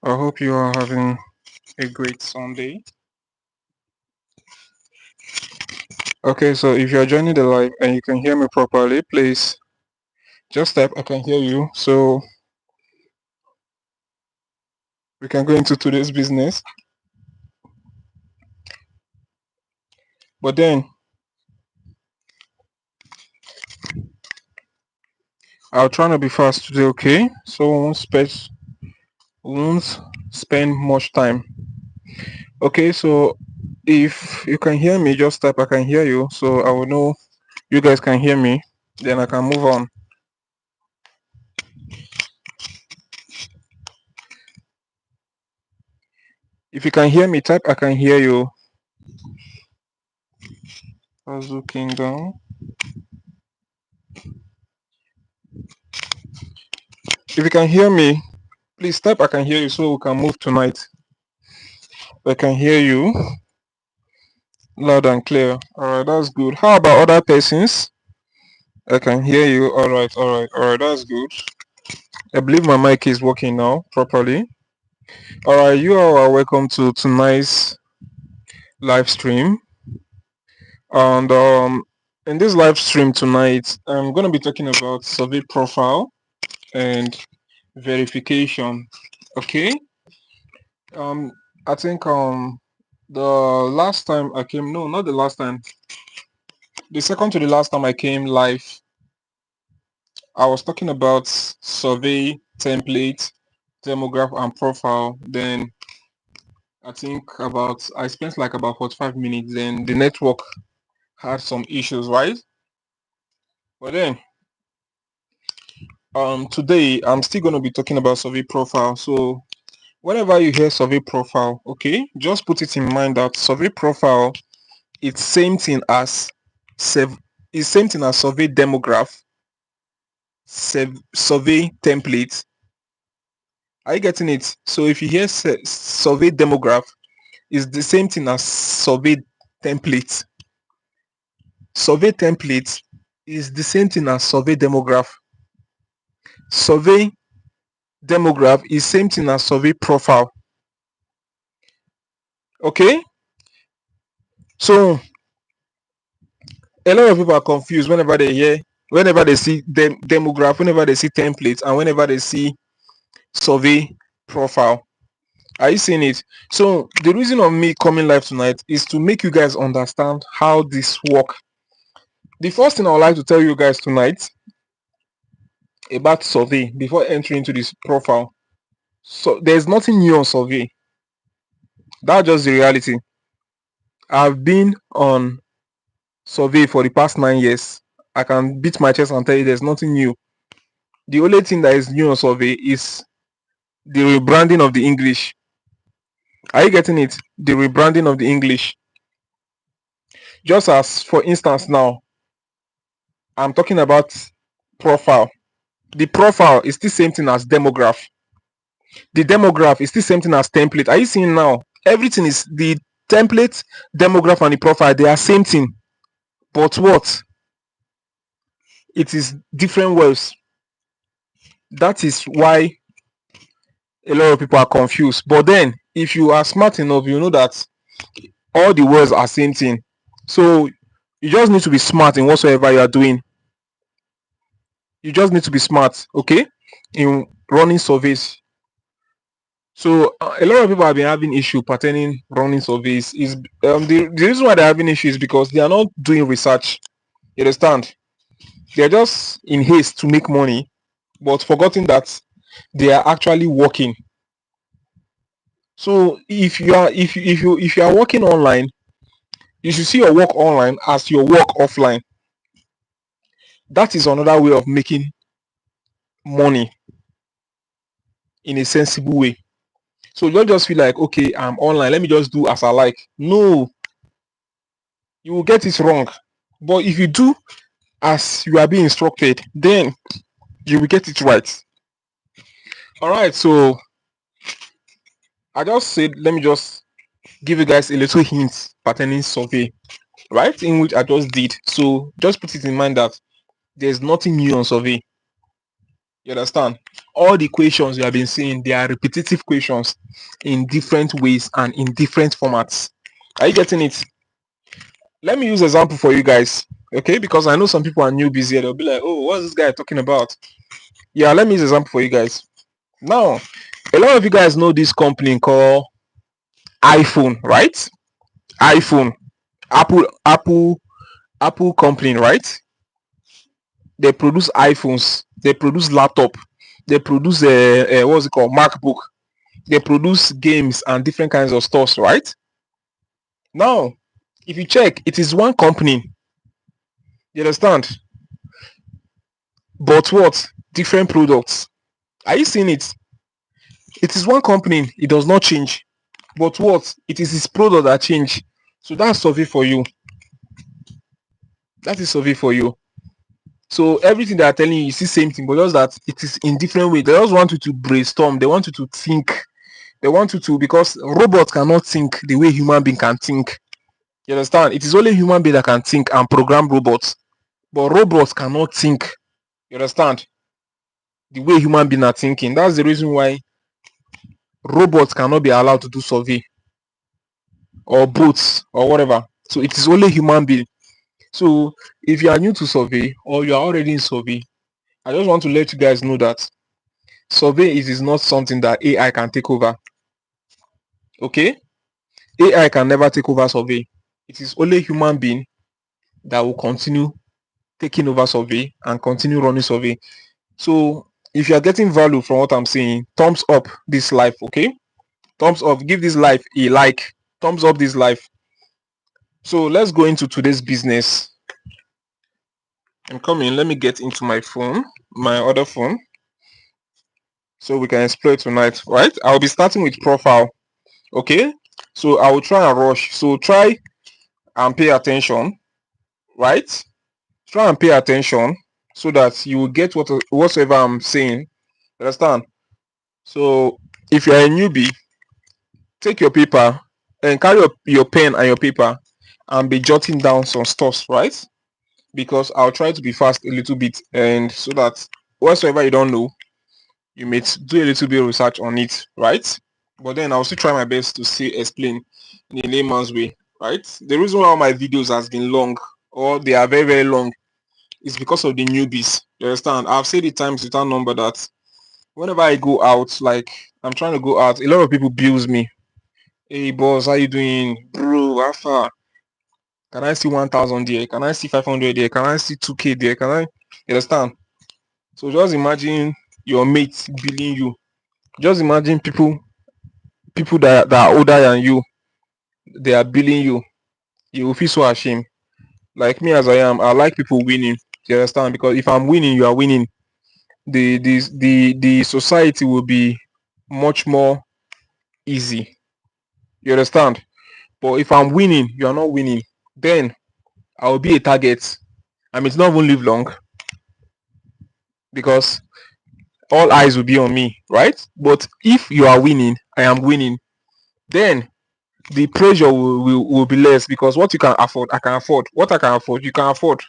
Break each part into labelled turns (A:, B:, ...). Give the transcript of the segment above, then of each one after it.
A: I hope you are having a great Sunday. Okay, so if you are joining the live and you can hear me properly, please just type I can hear you so we can go into today's business. But then I'll try to be fast today, okay? So we won't spend much time. Okay, so if you can hear me, just type I can hear you so I will know you guys can hear me. Then I can move on. If you can hear me, type I can hear you. Azul Kingdom. If you can hear me, please type I can hear you so we can move tonight. I can hear you loud and clear. Alright, that's good. How about other persons? I can hear you. Alright, that's good. I believe my mic is working now properly. Alright, you all are welcome to tonight's live stream. And in this live stream tonight, I'm going to be talking about survey profile and verification. Okay. I think the last time I came, no, not the last time, the second to the last time I came live, I was talking about survey template, demograph and profile. Then I think I spent like about 45 minutes. Then the network had some issues, right? But then today I'm still going to be talking about survey profile. So whenever you hear survey profile, okay, just put it in mind that survey profile it's same thing as survey demograph, survey template. Are you getting it? So if you hear survey demograph, it's the same thing as survey template. Survey template is the same thing as survey demograph. Survey demograph is same thing as survey profile. Okay? So a lot of people are confused whenever they see demograph, whenever they see template, and whenever they see survey profile. Are you seeing it? So the reason of me coming live tonight is to make you guys understand how this work. The first thing I would like to tell you guys tonight about survey before entering into this profile. So there's nothing new on survey. That's just the reality. I've been on survey for the past 9 years. I can beat my chest and tell you there's nothing new. The only thing that is new on survey is the rebranding of the English. Are you getting it? The rebranding of the English. Just as, for instance, now, I'm talking about profile. The profile is the same thing as demograph. The demograph is the same thing as template. Are you seeing now? Everything is the template, demograph, and the profile. They are same thing. But what? It is different words. That is why a lot of people are confused. But then, if you are smart enough, you know that all the words are same thing. So you just need to be smart in whatsoever you are doing. You just need to be smart, okay, in running surveys. So a lot of people have been having issue pertaining running surveys. Is the reason why they're having issues is because they are not doing research. You understand? They're just in haste to make money, but forgetting that they are actually working. So if you are working online, you should see your work online as your work offline. That is another way of making money in a sensible way. So you don't just feel like, okay, I'm online, let me just do as I like. No, you will get it wrong. But if you do as you are being instructed, then you will get it right. All right, so I just said, let me just give you guys a little hint pertaining survey, right? In which I just did. So just put it in mind that there's nothing new on survey. You understand? All the questions you have been seeing, they are repetitive questions in different ways and in different formats. Are you getting it? Let me use example for you guys, okay? Because I know some people are newbies here. They'll be like, "Oh, what's this guy talking about?" Yeah, let me use example for you guys. Now, a lot of you guys know this company called iPhone, right? iPhone, Apple company, right? They produce iPhones, they produce laptop, they produce what's it called, MacBook. They produce games and different kinds of stuff, right? Now, if you check, it is one company. You understand? But what? Different products. Are you seeing it? It is one company. It does not change. But what? It is its product that change. So that's survey for you. That is survey for you. So everything they are telling you, it's the same thing, but just that it is in different way. They just want you to brainstorm. They want you to think. They want you to, because robots cannot think the way human being can think. You understand? It is only human being that can think and program robots. But robots cannot think. You understand? The way human beings are thinking. That's the reason why robots cannot be allowed to do survey or boats or whatever. So it is only human being. So if you are new to survey or you are already in survey, I just want to let you guys know that survey is not something that AI can take over. Okay? AI can never take over survey. It is only human being that will continue taking over survey and continue running survey. So if you are getting value from what I'm saying, thumbs up this life, okay? Thumbs up, give this life a like. Thumbs up this life. So let's go into today's business. I'm coming. Let me get into my phone, my other phone, so we can explore tonight, right? I'll be starting with profile, okay? So I will try and rush. So try and pay attention, right? Try and pay attention so that you will get whatever I'm saying. Understand? So if you're a newbie, take your paper and carry your pen and your paper and be jotting down some stuff, right? Because I'll try to be fast a little bit, and so that whatsoever you don't know, you may do a little bit of research on it, right? But then I'll still try my best to explain in a layman's way, right? The reason why my videos has been long, or they are very, very long, is because of the newbies. You understand? I've said it times without number that whenever I go out, like I'm trying to go out, a lot of people bills me. Hey boss, how you doing? Bro, how far? Can I see 1,000 there? Can I see 500 there? Can I see 2K there? Can I? You understand? So just imagine your mates billing you. Just imagine people that are older than you, they are billing you. You will feel so ashamed. Like me as I am, I like people winning. You understand? Because if I'm winning, you are winning. The society will be much more easy. You understand? But if I'm winning, you are not winning, then I will be a target. I mean, it's not even live long because all eyes will be on me, right? But if you are winning, I am winning, then the pressure will be less, because what you can afford, I can afford. What I can afford, you can afford.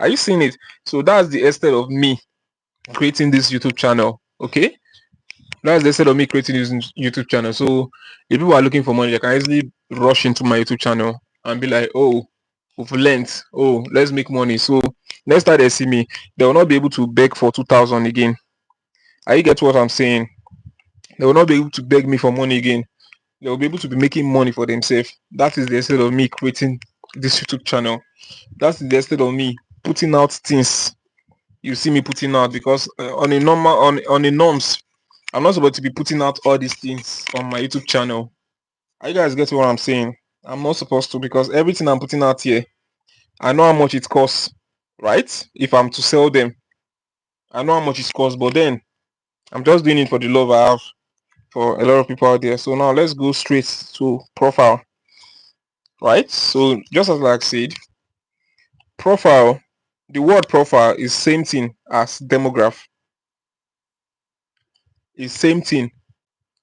A: Are you seeing it? So that's the extent of me creating this YouTube channel. Okay, that's the extent of me creating this YouTube channel. So if people are looking for money, they can easily rush into my YouTube channel and be like, oh, we've learned, oh, let's make money. So next time they see me, they will not be able to beg for 2,000 again. Are you get what I'm saying? They will not be able to beg me for money again. They will be able to be making money for themselves. That is the extent of me creating this YouTube channel. That's the extent of me putting out things you see me putting out, because on a normal on a norms, I'm not supposed to be putting out all these things on my YouTube channel. Are you guys getting what I'm saying? I'm not supposed to, because everything I'm putting out here, I know how much it costs, right? If I'm to sell them, I know how much it costs, but then I'm just doing it for the love I have for a lot of people out there. So now let's go straight to profile, right? So just as like I said, profile, the word profile is same thing as demograph, is same thing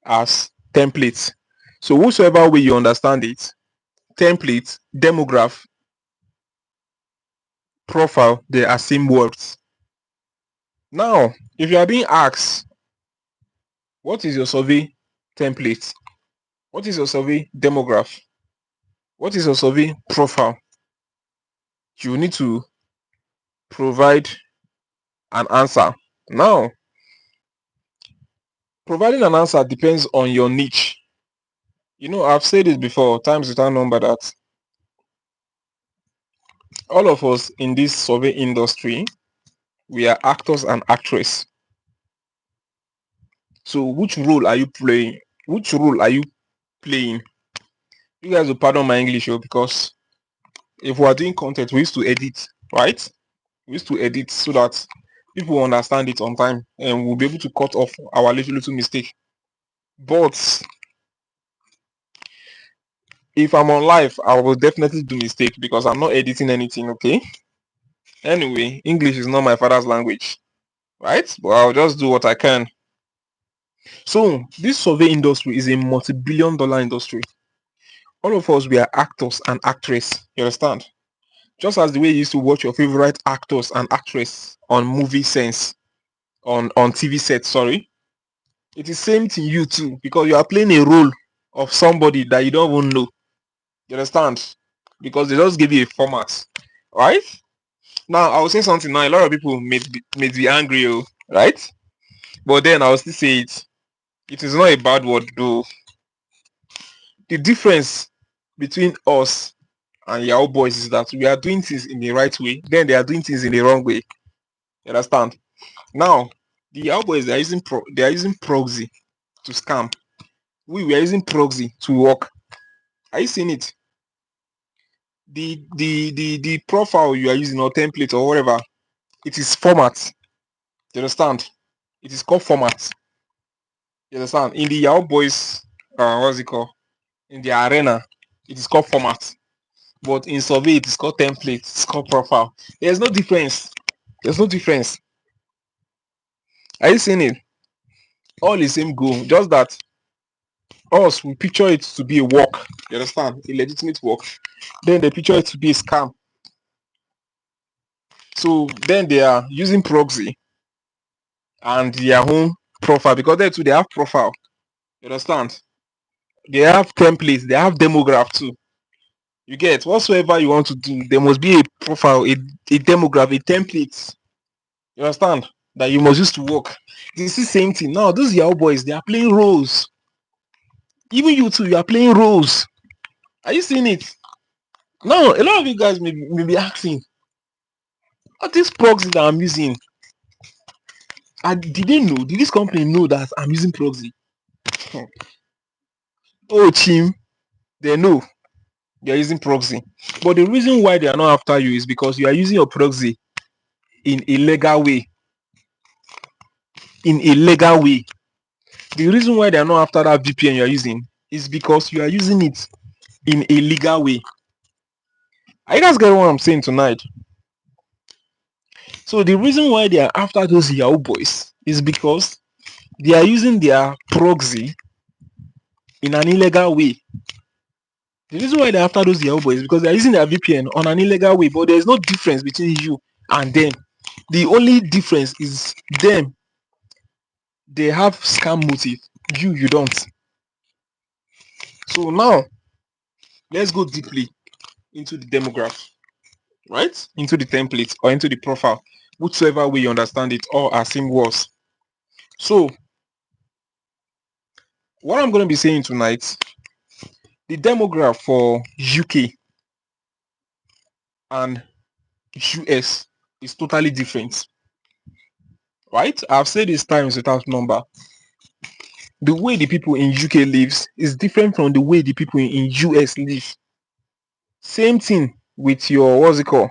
A: as template. So whosoever way you understand it, template, demograph, profile, they are same words. Now, if you are being asked, what is your survey template? What is your survey demograph? What is your survey profile? You need to provide an answer. Now, providing an answer depends on your niche. You know, I've said it before, times without number, that all of us in this survey industry, we are actors and actresses. So which role are you playing? Which role are you playing? You guys will pardon my English, because if we are doing content, we used to edit, right? We used to edit so that people understand it on time and we'll be able to cut off our little mistake. But if I'm on live, I will definitely do mistake because I'm not editing anything, okay? Anyway, English is not my father's language, right? But I'll just do what I can. So this survey industry is a multi-billion dollar industry. All of us, we are actors and actresses. You understand? Just as the way you used to watch your favorite actors and actresses on movie sense, on TV set, sorry. It is same thing you too, because you are playing a role of somebody that you don't even know. You understand? Because they just give you a format, right? Now I will say something now. A lot of people may be angry, right? But then I will still say it. It is not a bad word though. The difference between us and Yahoo boys is that we are doing things in the right way, then they are doing things in the wrong way. You understand? Now, the Yahoo boys, they are using proxy to scam. We are using proxy to work. Are you seeing it? The profile you are using, or template or whatever, it is format. You understand? It is called format. You understand? In the Yahoo boys, what's it called? In the arena, it is called format. But in survey, it is called template. It's called profile. There's no difference. There's no difference. Are you seeing it? All the same goal. Just that us, we picture it to be a work. You understand? A legitimate work. Then they picture it to be a scam. So then they are using proxy and their own profile, because they too, they have profile. You understand? They have templates, they have demograph too. You get whatsoever you want to do, there must be a profile, a demograph, a template. You understand? That you must use to work. This is the same thing. Now, those Yahoo boys, they are playing roles. Even you too, you are playing roles. Are you seeing it? Now, a lot of you guys may be asking, what this proxy that I'm using? Did they know? Did this company know that I'm using proxy? Oh, Chim, they know you're using proxy. But the reason why they are not after you is because you are using your proxy in a legal way. In a legal way. The reason why they are not after that VPN you are using is because you are using it in a legal way. Are you guys getting what I'm saying tonight? So the reason why they are after those Yahoo boys is because they are using their proxy in an illegal way. The reason why they're after those Yahoo boys is because they're using their VPN on an illegal way, but there's no difference between you and them. The only difference is them, they have scam motive. You don't. So now let's go deeply into the demograph, right? Into the template or into the profile, whichever way you understand it, or as same was. So what I'm going to be saying tonight, the demograph for UK and US is totally different, right? I've said this times without number. The way the people in UK lives is different from the way the people in US live. Same thing with your, what's it called?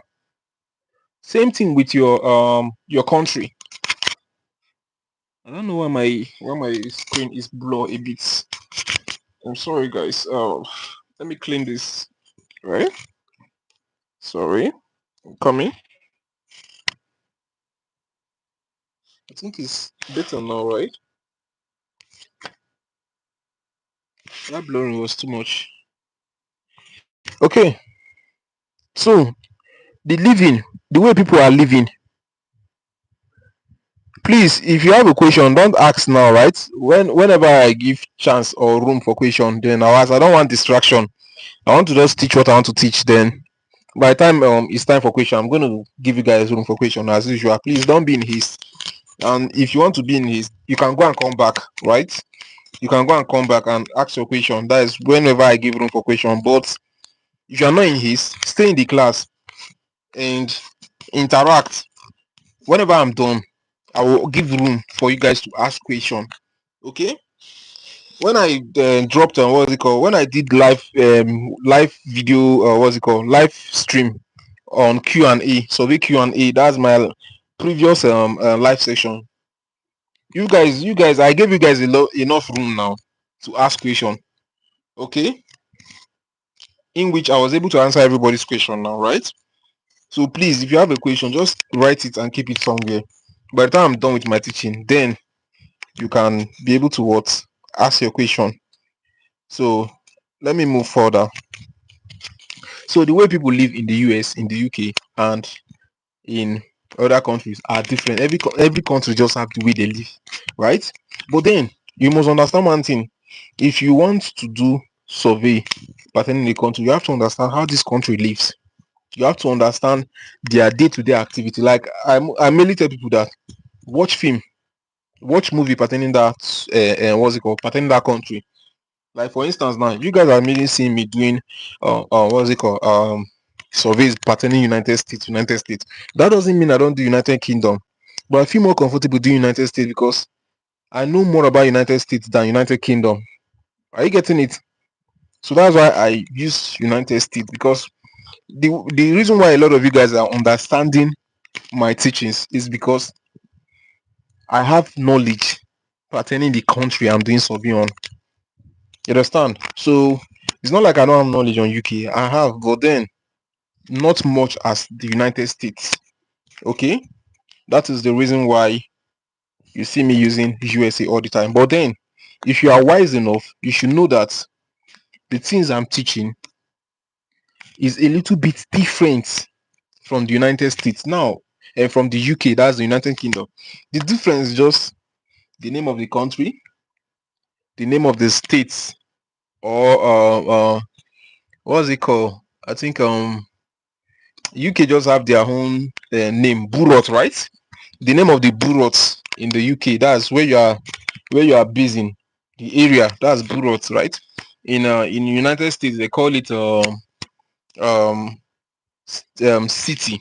A: Same thing with your country. I don't know why my screen is blur a bit. I'm sorry guys. Let me clean this. Right? Sorry. I'm coming. I think it's better now, right? That blurring was too much. Okay. So the way people are living Please, if you have a question, don't ask now, right? Whenever I give chance or room for question, then I'll ask. I don't want distraction. I want to just teach what I want to teach. Then by the time it's time for question, I'm going to give you guys room for question as usual. Please don't be in haste. And if you want to be in haste, you can go and come back, right? You can go and come back and ask your question. That is whenever I give room for question. But if you are not in haste, stay in the class and interact. Whenever I'm done, I will give room for you guys to ask question. Okay? When I dropped on what's it called? When I did live video, what's it called? Live stream on Q&A, survey Q&A. That's my previous live session. You guys, I gave you guys enough room now to ask question. Okay, in which I was able to answer everybody's question now, right? So please, if you have a question, just write it and keep it somewhere. By the time I'm done with my teaching, then you can be able to what ask your question. So let me move further. So the way people live in the US, in the UK, and in other countries are different. Every country just have the way they live, right? But then you must understand one thing. If you want to do survey pertaining the country, you have to understand how this country lives. You have to understand their day-to-day activity. Like I mainly tell people that watch film, watch movie pertaining that what's it called, pertaining that country. Like for instance, now you guys are mainly seeing me doing what's it called surveys pertaining United States. That doesn't mean I don't do United Kingdom, but I feel more comfortable doing United States because I know more about United States than United Kingdom. Are you getting it? So that's why I use United States, because the reason why a lot of you guys are understanding my teachings is because I have knowledge pertaining the country I'm doing survey on. You understand? So it's not like I don't have knowledge on UK. I have, but then not much as the United States. Okay, that is the reason why you see me using USA all the time. But then, if you are wise enough, you should know that the things I'm teaching is a little bit different from the United States now, and from the UK, that's the United Kingdom. The difference is just the name of the country, the name of the states, or what's it called? I think UK just have their own name, Burot, right? The name of the Burots in the UK, that's where you are based in the area. That's Burot, right? In United States they call it um city.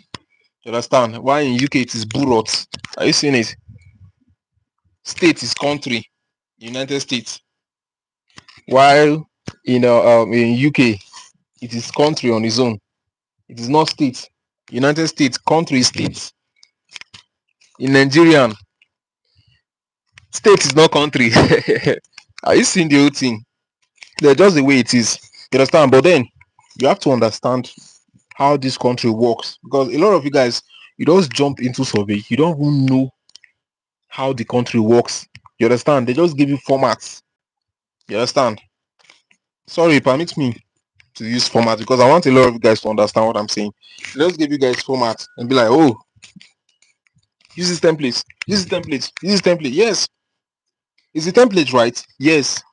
A: You understand? Why in UK it is Burot? Are you seeing it? State is country, United States. While in UK it is country on its own. It is not state. United States, country is state. In Nigerian, state is not country. Are you seeing the whole thing? They're just the way it is. You understand? But then you have to understand how this country works, because a lot of you guys, you just jump into survey. You don't even know how the country works. You understand? They just give you formats. You understand? Sorry, permit me to use format because I want a lot of you guys to understand what I'm saying. They just give you guys format and be like, oh, use this template, use this template, use this template. Yes, is the template right? Yes,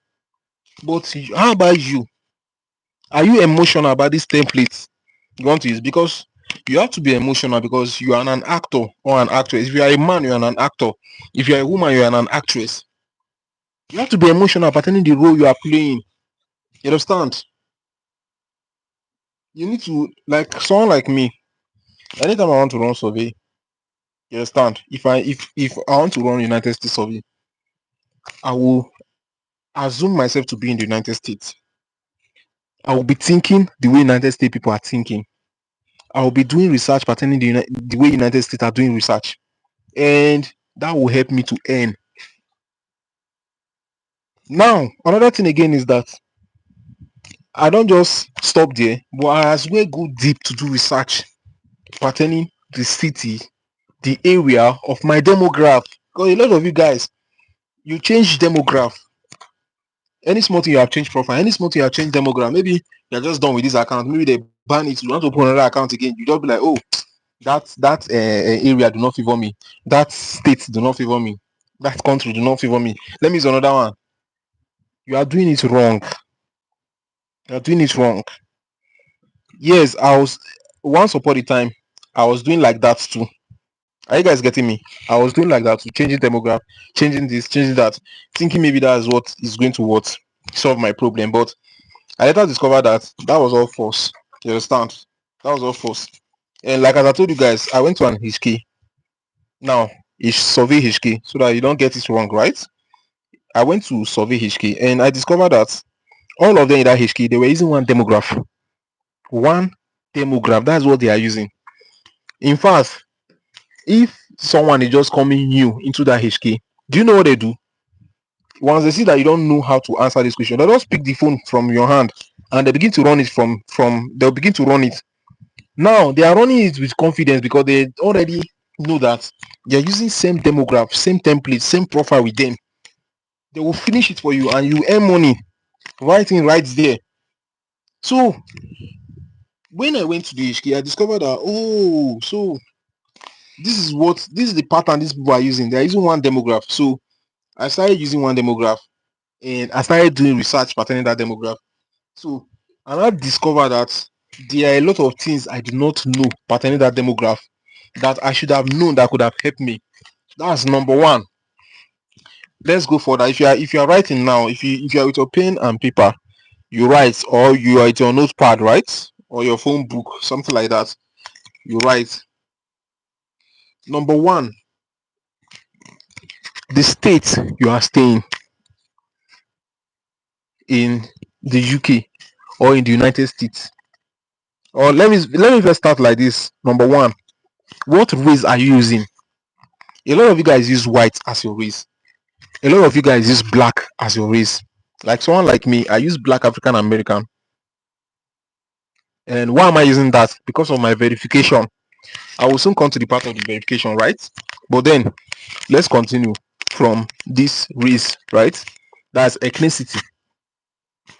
A: but how about you? Are you emotional about this template you want to use? Because you have to be emotional, because you are an actor or an actress. If you are a man, you are an actor. If you are a woman, you are an actress. You have to be emotional pertaining the role you are playing. You understand? You need to, like someone like me. Anytime I want to run survey, you understand? If I want to run United States survey, I will assume myself to be in the United States. I will be thinking the way United States people are thinking. I will be doing research pertaining the way United States are doing research, and that will help me to earn. Now, another thing again is that I don't just stop there, but I as well go deep to do research pertaining the city, the area of my demograph. Because a lot of you guys, you change demograph. Any small thing you have changed profile, any small thing you have changed demograph. Maybe you're just done with this account. Maybe they ban it. You want to open another account again. You just be like, oh, that area do not favor me, that state do not favor me, that country do not favor me. Let me use another one. You are doing it wrong. You are doing it wrong. Yes, I was once upon a time, I was doing like that too. Are you guys getting me? I was doing like that too, changing demograph, changing this, changing that, thinking maybe that is what is going to what solve my problem. But I later discovered that that was all false. You understand? That was all false. And like as I told you guys, I went to an HK. Now it's survey HK so that you don't get it wrong, right? I went to survey HK and I discovered that all of them in that HK they were using one demograph. One demograph. That's what they are using. In fact, if someone is just coming new into that HK, do you know what they do? Once they see that you don't know how to answer this question, they just pick the phone from your hand and they begin to run it from they'll begin to run it. Now they are running it with confidence because they already know that they're using same demograph, same template, same profile with them. They will finish it for you and you earn money writing right there. So when I went to the HK, I discovered that so this is the pattern these people are using. They're using one demograph. So I started using one demograph and I started doing research pertaining that demograph. So and I discovered that there are a lot of things I do not know pertaining that demograph that I should have known that could have helped me. That's number one. Let's go for that. If you are writing now, if you are with your pen and paper, you write, or you are at your notepad, right? Or your phone book, something like that. You write. Number one, the state you are staying in the UK or in the United States. Or let me first start like this. Number one, what race are you using? A lot of you guys use white as your race. A lot of you guys use black as your race. Like someone like me, I use black African American. And why am I using that? Because of my verification. I will soon come to the part of the verification, right? But then let's continue from this race, right? That's ethnicity.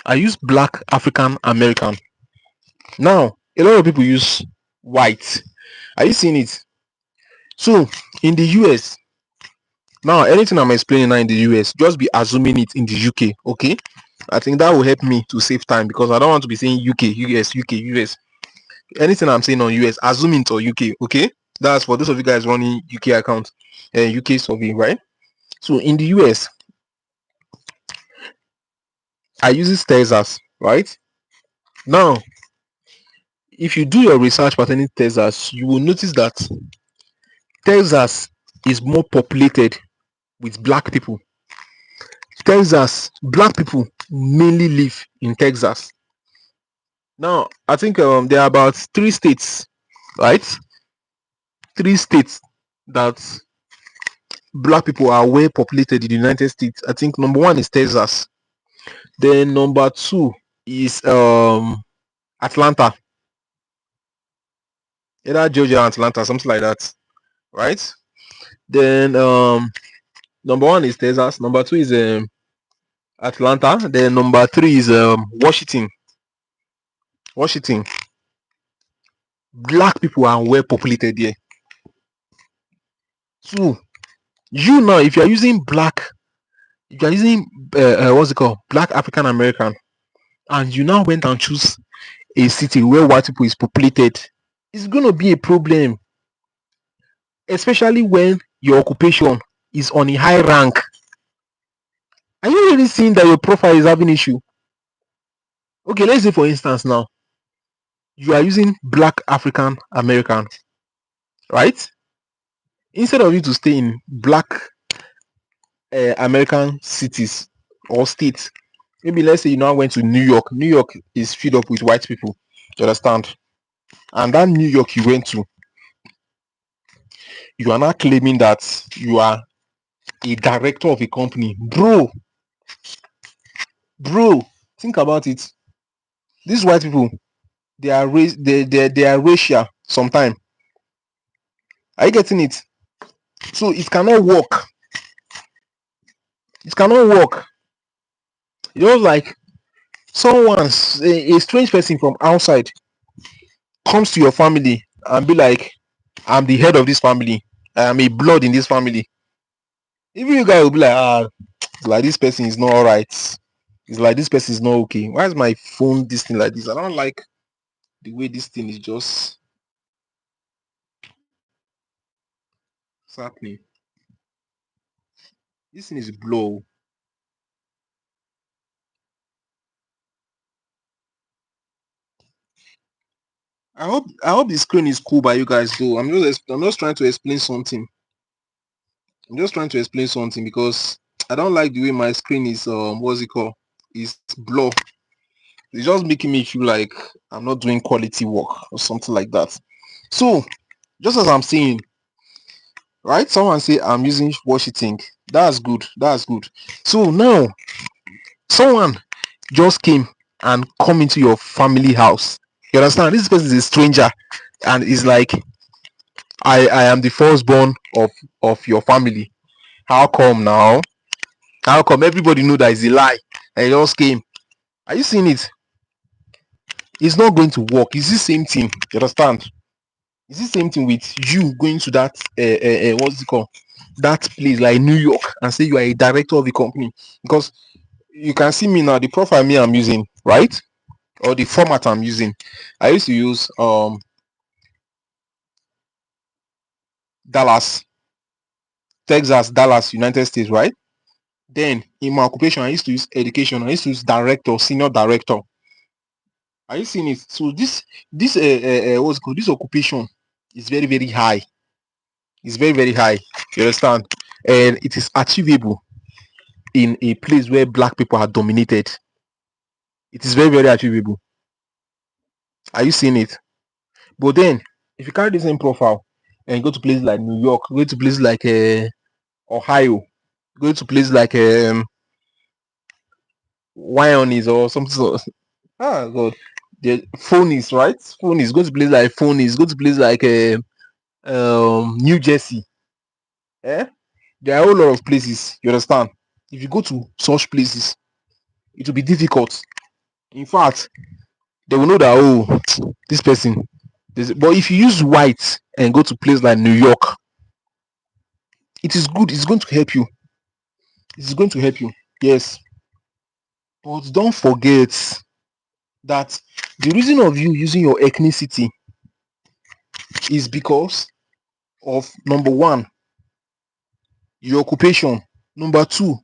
A: I use black African American. Now, a lot of people use white. Are you seeing it? So in the US, now anything I'm explaining now in the US, just be assuming it in the UK, okay? I think that will help me to save time because I don't want to be saying UK, US, UK, US. Anything I'm saying on US, assume it or UK, okay? That's for those of you guys running UK account and UK survey, right? So in the US, I use Texas, right? Now, if you do your research pertaining Texas, you will notice that Texas is more populated with black people. Texas, black people mainly live in Texas. Now, I think there are about 3 states, right? 3 states that black people are well populated in the United States. I think number one is Texas. Then number two is Atlanta. Either Georgia or Atlanta, something like that. Right? Then number one is Texas, number two is Atlanta, then number three is Washington. Washington. Black people are well populated here. So you now, if you are using if you are using what's it called, black African American, and you now went and choose a city where white people is populated, it's gonna be a problem, especially when your occupation is on a high rank. Are you really seeing that your profile is having issue? Okay, let's say for instance now, you are using black African American, right? Instead of you to stay in black American cities or states, maybe let's say you now went to New York. New York is filled up with white people. You understand? And that New York you went to, you are not claiming that you are a director of a company. Bro, think about it. These white people, they are they are racial sometimes. Are you getting it? So it cannot work. It cannot work. Just like someone, a strange person from outside comes to your family and be like, I'm the head of this family. I am a blood in this family. Even you guys will be like, it's like this person is not alright. It's like this person is not okay. Why is my phone this thing like this? I don't like the way this thing is just happening. This thing is blow. I hope the screen is cool by you guys though. I'm just trying to explain something. I'm just trying to explain something because I don't like the way my screen is what's it called? Is blur. It's just making me feel like I'm not doing quality work or something like that. So just as I'm saying, right? Someone say I'm using what you think. That's good. That's good. So now someone just came and come into your family house. You understand? This person is a stranger and is like, I am the firstborn of your family. How come now? How come everybody know that is a lie? And he just came. Are you seeing it? It's not going to work. It's the same thing. You understand? It's the same thing with you going to that what's it called? That place like New York and say you are a director of the company. Because you can see me now, the profile me I'm using, right? Or the format I'm using. I used to use Dallas, Texas, Dallas, United States, right? Then in my occupation, I used to use education. I used to use director, senior director. Are you seeing it? So this what's it called? This occupation is very very high. It's very very high. You understand? And it is achievable in a place where black people are dominated. It is very very achievable. Are you seeing it? But then if you carry the same profile and go to places like New York, go to places like Ohio, go to places like Wyoming or something. God, the phonies, right? Phonies. Go to places like phonies. Go to places like New Jersey. Eh? There are a whole lot of places. You understand? If you go to such places, it will be difficult. In fact, they will know that this person. But if you use white and go to places like New York, it is good. It's going to help you. It's going to help you. Yes. But don't forget that the reason of you using your ethnicity is because of number one, your occupation, number two,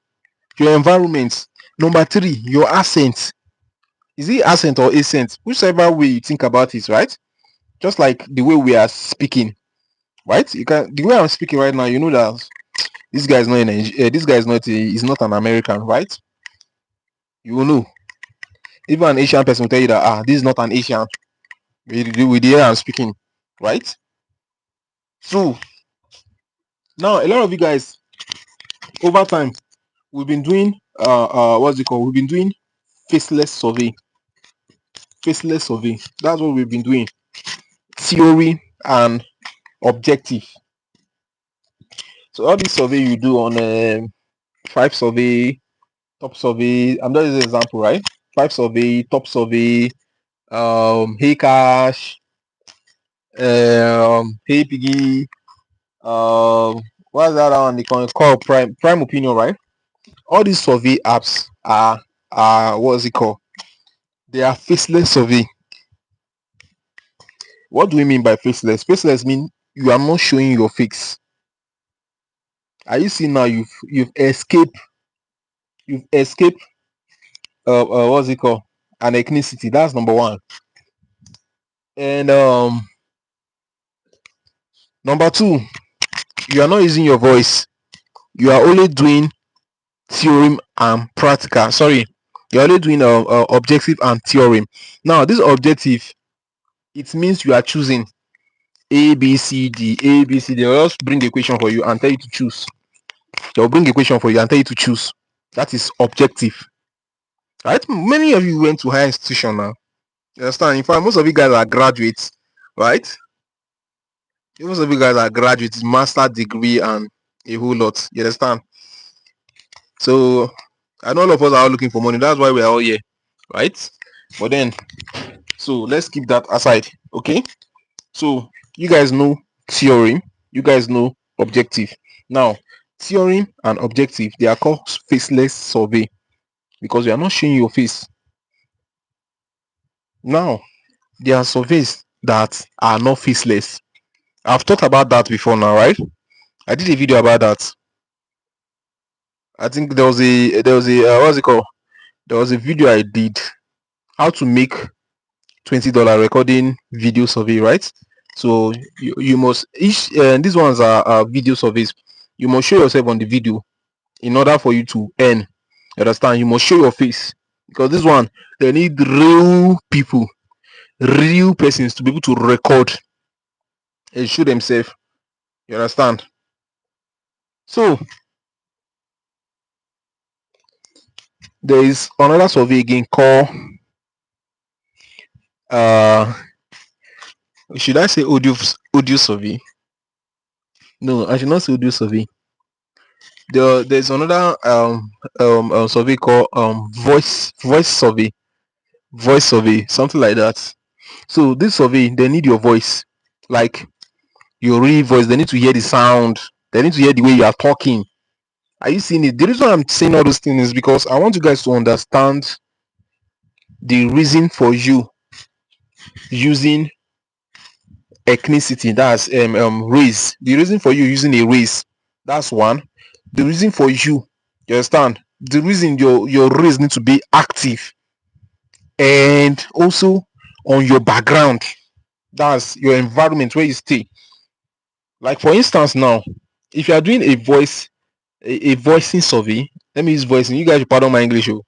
A: your environment, number three, your accent. Is it accent or accent? Whichever way you think about it, right? Just like the way we are speaking, right? You can the way I'm speaking right now, you know that this guy is not this guy is not is not an American, right? You will know. Even an Asian person will tell you that this is not an Asian with the way I'm speaking, right? So now a lot of you guys over time we've been doing what's it called? We've been doing faceless survey. Faceless survey. That's what we've been doing. Theory and objective. So all this survey you do on five survey, top survey. I'm just using an example, right? Five survey, top survey, hey cash, hey piggy, what's that one they call prime opinion, right? All these survey apps are what's it called? They are faceless survey. What do we mean by faceless? Faceless mean you are not showing your face. Are you seeing now? You've escaped what's it called? An ethnicity. That's number one. And number two, you are not using your voice. You are only doing theorem and practical. Sorry, you're only doing objective and theorem. Now, this objective, it means you are choosing A, B, C, D, A, B, C. They'll just bring the equation for you and tell you to choose. They'll bring the equation for you and tell you to choose. That is objective. Right? Many of you went to higher institution now. You understand? In fact, most of you guys are graduates, right? Most of you guys are graduates, master degree, and a whole lot. You understand? So I know all of us are all looking for money. That's why we are all here, right? But then, so let's keep that aside, okay? So you guys know theorem, you guys know objective. Now, theorem and objective, they are called faceless survey because you are not showing your face. Now, there are surveys that are not faceless. I've talked about that before now, right? I did a video about that. I think there was a what's it called? There was a video I did how to make $20 recording video survey, right? So you must each these ones are video surveys. You must show yourself on the video in order for you to earn. You understand? You must show your face because this one they need real people, real persons to be able to record and show themselves. You understand? So there is another survey again called uh should I say audio survey? No, I should not say audio survey. There's another survey called voice survey, something like that. So this survey they need your voice, like your real voice. They need to hear the sound. They need to hear the way you are talking. Are you seeing it? The reason I'm saying all those things is because I want you guys to understand the reason for you using ethnicity. That's race. The reason for you using a race. That's one. The reason for you understand? The reason your race need to be active and also on your background. That's your environment where you stay. Like for instance, now, if you are doing a voicing survey, let me use voicing. You guys should pardon my English. Oh.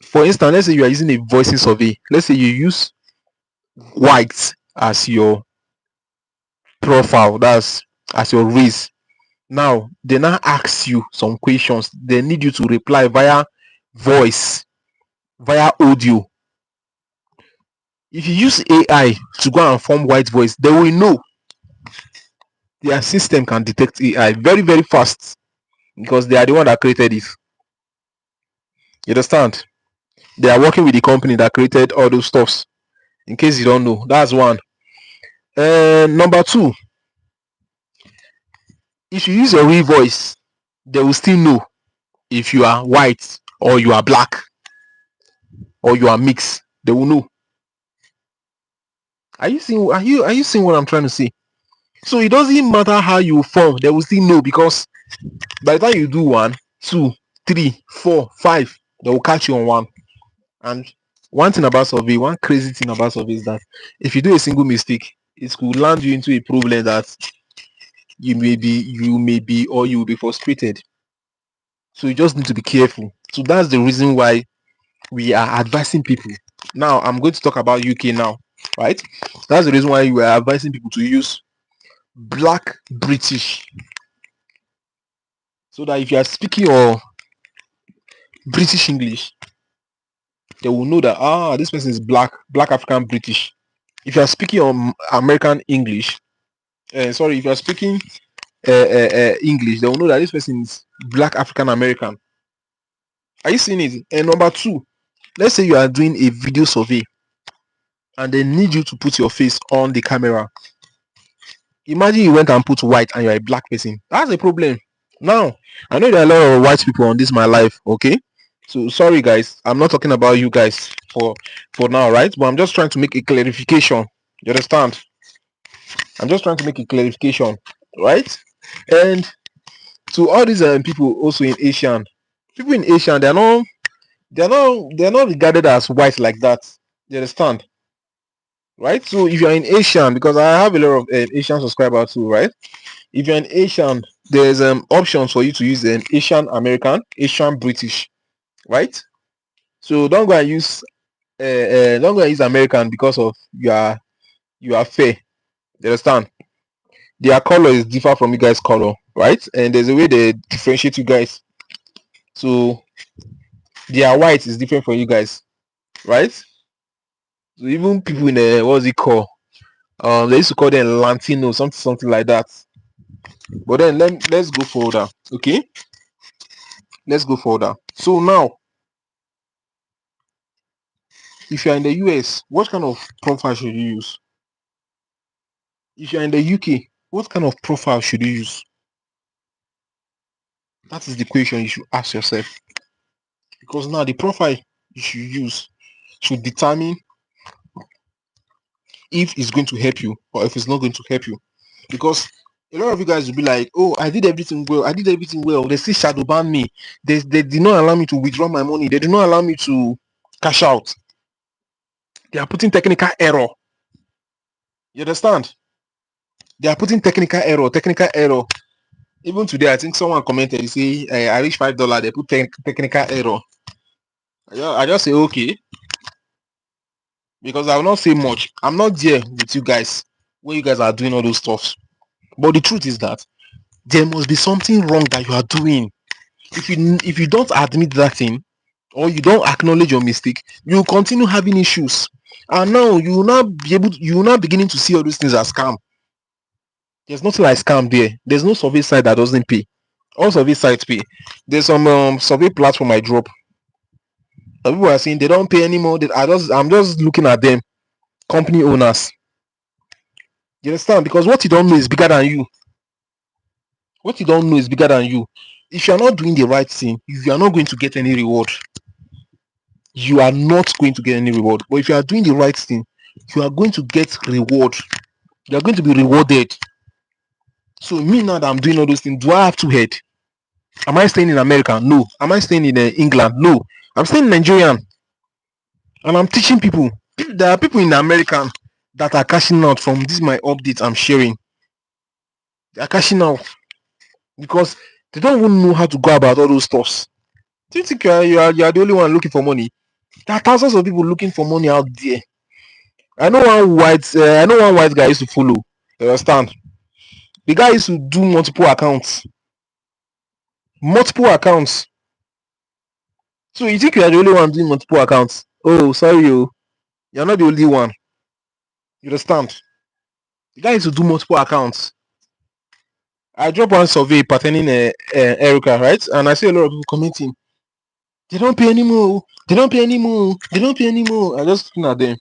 A: For instance, let's say you are using a voicing survey. Let's say you use white as your profile, that's as your race. Now they now ask you some questions. They need you to reply via voice, via audio. If you use AI to go and form white voice, they will know. Their system can detect AI very, very fast because they are the one that created it. You understand? They are working with the company that created all those stuffs. In case you don't know, that's one. Number two, if you use your real voice, they will still know if you are white or you are black or you are mixed. They will know. Are you seeing? Are you seeing what I'm trying to say? So it doesn't matter how you form, they will still know because by the time you do 1, 2, 3, 4, 5, they will catch you on one. And one thing about survey, one crazy thing about survey is that if you do a single mistake, it could land you into a problem that you may be or you will be frustrated. So you just need to be careful. So that's the reason why we are advising people. Now I'm going to talk about UK now, right? That's the reason why we are advising people to use Black British, so that if you are speaking your British English, they will know that this person is black African British. If you are speaking your American English, sorry, if you are speaking English, they will know that this person is black African American. Are you seeing it? And number two, let's say you are doing a video survey and they need you to put your face on the camera. Imagine you went and put white and you're a black person. That's a problem. Now, I know there are a lot of white people on this my life, okay? So sorry guys, I'm not talking about you guys for now, right? But I'm just trying to make a clarification. You understand? I'm just trying to make a clarification, right? And to all these people also in Asian, people in Asian, they're not regarded as white like that. You understand? Right? So if you're in Asian, because I have a lot of Asian subscribers too, right? If you're an Asian, there's options for you to use an Asian American, Asian British, right? So don't go and use American because of you are fair. You understand? Their color is different from you guys' color, right? And there's a way they differentiate you guys. So their white is different from you guys, right? So even people in what's it called? They used to call them Latino, something like that. But then let's go further, okay? Let's go further. So now, if you're in the US, what kind of profile should you use? If you're in the UK, what kind of profile should you use? That is the question you should ask yourself. Because now the profile you should use should determine if it's going to help you or if it's not going to help you. Because a lot of you guys will be like, oh, I did everything well. I did everything well. They still shadow ban me. They did not allow me to withdraw my money. They did not allow me to cash out. They are putting technical error. You understand? They are putting technical error. Even today, I think someone commented, you say, I reached $5. They put technical error. I just say, okay. Because I will not say much. I'm not there with you guys when you guys are doing all those stuff. But the truth is that there must be something wrong that you are doing. If you don't admit that thing or you don't acknowledge your mistake, you will continue having issues. And now you will not beginning to see all these things as scam. There's nothing like scam there. There's no survey site that doesn't pay. All survey sites pay. There's some survey platform I drop. People are saying they don't pay anymore. I'm just looking at them, company owners. You understand? Because what you don't know is bigger than you. What you don't know is bigger than you. If you are not doing the right thing, you are not going to get any reward. You are not going to get any reward. But if you are doing the right thing, you are going to get reward. You are going to be rewarded. So me now that I'm doing all those things, do I have two head? Am I staying in America? No. Am I staying in England? No. I'm staying in Nigerian. And I'm teaching people. There are people in America that are cashing out from this my updates I'm sharing. They are cashing out because they don't even know how to go about all those stuffs. Do you think you are the only one looking for money? There are thousands of people looking for money out there. I know one white guy used to follow. You understand? The guy used to do multiple accounts. So you think you are the only one doing multiple accounts? Oh, sorry, you're not the only one. You understand? The guy used to do multiple accounts. I drop one survey pertaining Erica, right? And I see a lot of people commenting. They don't pay anymore. They don't pay anymore. They don't pay anymore. I just looking at them.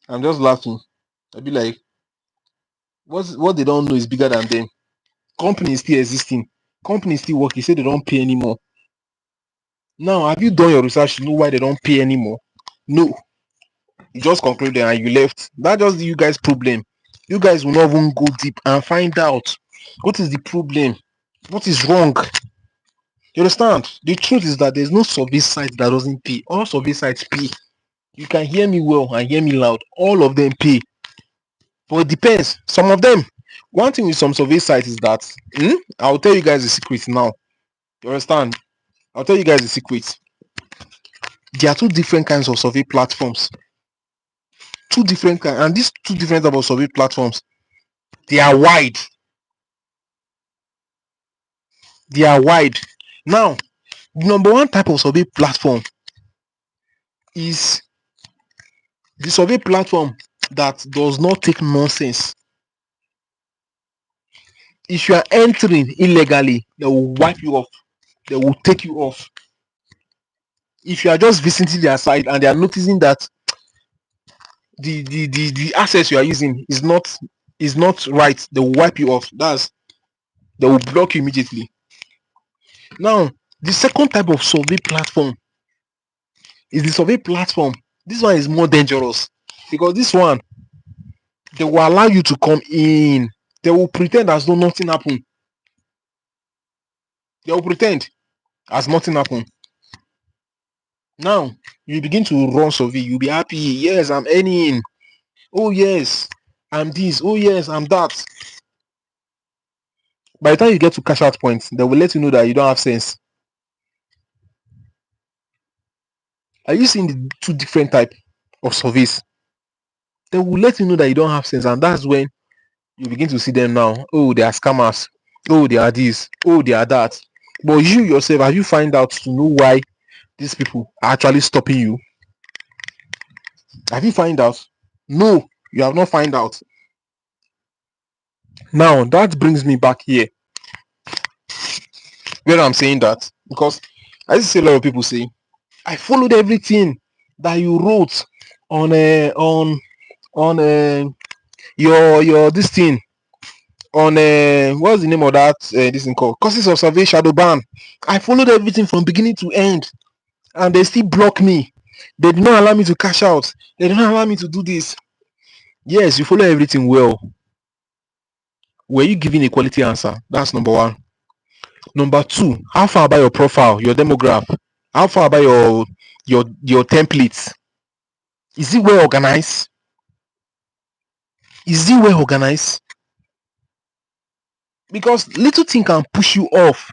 A: I'm just laughing. I'd be like, what they don't know is bigger than them. Company is still existing. Company is still working. Say they don't pay anymore. Now, have you done your research to know why they don't pay anymore? No. You just concluded and you left. That's just you guys' problem. You guys will not even go deep and find out what is the problem. What is wrong? You understand? The truth is that there's no survey site that doesn't pay. All survey sites pay. You can hear me well and hear me loud. All of them pay. But it depends. Some of them. One thing with some survey sites is that I'll tell you guys a secret now. You understand? I'll tell you guys a secret. There are two different kinds of survey platforms. Two different kinds, and these two different types of survey platforms, they are wide. They are wide. Now, the number one type of survey platform is the survey platform that does not take nonsense. If you are entering illegally, they will wipe you off. They will take you off. If you are just visiting their site and they are noticing that the assets you are using is not right, they will wipe you off. They will block you immediately. Now, the second type of survey platform is the survey platform. This one is more dangerous because this one, they will allow you to come in. They will pretend as though nothing happened. They will pretend as nothing happened. Now, you begin to run survey. You'll be happy. Yes, I'm earning. Oh, yes, I'm this. Oh, yes, I'm that. By the time you get to cash out points, they will let you know that you don't have sense. Are you seeing the two different type of surveys? They will let you know that you don't have sense, and that's when you begin to see them now. Oh, they are scammers. Oh, they are this. Oh, they are that. But you yourself, have you find out to know why these people are actually stopping you? Have you find out? No, you have not find out. Now that brings me back here where I'm saying that, because I see a lot of people say, I followed everything that you wrote on your this thing on what's the name of that this thing called courses of survey shadow ban. I followed everything from beginning to end, and they still block me. They did not allow me to cash out. They did not allow me to do this. Yes, you follow everything well. Were you giving a quality answer? That's number one. Number two, how far about your profile, your demograph? How far about your templates? Is it well organized? Is it well organized? Because little thing can push you off.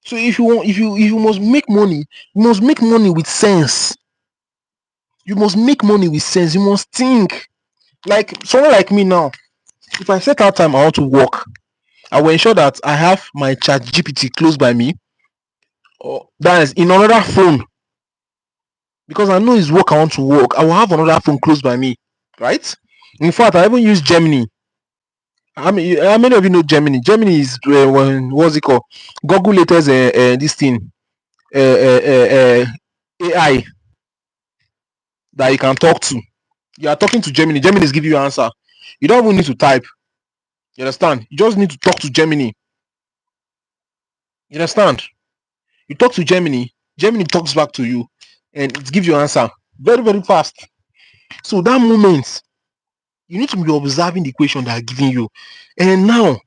A: So if you must make money, you must make money with sense. You must make money with sense. You must think. Like someone like me now, if I set out time I want to work, I will ensure that I have my chat GPT close by me, or that is in another phone, because I know it's work I want to work. I will have another phone close by me, right? In fact, I even use Gemini. I mean, how many of you know Gemini? Gemini is what's it called? Google latest this thing AI that you can talk to. You are talking to Gemini. Gemini is giving you an answer. You don't even need to type. You understand? You just need to talk to Gemini. You understand? You talk to Gemini. Gemini talks back to you, and it gives you an answer very very fast. So that moment, you need to be observing the question they are giving you, and now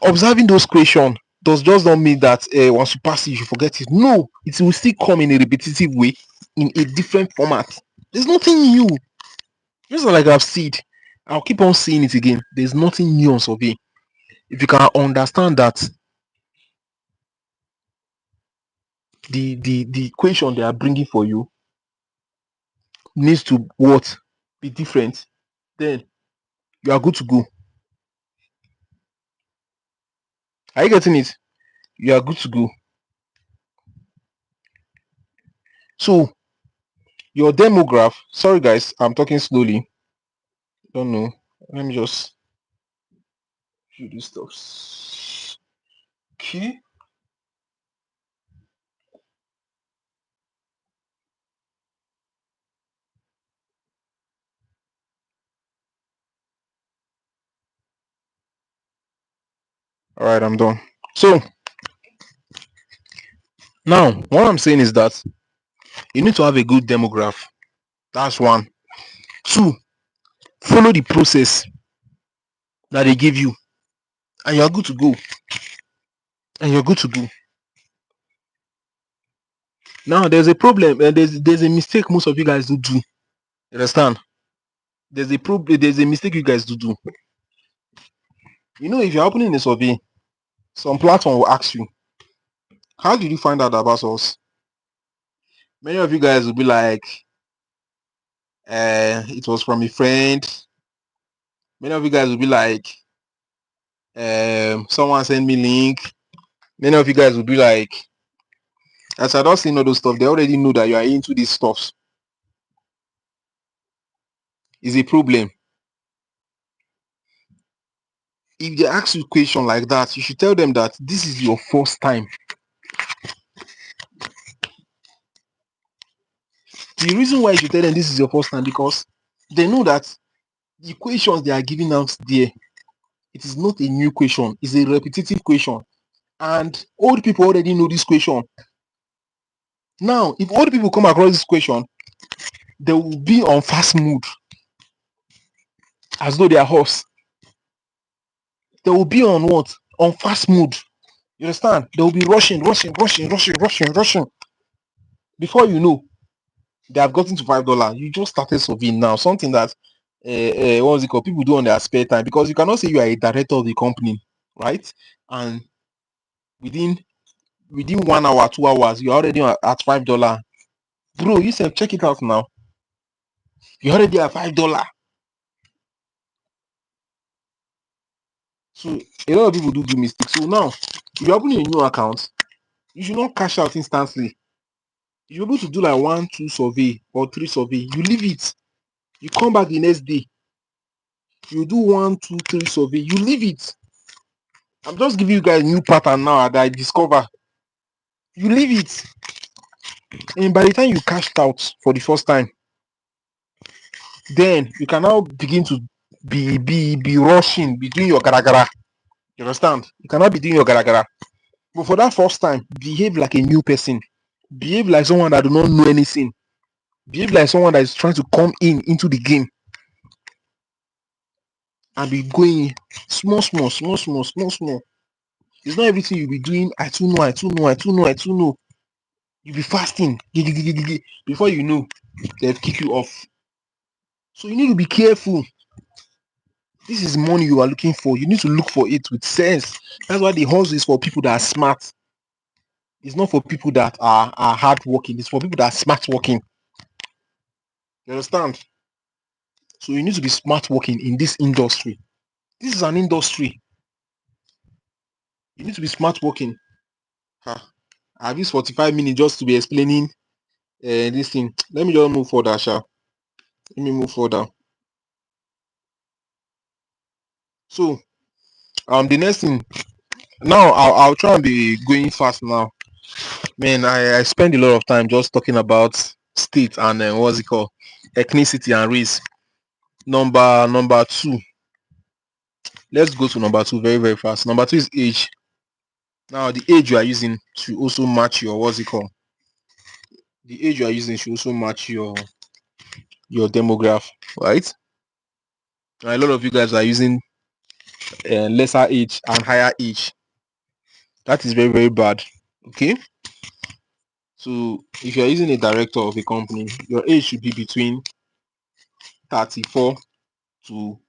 A: observing those questions does just not mean that once you pass it you forget it. No, it will still come in a repetitive way, in a different format. There's nothing new. Just like I've said, I'll keep on saying it again. There's nothing new on survey. If you can understand that the question they are bringing for you needs to what be different, then you are good to go. Are you getting it? You are good to go. So your demograph, sorry guys, I'm talking slowly. Don't know. Let me just do this stuff. Okay. All right, I'm done. So now what I'm saying is that you need to have a good demograph. That's one. Two, follow the process that they give you, and you're good to go. And you're good to go. Now there's a problem, and there's a mistake most of you guys do. You understand? There's a problem. There's a mistake you guys do. You know, if you're opening a survey, some platform will ask you, "How did you find out about us?" Many of you guys will be like, "It was from a friend." Many of you guys will be like, "Someone sent me link." Many of you guys will be like, "As I don't see all those stuff, they already know that you are into these stuffs." Is a problem. If they ask you a question like that, you should tell them that this is your first time. The reason why you should tell them this is your first time, because they know that the questions they are giving out there, it is not a new question, it's a repetitive question. And old people already know this question. Now, if old people come across this question, they will be on fast mood, as though they are horse. They will be on what? On fast mood. You understand? They will be rushing. Before you know, they have gotten to $5. You just started surveying now. Something that what was it called? People do on their spare time, because you cannot say you are a director of the company, right? And within 1 hour, 2 hours, you're already at $5. Bro, you said check it out now. You're already at $5. So a lot of people do mistakes. So now, if you're opening a new account, you should not cash out instantly. You're able to do like 1, 2 survey or 3 survey. You leave it. You come back the next day. You do 1, 2, 3 survey. You leave it. I'm just giving you guys a new pattern now that I discover. You leave it. And by the time you cashed out for the first time, then you can now begin to be rushing, be doing your garagara. You understand? You cannot be doing your garagara. But for that first time, behave like a new person. Behave like someone that do not know anything. Behave like someone that is trying to come into the game and be going small. It's not everything you'll be doing. I too know. You'll be fasting. Before you know, they've kicked you off. So you need to be careful. This is money you are looking for. You need to look for it with sense. That's why the hustle is for people that are smart. It's not for people that are hardworking. It's for people that are smart working. You understand? So you need to be smart working in this industry. This is an industry. You need to be smart working. I have used 45 minutes just to be explaining this thing. Let me just move further, Sha. Let me move further. So the next thing now, I'll try and be going fast now. Man, I spend a lot of time just talking about state and what's it called, ethnicity and race. Number two. Let's go to number two very fast. Number two is age. Now the age you are using should also match your what's it called. The age you are using should also match your demographic, right? Now, a lot of you guys are using lesser age and higher age. That is very bad. Okay. So if you are using a director of a company, your age should be between 34 to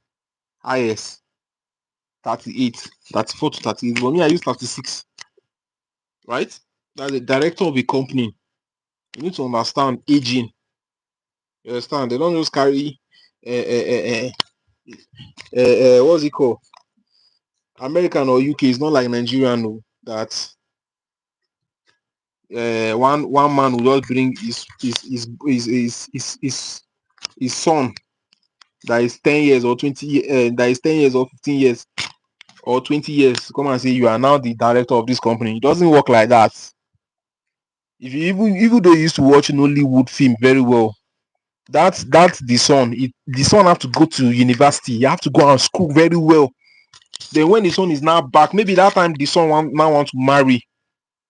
A: highest 38, 34 to 38. For me, I use 36. Right? That's the director of a company. You need to understand aging. You understand? They don't just carry what's it called? American or UK is not like Nigerian, no, that one man will just bring his son that is 10 years or 20 that is 10 years or 15 years or 20 years come and say you are now the director of this company. It doesn't work like that. If you even though you used to watch Nollywood film very well, that's the son. The son have to go to university. You have to go and school very well. Then when the son is now back, maybe that time the son now want to marry.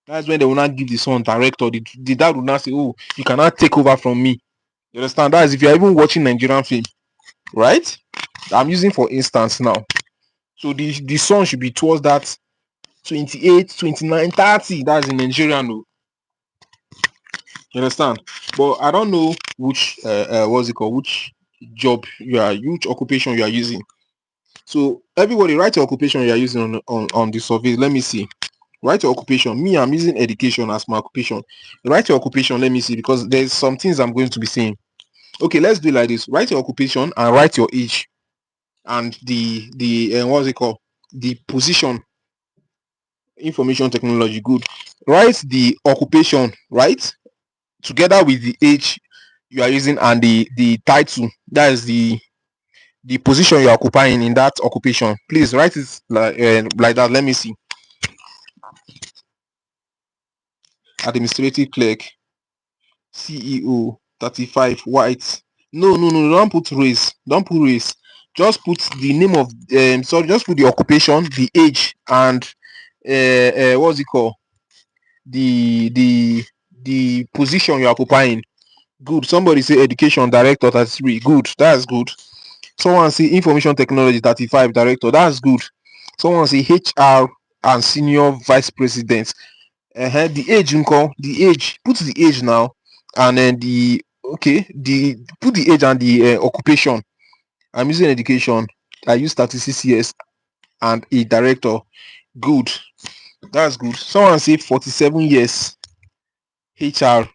A: That's when they will not give the son director. The dad will not say, "Oh, you cannot take over from me." You understand? That is if you're even watching Nigerian film, right? I'm using for instance now. So the son should be towards that 28, 29, 30. That's in Nigerian. No. You understand? But I don't know which what's it called, which job which occupation you are using. So everybody write your occupation you are using on the survey. Let me see. Write your occupation. Me, I'm using education as my occupation. Write your occupation. Let me see, because there's some things I'm going to be saying. Okay, let's do it like this. Write your occupation and write your age and the what's it called, the position. Information technology. Good. Write the occupation, right, together with the age you are using and the title. That is the position you are occupying in that occupation. Please write it like that. Let me see. Administrative clerk, CEO, 35, white. No, don't put race. Don't put race. Just put the name of sorry, just put the occupation, the age, and what's it called, the position you're occupying. Good. Somebody say education director 33. Good. That's good. Someone say information technology 35 director. That's good. Someone say HR and senior vice president. The age, the age. Put the age now, and then the put the age and the occupation. I'm using education. I use 36 years and a director. Good. That's good. Someone say 47 years. HR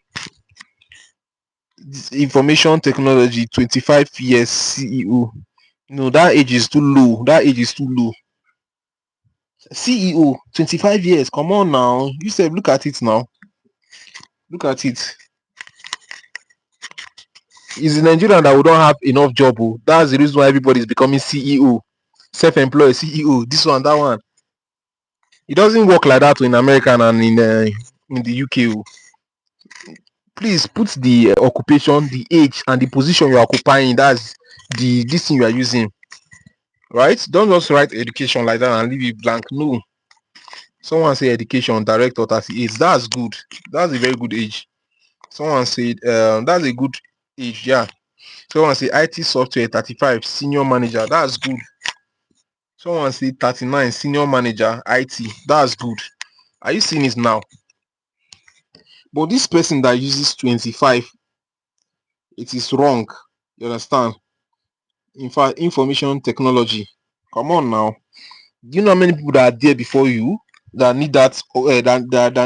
A: information technology 25 years CEO. No, that age is too low. That age is too low. CEO 25 years. Come on now. You said look at it now. Look at it. It's in Nigeria that we don't have enough job. Oh. That's the reason why everybody is becoming CEO. Self-employed CEO. This one, that one. It doesn't work like that in America and in the UK. Oh. Please put the occupation, the age, and the position you're occupying. That's the this thing you are using, right? Don't just write education like that and leave it blank. No. Someone say education director 38. That's good. That's a very good age. Someone said that's a good age. Yeah. Someone say IT software 35 senior manager. That's good. Someone say 39 senior manager IT. That's good. Are you seeing it now? But this person that uses 25, it is wrong. You understand? In fact, information technology. Come on now. Do you know how many people that are there before you that need that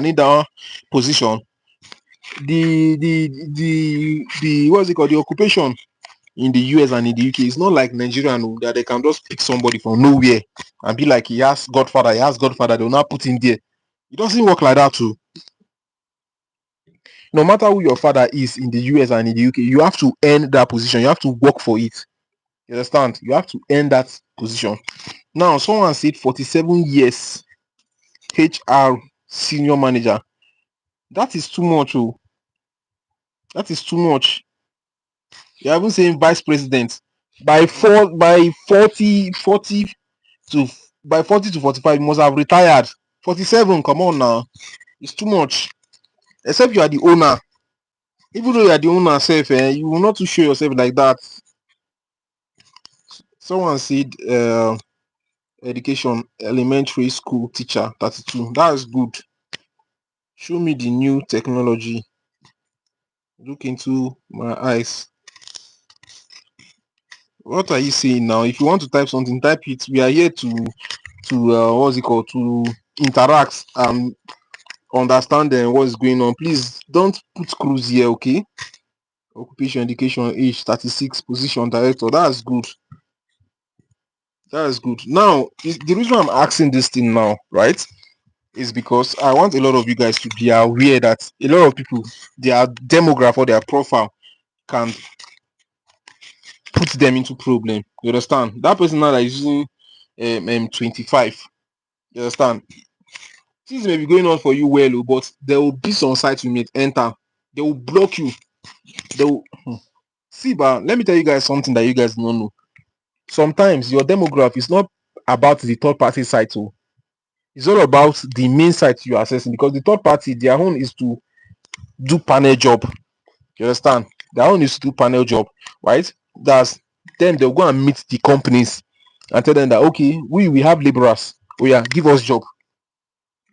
A: need that position? The what's it called? The occupation in the US and in the UK is not like Nigeria that they can just pick somebody from nowhere and be like he has Godfather, they'll not put him there. It doesn't work like that too. No matter who your father is in the US and in the UK, you have to earn that position. You have to work for it. You understand? You have to earn that position. Now, someone said 47 years HR senior manager. That is too much. Oh, that is too much. You're even saying vice president by 40 to by 40 to 45, you must have retired. 47, come on now. It's too much. Except you are the owner. Even though you are the owner self, you will not to show yourself like that. Someone said education elementary school teacher 32. That's good. Show me the new technology. Look into my eyes. What are you saying now? If you want to type something, type it. We are here to what's it called, to interact and understand what's going on. Please don't put screws here, okay? Occupation, education, age 36, position director. That's good. That's good. Now, the reason I'm asking this thing now, right, is because I want a lot of you guys to be aware that a lot of people, their demographic or their profile can put them into problem. You understand? That person now that is using 25. You understand? Things may be going on for you well, but there will be some sites you may enter. They will block you. They will see, but let me tell you guys something that you guys don't know. Sometimes your demographic is not about the third party site. Oh. It's all about the main site you are accessing, because the third party, their own is to do panel job. You understand? Their own is to do panel job, right? That's then they'll go and meet the companies and tell them that okay, we have laborers. Oh yeah, give us job.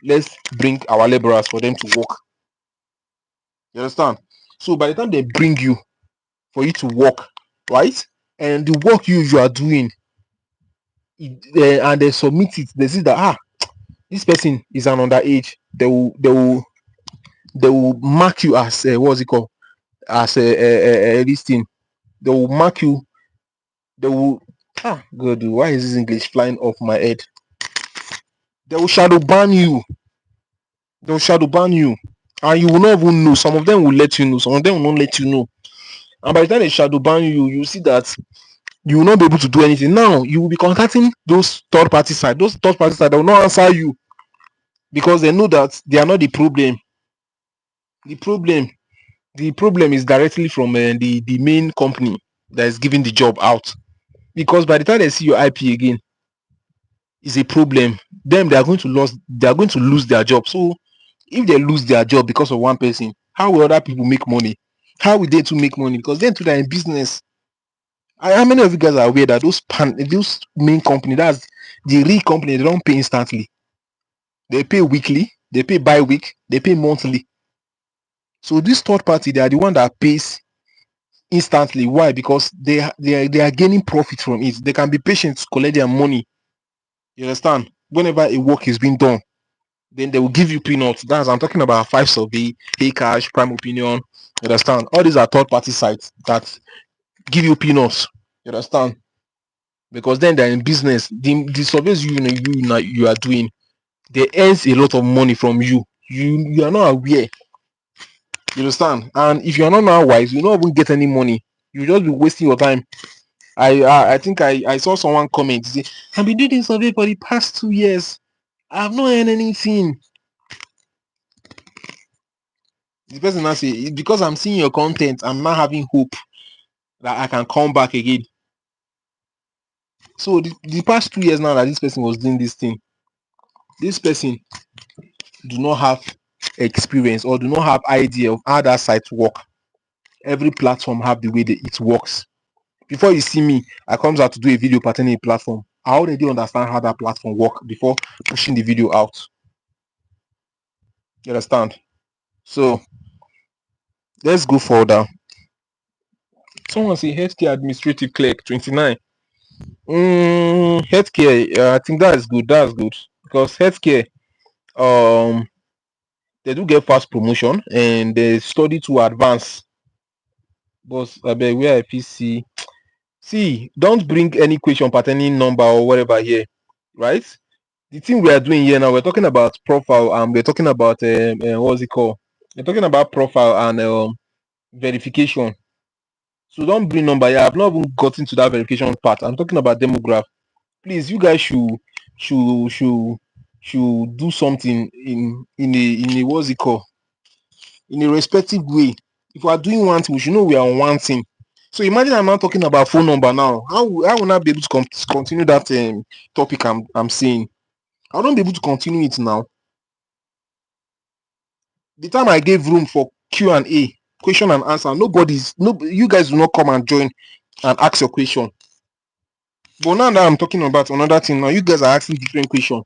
A: Let's bring our laborers for them to work. You understand? So by the time they bring you for you to work, right? And the work you are doing, and they submit it, they see that this person is an underage. They will mark you as what's it called, as a this thing. They will mark you. They will God, why is this English flying off my head? They will shadow ban you. They will shadow ban you, and you will not even know. Some of them will let you know. Some of them will not let you know. And by the time they shadow ban you, you see that you will not be able to do anything. Now you will be contacting those third party side. Those third party side, they will not answer you because they know that they are not the problem. The problem, the problem is directly from the main company that is giving the job out. Because by the time they see your IP again, is a problem. Them they are going to lose their job. So if they lose their job because of one person, how will other people make money? How will they too make money? Because then too they're in business. How many of you guys are aware that those main company, that's the real company, they don't pay instantly. They pay weekly, they pay bi-week, they pay monthly. So this third party, they are the one that pays instantly. Why? Because they are gaining profit from it. They can be patient to collect their money. You understand? Whenever a work is being done, then they will give you peanuts. I'm talking about Five Survey, Pay Cash, Prime Opinion. You understand? All these are third party sites that give you peanuts. You understand? Because then they're in business. The surveys you are doing, they earns a lot of money from you. You are not aware. You understand? And if you are not now wise, you don't even get any money. You just be wasting your time. I think I saw someone comment say, I've been doing this survey for the past 2 years. I have not earned anything. The person now say, because I'm seeing your content, I'm not having hope that I can come back again. So the past 2 years now that this person was doing this thing, this person do not have experience or do not have idea of how that site work. Every platform have the way that it works. Before you see me, I comes out to do a video pertaining a platform. I already understand how that platform work before pushing the video out. You understand? So let's go further. Someone say healthcare administrative clerk 29. Healthcare, I think that's good. That's good because healthcare, um, they do get fast promotion and they study to advance. But I bet where I see, don't bring any question pertaining number or whatever here, right? The thing we are doing here now, we're talking about profile and we're talking about what's it called? We're talking about profile and verification. So don't bring number here. I've not even gotten to that verification part. I'm talking about demograph. Please, you guys should should should do something in a what's it called? In a respective way. If we are doing one thing, we should know we are on one thing. So imagine I'm not talking about phone number now. How will I be able to continue that topic I'm saying? I won't be able to continue it now. The time I gave room for Q&A, question and answer, you guys do not come and join and ask your question. But now that I'm talking about another thing, now you guys are asking different question.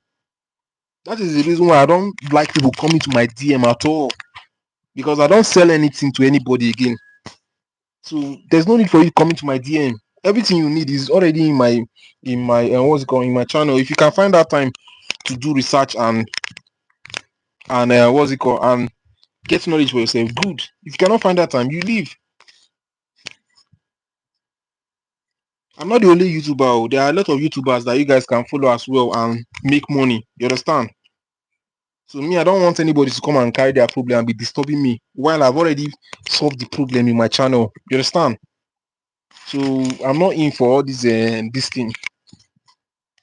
A: That is the reason why I don't like people coming to my DM at all, because I don't sell anything to anybody again. So there's no need for you coming to my DM. Everything you need is already in my what's it called, in my channel. If you can find that time to do research and what's it called, and get knowledge for yourself, good. If you cannot find that time, you leave. I'm not the only YouTuber. Oh. There are a lot of YouTubers that you guys can follow as well and make money. You understand? So me, I don't want anybody to come and carry their problem and be disturbing me while I've already solved the problem in my channel. You understand? So I'm not in for all this thing.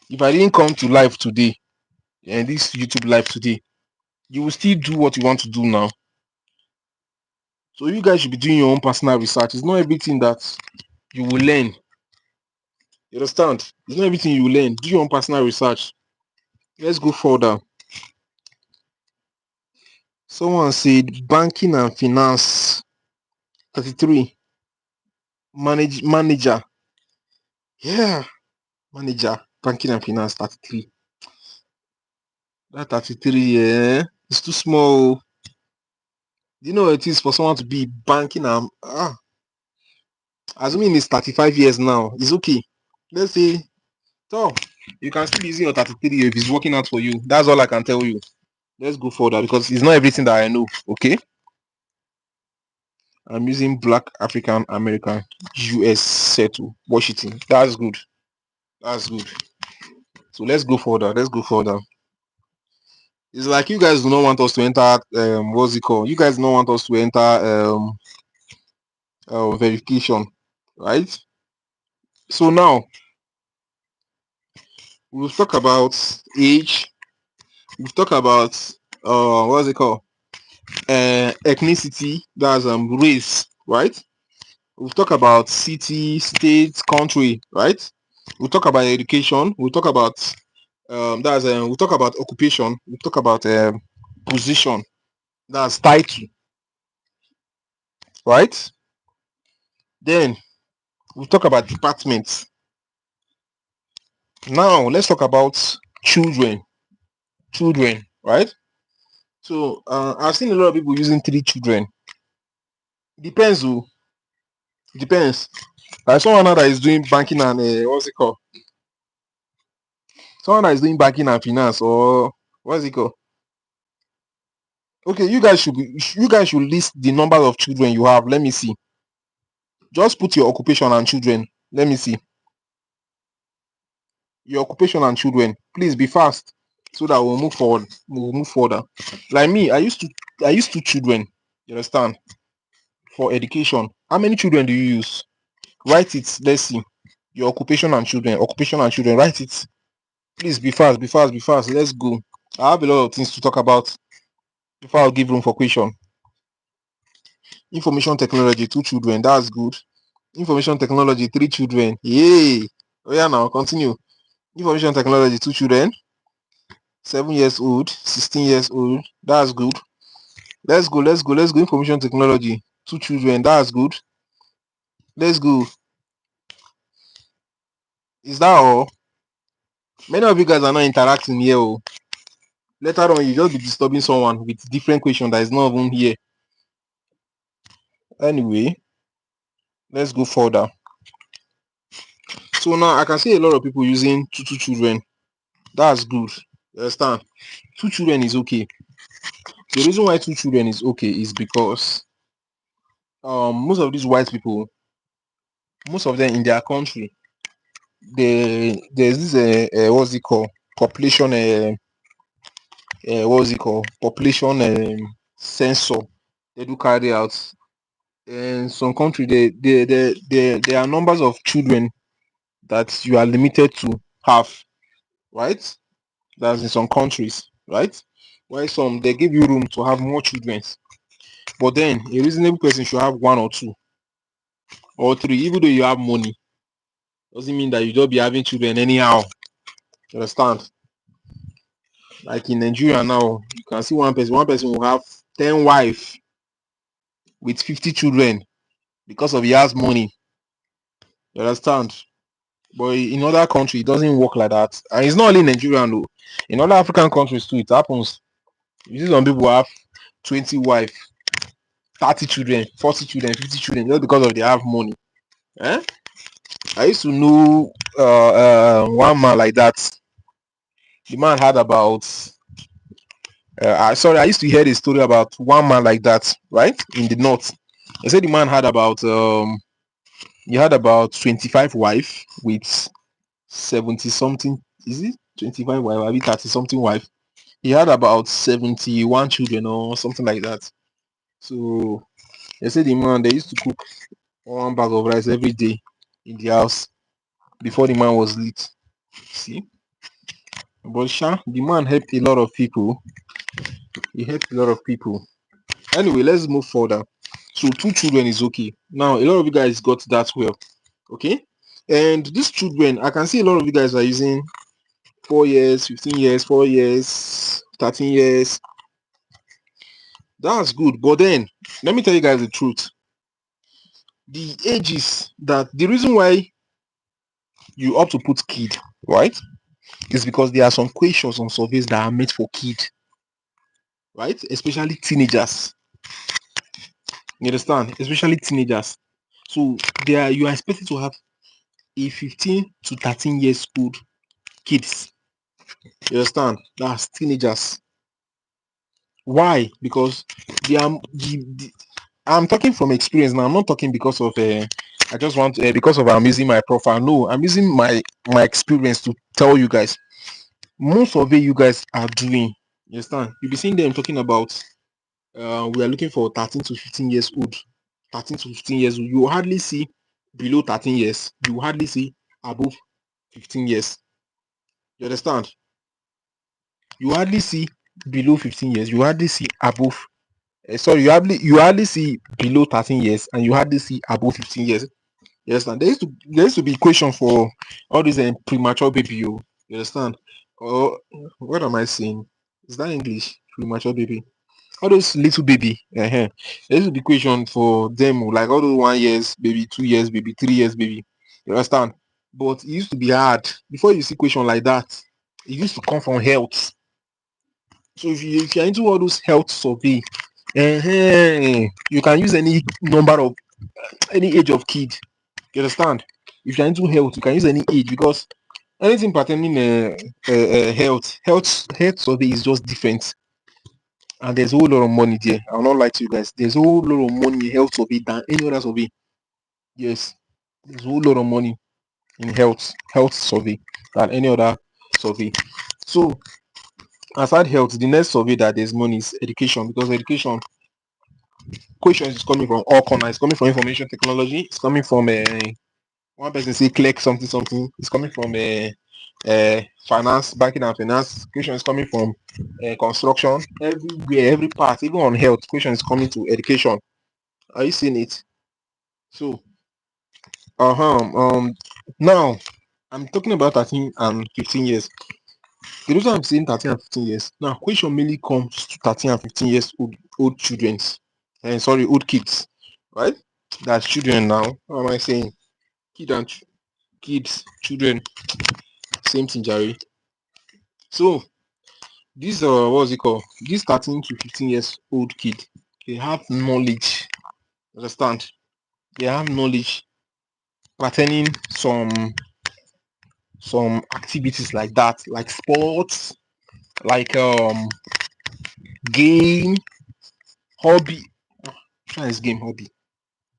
A: If I didn't come to live today and this YouTube live today, you will still do what you want to do now. So you guys should be doing your own personal research. It's not everything that you will learn. You understand? It's not everything you will learn. Do your own personal research. Let's go further. Someone said banking and finance 33. Manager. Yeah. Manager. Banking and finance 33. That 33, yeah. It's too small. Do you know what it is for someone to be banking and assuming it's 35 years now, it's okay. Let's say, so you can still be using your 33 if it's working out for you. That's all I can tell you. Let's go further because it's not everything that I know. Okay. I'm using Black African American US settle Washington. That's good. That's good. So let's go further. Let's go further. It's like you guys do not want us to enter what's it called? You guys don't want us to enter verification, right? So now we'll talk about age. We'll talk about what's it called? Ethnicity, that's race, right? We'll talk about city, state, country, right? We'll talk about education. We'll talk about we'll talk about occupation. We'll talk about position. That's title, right? Then we'll talk about departments. Now let's talk about children. Children, right? So I've seen a lot of people using 3 children. Depends who. Depends. Like someone now that is doing banking and what's it called? Someone that is doing banking and finance, or what's it called? Okay, you guys should list the number of children you have. Let me see. Just put your occupation and children. Let me see. Your occupation and children. Please be fast so that we'll move forward. We'll move further. Like me, I used 2 children. You understand? For education. How many children do you use? Write it. Let's see. Your occupation and children. Occupation and children. Write it. Please be fast, be fast, be fast. Let's go. I have a lot of things to talk about before I'll give room for question. Information technology, 2 children. That's good. Information technology, 3 children. Yay. Oh yeah, now continue. Information technology, 2 children, 7 years old, 16 years old. That's good. Let's go. Information technology, 2 children. That's good. Let's go. Is that all? Many of you guys are not interacting here. Oh. Later on, you just be disturbing someone with different question that is not even here. Anyway, let's go further. So now I can see a lot of people using two children. That's good. You understand? 2 children is okay. The reason why 2 children is okay is because most of these white people, most of them in their country, there's this what's it called, population what's it called, population sensor they do carry out. In some country, there are numbers of children that you are limited to have, right? That's in some countries, right? While some they give you room to have more children, but then a reasonable person should have 1 or 2 or 3, even though you have money. Doesn't mean that you don't be having children anyhow. You understand? Like in Nigeria now, you can see one person will have 10 wives with 50 children because of he has money. You understand? But in other countries, it doesn't work like that. And it's not only Nigerian though. In other African countries too, it happens. You see some people have 20 wives, 30 children, 40 children, 50 children, just because of they have money. Eh? I used to know one man like that. The man had about I used to hear the story about one man like that, right? In the north. They said the man had about 25 wife with 70 something. Is it 25 wife? Maybe 30 something wife. He had about 71 children or something like that. So they said the man, they used to cook 1 bag of rice every day in the house before the man was lit. See? But the man helped a lot of people. He helped a lot of people. Anyway, let's move further. So 2 children is okay. Now a lot of you guys got that well. Okay. And these children, I can see a lot of you guys are using 4 years, 15 years, 4 years, 13 years. That's good. But then let me tell you guys the truth. The ages that the reason why you ought to put kid, right? Is because there are some questions on surveys that are made for kid, right? Especially teenagers. You understand? Especially teenagers. So there you are expected to have a 15 to 13 years old kids. You understand? That's teenagers. Why? Because they are I'm talking from experience now. I'm not talking because of I just want because of I'm using my profile. No, I'm using my experience to tell you guys. Most of it you guys are doing. You understand? You'll be seeing them talking about we are looking for 13 to 15 years old. 13 to 15 years old. You hardly see below 13 years. You hardly see above 15 years. You understand? You hardly see below 15 years. You hardly see above. Sorry, you hardly see below 13 years, and you hardly see above 15 years. You understand? There used to be equation for all these premature baby. You understand? Or what am I saying? Is that English? Premature baby. All those little baby. There used to be equation for them, like all those 1 years baby, 2 years baby, 3 years baby. You understand? But it used to be hard before you see equation like that. It used to come from health. So if you're into all those health survey, you can use any number of any age of kid. You understand? If you're into health, you can use any age because anything pertaining health survey is just different, and there's a whole lot of money there. I'll not lie to you guys. There's a whole lot of money in health survey than any other survey. Yes, there's a whole lot of money in health survey than any other survey. So aside health, the next survey that there's money is education, because education questions is coming from all corners. It's coming from information technology. It's coming from one person say click something something. It's coming from finance, banking and finance. Question is coming from construction. Everywhere, every part, even on health, question is coming to education. Are you seeing it? So now I'm talking about 13 and 15 years. The reason I'm saying 13 and 15 years, now question mainly comes to 13 and 15 years old children. And sorry, old kids, right? That's children now. How am I saying? Kids, children, same thing, Jerry. So this what's it called? This 13 to 15 years old kid, they have knowledge. Understand? They have knowledge pertaining some activities like that, like sports, like game, hobby. Try this game hobby,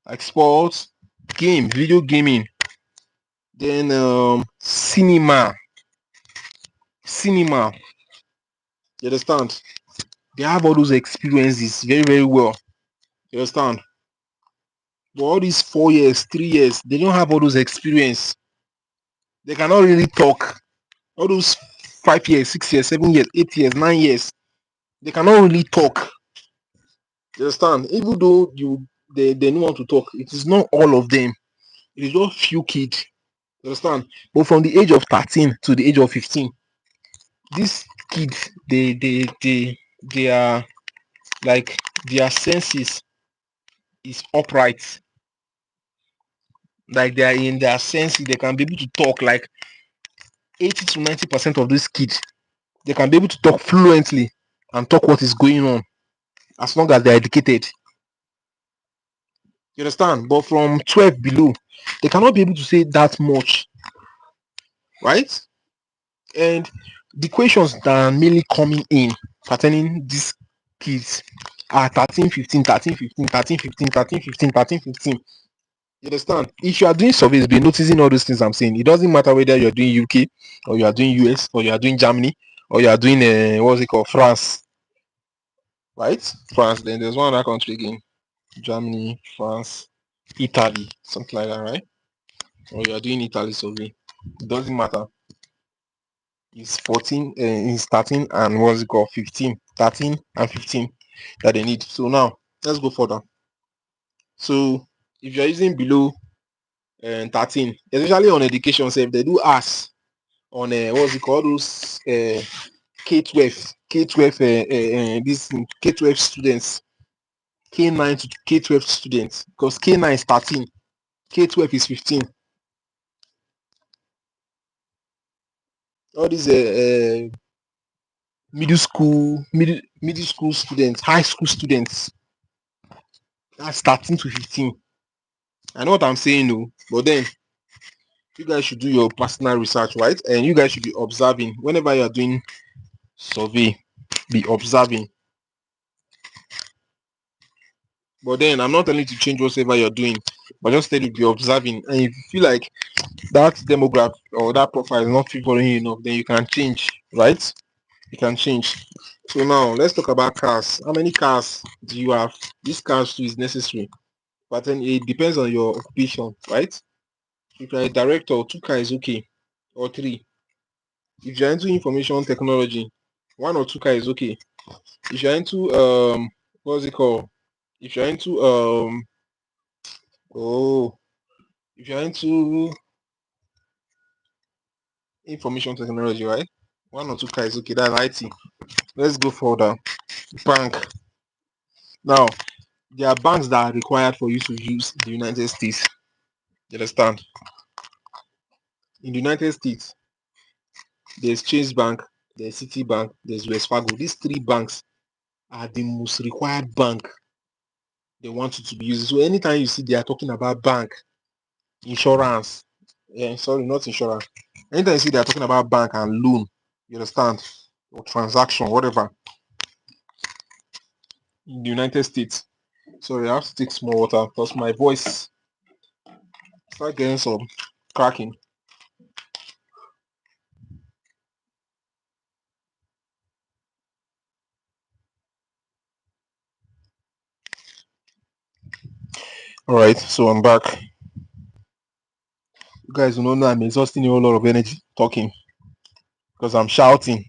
A: like sports, game, video gaming, then cinema. You understand? They have all those experiences very very well. You understand? But all these 4 years, 3 years, they don't have all those experience. They cannot really talk. All those 5 years, 6 years, 7 years, 8 years, 9 years, they cannot really talk. You understand? Even though they know how to talk, it is not all of them. It is just few kids. You understand? But from the age of 13 to the age of 15, these kids they are like their senses is upright. Like they are in their senses, they can be able to talk like 80 to 90% of these kids. They can be able to talk fluently and talk what is going on as long as they're educated. You understand? But from 12 below, they cannot be able to say that much, right? And the questions that are mainly coming in pertaining these kids are 13, 15, 13, 15, 13, 15, 13, 15, 13, 15. You understand? If you are doing surveys, be noticing all those things I'm saying. It doesn't matter whether you're doing UK or you are doing US or you are doing Germany or you are doing what's it called, France, right? France. Then there's one other country again, Germany, France, Italy, something like that, right? Or you are doing Italy survey. It doesn't matter. It's 14, it's 13 and what's it called, 15, 13 and 15 that they need. So now let's go further. So if you're using below 13, especially on education, say if they do ask on what's it called, those K12, K12, this K12 students, K9 to K12 students, because K9 is 13, K12 is 15. All these middle school students, high school students, that's 13 to 15. I know what I'm saying, no, but then you guys should do your personal research, right? And you guys should be observing whenever you are doing survey. Be observing. But then I'm not telling you to change whatever you're doing, but just tell you to be observing. And if you feel like that demographic or that profile is not favoring you enough, then you can change, right? You can change. So now let's talk about cars. How many cars do you have? This cars too is necessary, but then it depends on your occupation, right? If you're a director, 2 cars is okay, or 3. If you're into information technology, 1 or 2 cars is okay. If you're into what's it called? If you're into oh if you're into information technology, right? 1 or 2 cars is okay. That's IT. Let's go further. Bank. Now, there are banks that are required for you to use in the United States. You understand? In the United States, there's Chase Bank, there's Citibank, there's Wells Fargo. These 3 banks are the most required bank they want you to be using. So anytime you see they are talking about bank, insurance, sorry, not insurance. Anytime you see they are talking about bank and loan, you understand, or transaction, whatever, in the United States. Sorry, I have to take small water because my voice start getting some cracking. All right, so I'm back. You guys don't know I'm exhausting a whole lot of energy talking because I'm shouting.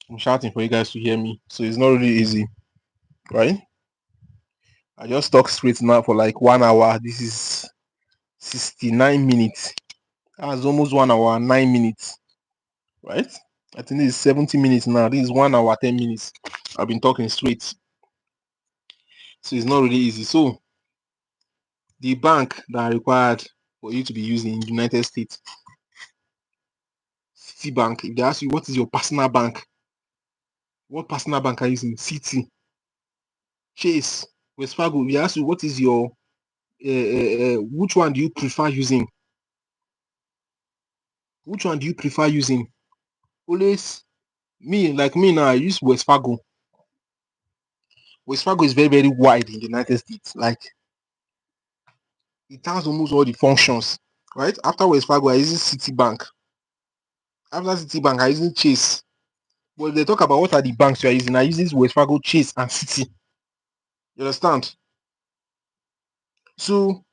A: I'm shouting for you guys to hear me, so it's not really easy, right? I just talk straight now for like 1 hour. This is 69 minutes. That's almost 1 hour and 9 minutes, right? I think this is 70 minutes now. This is 1 hour 10 minutes. I've been talking straight, so it's not really easy. So the bank that are required for you to be using in the United States, Citibank. If they ask you what is your personal bank, what personal bank are you using? Citi, Chase, West Fargo. If they ask you what is your which one do you prefer using? Which one do you prefer using? Always me now. I use West Fargo. West Fargo is very very wide in the United States. Like it has almost all the functions. Right after West Fargo, I use Citibank. After Citibank, I use Chase. But they talk about what are the banks you are using. I use this West Fargo, Chase, and Citi. You understand? So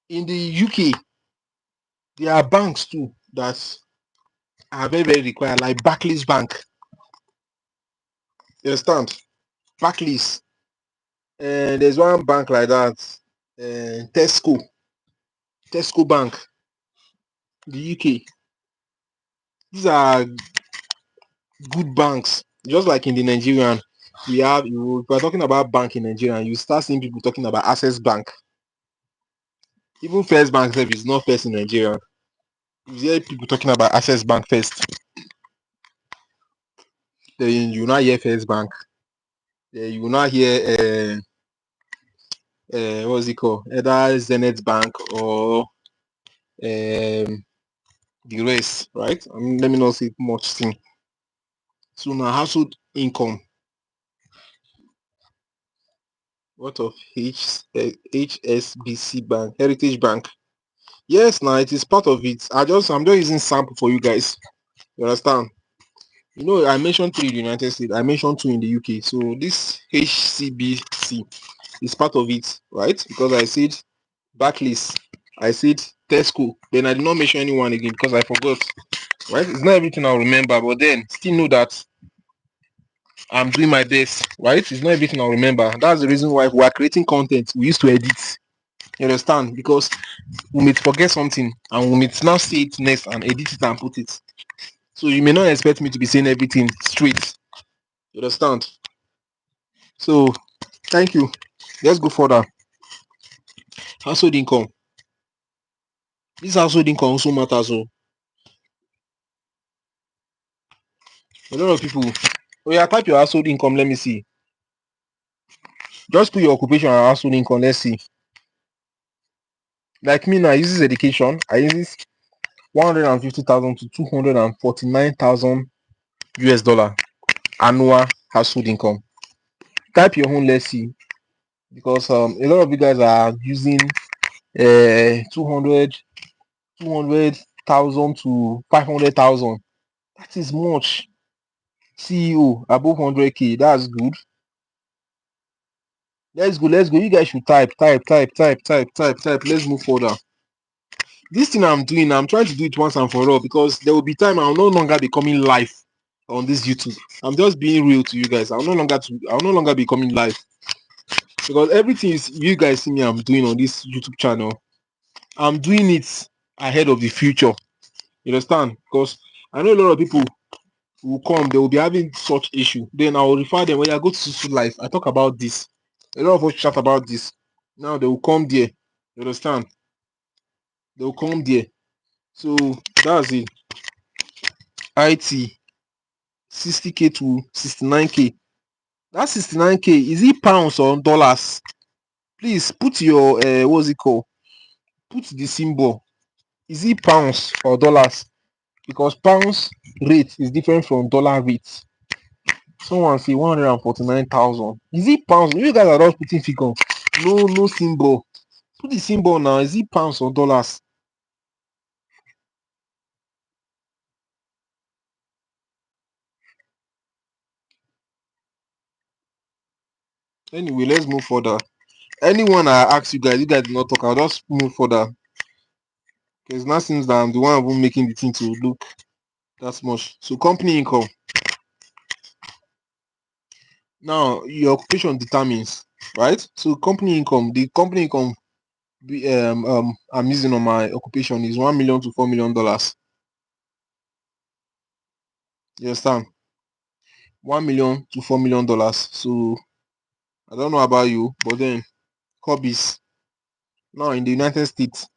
A: in the UK, there are banks too that are very, very required, like Barclays Bank. You understand? Barclays. And there's one bank like that, Tesco Bank, the UK. These are good banks. Just like in the Nigerian, if we're talking about bank in Nigeria, you start seeing people talking about Access Bank. Even First Bank is not first in Nigeria. You hear people talking about Access Bank first. Then you not hear First Bank. Then you will not hear what's it called? Either Zenith Bank or the rest, right? Let me not say much thing. So now household income. What of HSBC Bank, Heritage Bank? Yes, now it is part of it. I'm just using sample for you guys. You understand? You know, I mentioned 3 in the United States. I mentioned 2 in the UK. So this HCBC is part of it, right? Because I said Barclays, I said Tesco. Then I did not mention anyone again because I forgot. Right? It's not everything I'll remember, but then still know that I'm doing my best. Right? It's not everything I'll remember. That's the reason why we are creating content. We used to edit. You understand? Because we may forget something and we may now say it next and edit it and put it. So you may not expect me to be saying everything straight. You understand? So thank you. Let's go further. Household income. This household income also matters. So a lot of people. Oh yeah, type your household income. Let me see. Just put your occupation and household income. Let's see. Like me now, I use education. I use 150,000 to 249,000 US dollar annual household income. Type your own. Let's see. Because a lot of you guys are using 200,000 to 500,000. That is much. CEO above 100k. That's good. Let's go. Let's go. You guys should type. Let's move further. This thing I'm doing, I'm trying to do it once and for all because there will be time I'll no longer be coming live on this YouTube. I'm just being real to you guys. I'll no longer be coming live because everything is you guys see me I'm doing on this YouTube channel. I'm doing it ahead of the future. You understand? Because I know a lot of people will come, they will be having such issue. Then I will refer them when I go to social life. I talk about this. A lot of us chat about this. Now they will come there. You understand? They will come there. So that's it. IT 60k to 69k. That 69k, is it pounds or dollars? Please put your what's it called? Put the symbol. Is it pounds or dollars? Because pounds rate is different from dollar rate. Someone say 149,000. Is it pounds? You guys are not putting figure. No symbol. Put the symbol now. Is it pounds or dollars? Anyway, let's move further. Anyone I ask you guys do not talk. I'll just move further. Because now seems that I'm the one who making the thing to look that much. So company income. Now your occupation determines, right? So company income, the company income I'm using on my occupation is $1 million to $4 million. You understand? $1 million to $4 million. So I don't know about you, but then hobbies now in the United States,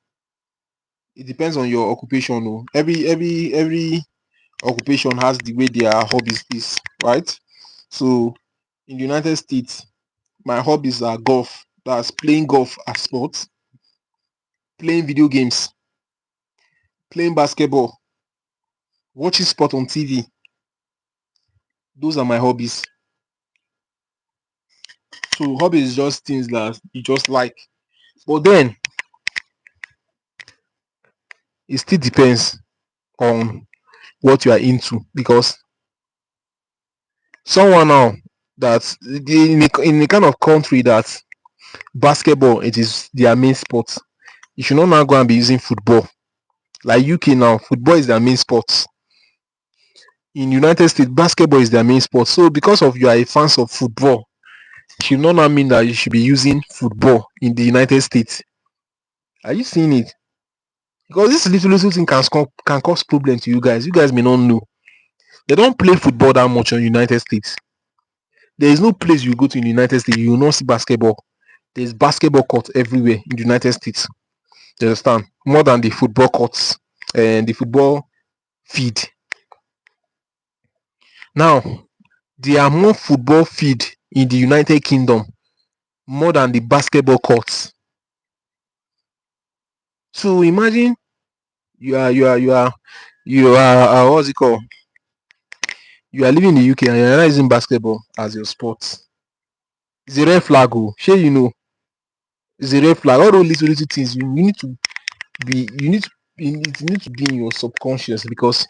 A: it depends on your occupation. Oh. Every occupation has the way their hobbies is, right? So in the United States, my hobbies are golf. That's playing golf as sports, playing video games, playing basketball, watching sport on TV. Those are my hobbies. So hobbies is just things that you just like. But then it still depends on what you are into, because someone now that in a kind of country that basketball it is their main sport, you should not now go and be using football. Like UK now, football is their main sport. In United States, basketball is their main sport. So because of you are a fans of football, it should not now mean that you should be using football in the United States. Are you seeing it? Because this little thing can cause problem to you guys. You guys may not know. They don't play football that much in United States. There is no place you go to in the United States you will not see basketball. There's basketball courts everywhere in the United States. You understand? More than the football courts and the football field. Now, there are more football field in the United Kingdom more than the basketball courts. So imagine you are what's it called? You are living in the UK and you're not using basketball as your sport. It's a red flag. Oh, sure you know. It's a red flag. All those little things you need to be it need to be in your subconscious, because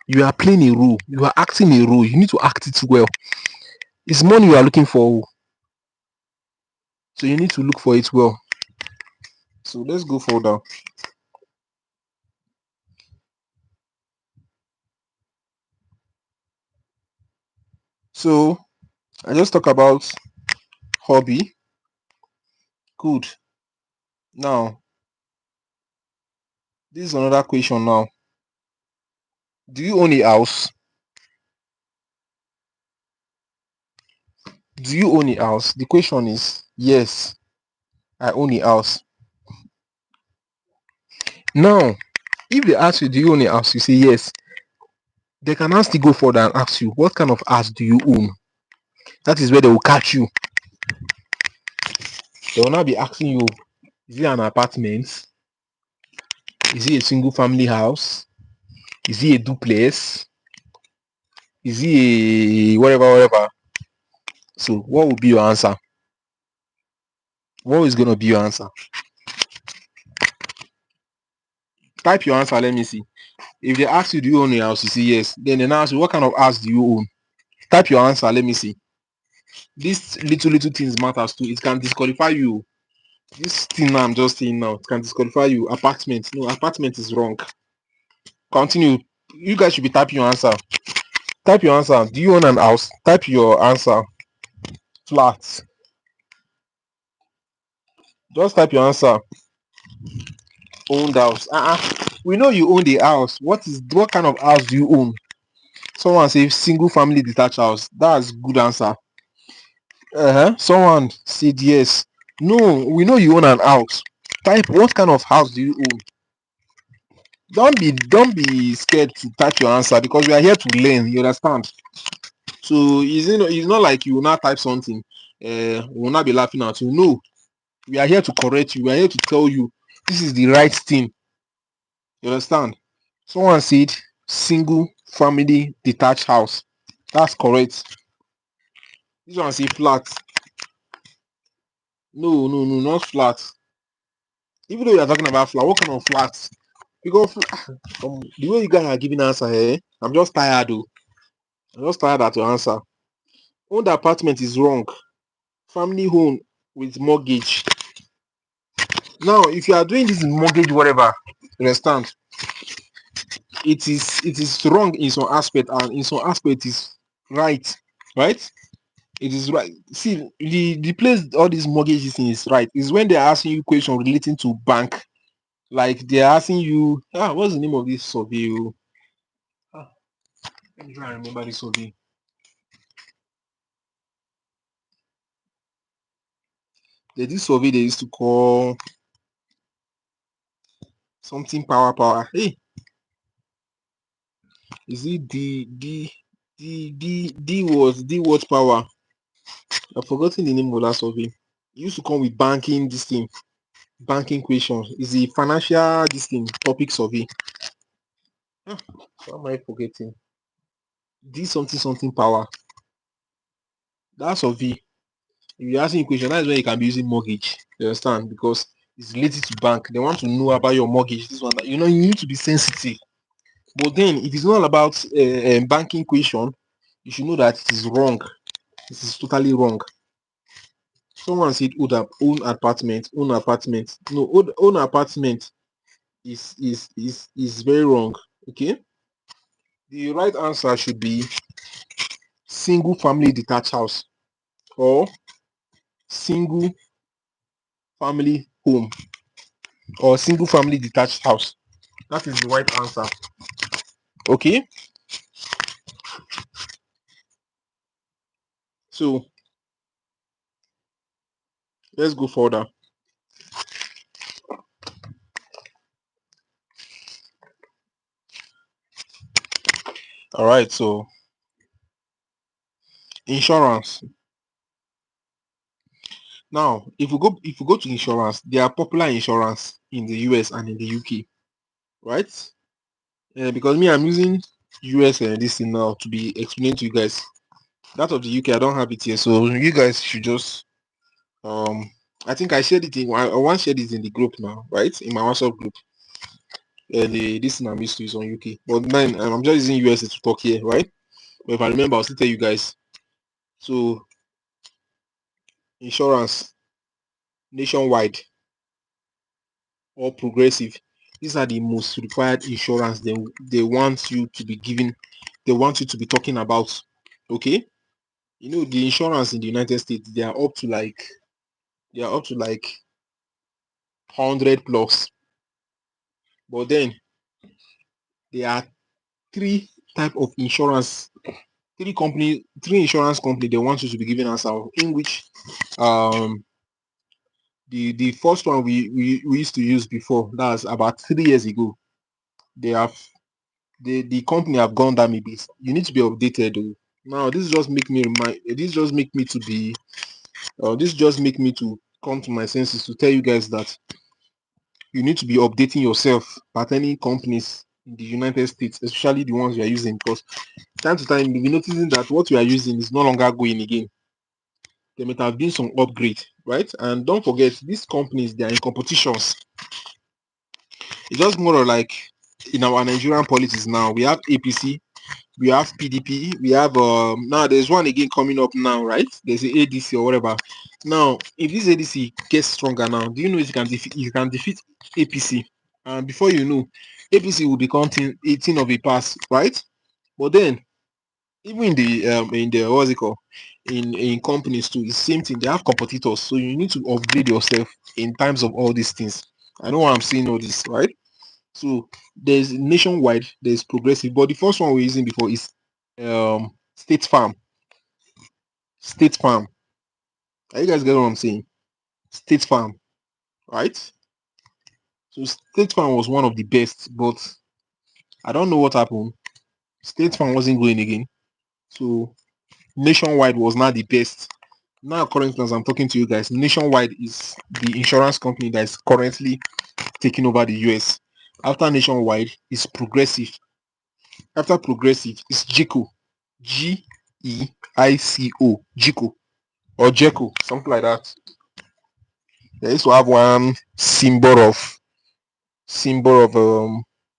A: you are playing a role, you are acting a role, you need to act it well. It's money you are looking for, so you need to look for it well. So let's go further. So I just talk about hobby. Good. Now this is another question. Now, do you own a house? Do you own a house? The question is yes, I own a house. Now, if they ask you, do you own a house? You say yes. They can now still go further and ask you, what kind of house do you own? That is where they will catch you. They will now be asking you, is it an apartment? Is it a single family house? Is it a duplex? Is it a whatever? So what will be your answer? What is going to be your answer? Type your answer, let me see. If they ask you, do you own a house? You say yes. Then they ask you, what kind of house do you own? Type your answer, let me see. These little things matters too. It can disqualify you. This thing I'm just saying now, it can disqualify you. Apartment. No, apartment is wrong. Continue. You guys should be typing your answer. Type your answer. Do you own an house? Type your answer. Flat. Just type your answer. Owned house. We know you own the house. What kind of house do you own? Someone say single family detached house. That's good answer. Someone said yes. No, we know you own an house. Type what kind of house do you own? Don't be scared to type your answer, because we are here to learn. You understand? So it's not like you will not type something. We will not be laughing at you. No, we are here to correct you. We are here to tell you this is the right thing. You understand? Someone said single family detached house. That's correct. This one say flat. No, not flat. Even though you are talking about flat, what kind of flat? Because the way you guys are giving answer here, I'm just tired though. I'm just tired at your answer. Owned apartment is wrong. Family home with mortgage. Now, if you are doing this in mortgage, whatever, understand, it is wrong in some aspect, and in some aspect is right. Right? It is right. See, the place all these mortgages thing is right is when they're asking you questions relating to bank. Like they're asking you, what's the name of this survey? Let me try and remember this survey. There's this survey they used to call something power. Hey, is it D what power? I've forgotten the name of that survey. It used to come with banking this thing, banking questions. Is the financial this thing topic survey. What am I forgetting? D something power. That survey. If you're asking a question, that's when you can be using mortgage. You understand? Because it's related to bank. They want to know about your mortgage. This one, that you need to be sensitive. But then, if it's not about banking question, you should know that it is wrong. This is totally wrong. Someone said own apartment. No, own apartment is very wrong. Okay. The right answer should be single family detached house or single family home or single family detached house. That is the right answer. Okay. So let's go further. All right. So insurance. Now, if we go to insurance, there are popular insurance in the US and in the UK, right? Because me, I'm using US and this thing now to be explaining to you guys. That of the UK, I don't have it here, so you guys should just I think I shared it I once shared it in the group now, right? In my WhatsApp group. This thing I'm used to is on UK, but then I'm just using US to talk here, right? But if I remember, I'll still tell you guys. So insurance nationwide or progressive, these are the most required insurance they want you to be giving, they want you to be talking about. Okay, the insurance in the United States, they are up to like 100 plus, but then there are three type of insurance, three insurance company they want you to be giving answer, in which the first one we used to use before, that's about 3 years ago. They have the company have gone down maybe. You need to be updated though. Now this just make me to come to my senses to tell you guys that you need to be updating yourself pertaining companies in the United States, especially the ones you are using, because time to time you'll be noticing that what you are using is no longer going again. There might have been some upgrade, right? And don't forget, these companies, they are in competitions. It's just more of like in our Nigerian politics now. We have APC, we have PDP, we have now there's one again coming up now, right? There's a ADC or whatever. Now, if this ADC gets stronger now, do you know it can defeat APC? And before you know, APC will become 18 of a pass, right? But then even in the what's it called, in companies too, it's the same thing. They have competitors, so you need to upgrade yourself in times of all these things. I know why I'm saying all this, right? So there's nationwide, there's progressive, but the first one we're using before is State Farm. State Farm. Are you guys get what I'm saying? State Farm, right? So State Farm was one of the best, but I don't know what happened. State Farm wasn't going again. So Nationwide was not the best. Now, currently, as I'm talking to you guys, Nationwide is the insurance company that is currently taking over the US. After Nationwide is Progressive. After Progressive is GEICO. GEICO. GEICO. Or GECO. Something like that. They used to have one symbol of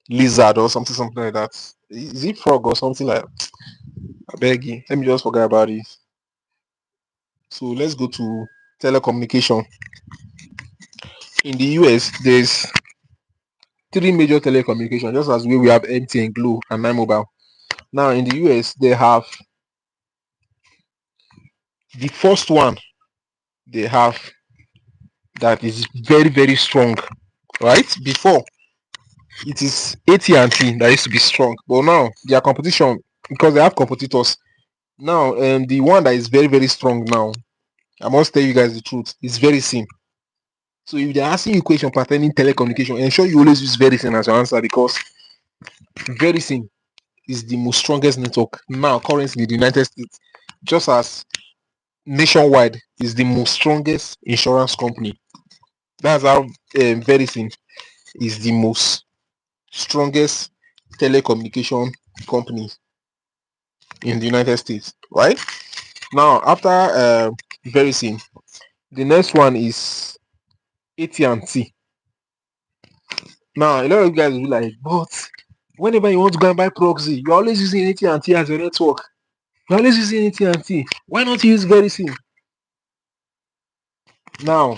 A: lizard or something like that. Is it frog or something like that? I beg you. Let me just forget about it. So let's go to telecommunication. In the US, there's three major telecommunication, just as we have MTN, Glo, and 9 Mobile. Now in the US, they have The first one they have that is very, very strong, right? Before, it is AT&T that used to be strong, but now their competition, because they have competitors now, the one that is very, very strong now, I must tell you guys the truth, is very sim. So if they're asking you question pertaining telecommunication, ensure you always use very sim as your answer, because very sim is the most strongest network now currently in the United States, just as Nationwide is the most strongest insurance company. That's how Verizon is the most strongest telecommunication company in the United States. Right now, after Verizon, the next one is AT&T. Now, a lot of you guys will be like, but whenever you want to go and buy proxy, you're always using AT&T as your network. You're always using AT&T. Why not use Verizon? Now,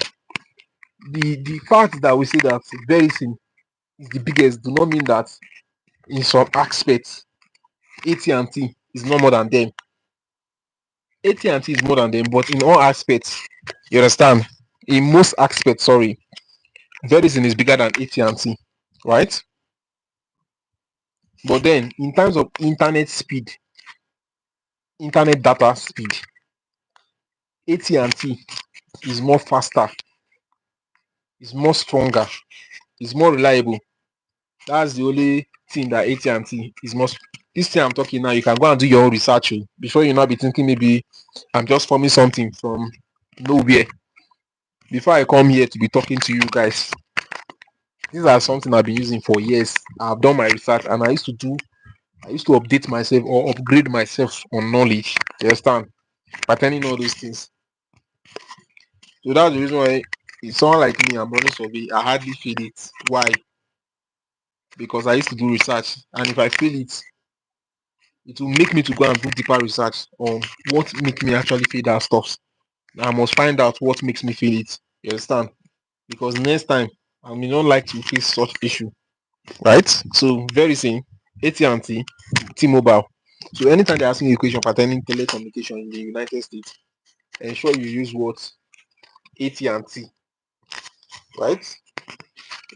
A: the fact that we say that Verizon is the biggest do not mean that in some aspects AT&T is no more than them. AT&T is more than them, but in all aspects, you understand? In most aspects, sorry, Verizon is bigger than AT&T, right? But then, in terms of internet speed, internet data speed, AT&T is more faster, is more stronger, is more reliable. That's the only thing that AT&T is most. This thing I'm talking now, you can go and do your own research before you not be thinking maybe I'm just forming something from nowhere. Before I come here to be talking to you guys, these are something I've been using for years. I've done my research and I used to update myself or upgrade myself on knowledge. You understand? Pertaining all those things. So that's the reason why if someone like me, I'm running survey, I hardly feel it. Why? Because I used to do research, and if I feel it, it will make me to go and do deeper research on what make me actually feel that stuff. I must find out what makes me feel it. You understand? Because next time I may not like to face such issue. Right? So very soon, AT&T, T-Mobile. So anytime they're asking you a question pertaining telecommunication in the United States, ensure you use what? AT&T, right?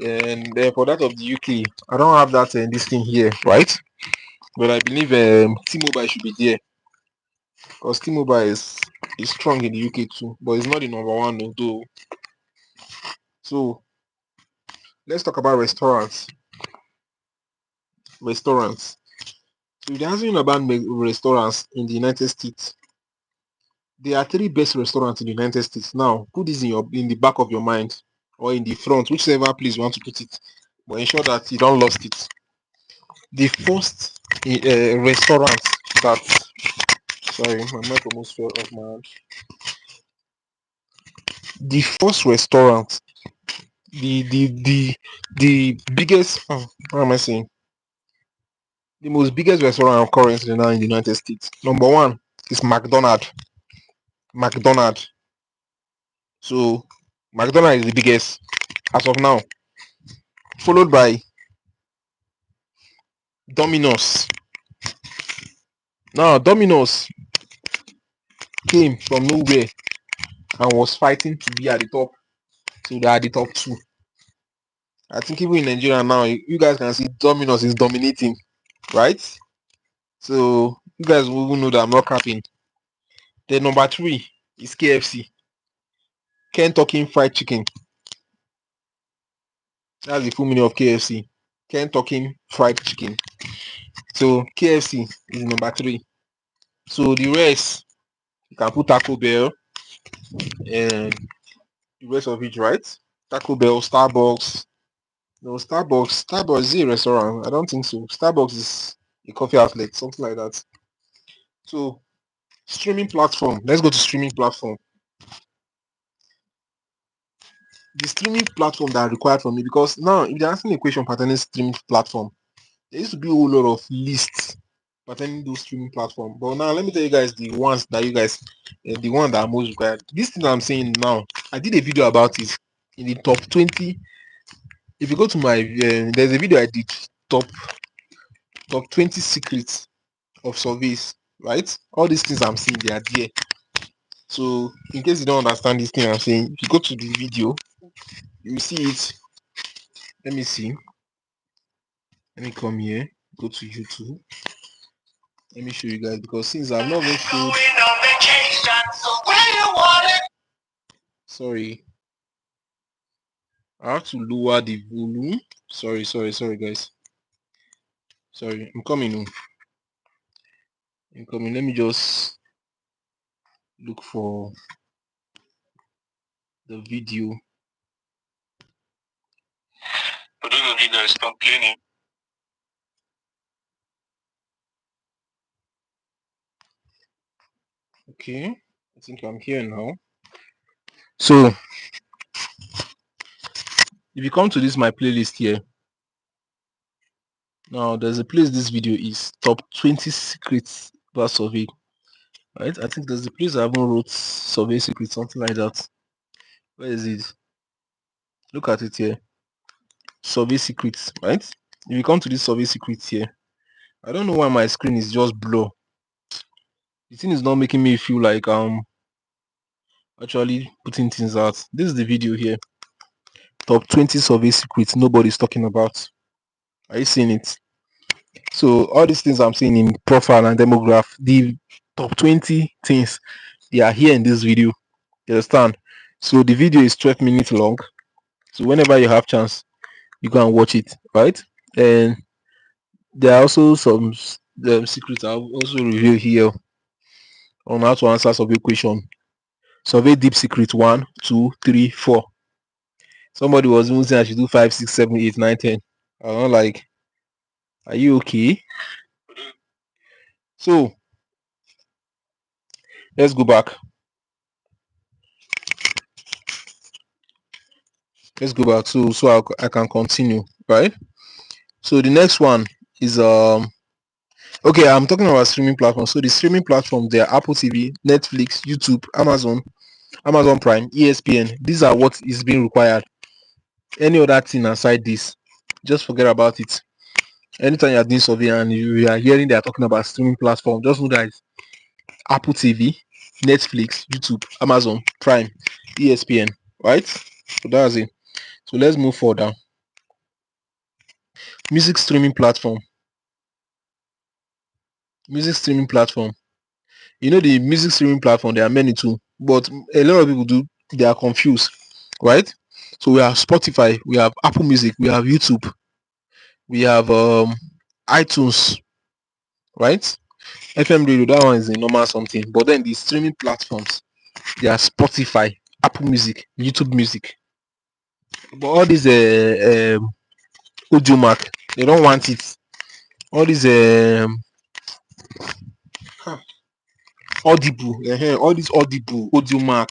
A: And for that of the UK, I don't have that this thing here, right? But I believe T-Mobile should be there, because T-Mobile is strong in the UK too, but it's not the number one though. So let's talk about restaurants. Restaurants. So if they're asking about restaurants in the United States, there are three best restaurants in the United States. Now, put this in the back of your mind or in the front, whichever place you want to put it. But ensure that you don't lost it. The first restaurant that sorry, my mic almost fell off my hand. The first restaurant, the biggest what am I saying? The most biggest restaurant currently now in the United States. Number one is McDonald's. McDonald's. So McDonald's is the biggest as of now, followed by Domino's. Now Domino's came from nowhere and was fighting to be at the top. So they are at the top two. I think even in Nigeria now, you guys can see Domino's is dominating, right? So you guys will even know that I'm not capping. Then number three is KFC. Kentucky Fried Chicken. That's the full meaning of KFC. Kentucky Fried Chicken. So KFC is number three. So the rest, you can put Taco Bell and the rest of it, right? Taco Bell, Starbucks. No, Starbucks is a restaurant. I don't think so. Starbucks is a coffee outlet, something like that. So streaming platform. Let's go to streaming platform. The streaming platform that are required from me, because now if they're asking a question pertaining streaming platform, there used to be a whole lot of lists pertaining those streaming platform. But now let me tell you guys the ones that you guys, the one that are most required. This thing I'm saying now, I did a video about it in the top 20. If you go to my, there's a video I did top 20 secrets of surveys, right? All these things I'm seeing, they are there. So in case you don't understand this thing I'm saying, if you go to the video, you will see it. Let me see. Let me come here. Go to YouTube. Let me show you guys, because since I've not even showed. Sorry, I have to lower the volume. Sorry, guys. Sorry, I'm coming. I'm coming. Let me just look for the video. For those of you that is complaining. Okay, I think I'm here now. So if you come to this my playlist here, now there's a place this video is top 20 secrets about survey. Right? I think there's a place I haven't wrote survey secrets, something like that. Where is it? Look at it here. Survey secrets, right? If you come to this survey secrets here, I don't know why my screen is just blur. The thing is not making me feel like actually putting things out. This is the video here. Top 20 survey secrets nobody's talking about. Are you seeing it? So all these things I'm saying in profile and demograph, the top 20 things, they are here in this video. You understand? So the video is 12 minutes long. So whenever you have chance, you go and watch it, right? And there are also some secrets I'll also reveal here on how to answer survey question. Survey deep secret 1, 2, 3, 4. Somebody was even saying I should do 5, 6, 7, 8, 9, 10. I'm not like, are you okay? So let's go back. Let's go back. So I can continue, right? So the next one is okay, I'm talking about streaming platforms. So the streaming platforms, they are Apple TV, Netflix, YouTube, Amazon Prime, ESPN. These are what is being required. Any other thing aside this, just forget about it. Anytime you're doing survey and you are hearing they are talking about streaming platform, just know that it's Apple TV, Netflix, YouTube, Amazon Prime, ESPN, right? So that's it. So let's move further. Music streaming platform. Music streaming platform. You know, the music streaming platform, there are many too, but a lot of people they are confused, right? So we have Spotify, we have Apple Music, we have YouTube, we have iTunes, right? FM radio, that one is a normal something. But then the streaming platforms, they are Spotify, Apple Music, YouTube Music. But all these audio mark, they don't want it. All these audible, all these audible audio mark,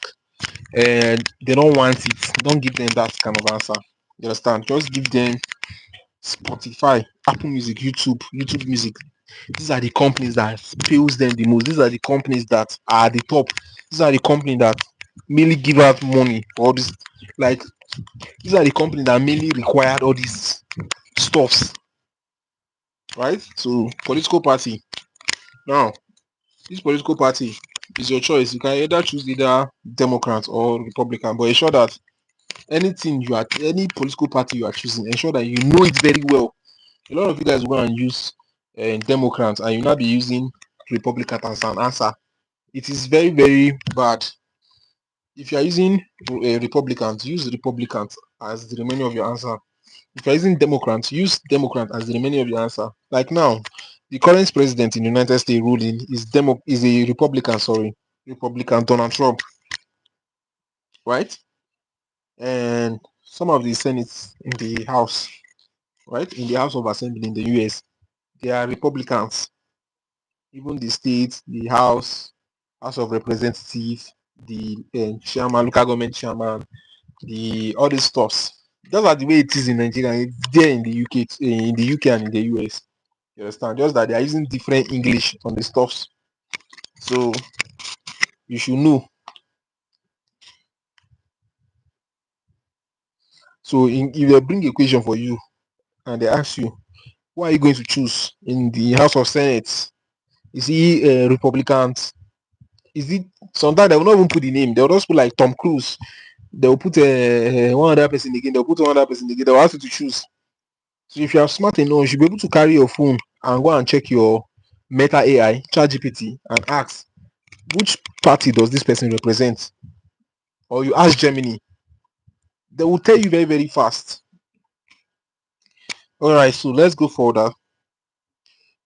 A: and they don't want it. Don't give them that kind of answer. You understand? Just give them Spotify, Apple Music, YouTube Music. These are the companies that pays them the most. These are the companies that are at the top. These are the companies that mainly give out money for all this. Like, these are the companies that mainly required all these stuffs, right? So political party. Now, this political party is your choice. You can either choose either Democrat or Republican, but ensure that any political party you are choosing, ensure that you know it very well. A lot of you guys go and use Democrats, and you not be using Republican as an answer. It is very, very bad. If you are using Republicans, use Republicans as the remaining of your answer. If you're using Democrats, use Democrat as the remaining of your answer. Like now, the current president in the United States ruling is a Republican, Republican Donald Trump, right? And some of the senates in the House, right, in the House of Assembly in the US, they are Republicans. Even the states, the House of Representatives, the chairman, local government chairman, the all these stuffs. Just like the way it is in Nigeria, it's there in the UK and in the US. You understand? Just that they are using different English on the stuffs. So you should know. So if they bring a question for you and they ask you, who are you going to choose in the House of Senate? Is he Republicans? Is it sometimes they will not even put the name, they'll just put like Tom Cruise, they'll put one other person again, they'll put one other person again, they'll ask you to choose. So if you are smart enough, you should be able to carry your phone and go and check your Meta AI, ChatGPT, and ask which party does this person represent? Or you ask Gemini, they will tell you very, very fast. All right, so let's go further.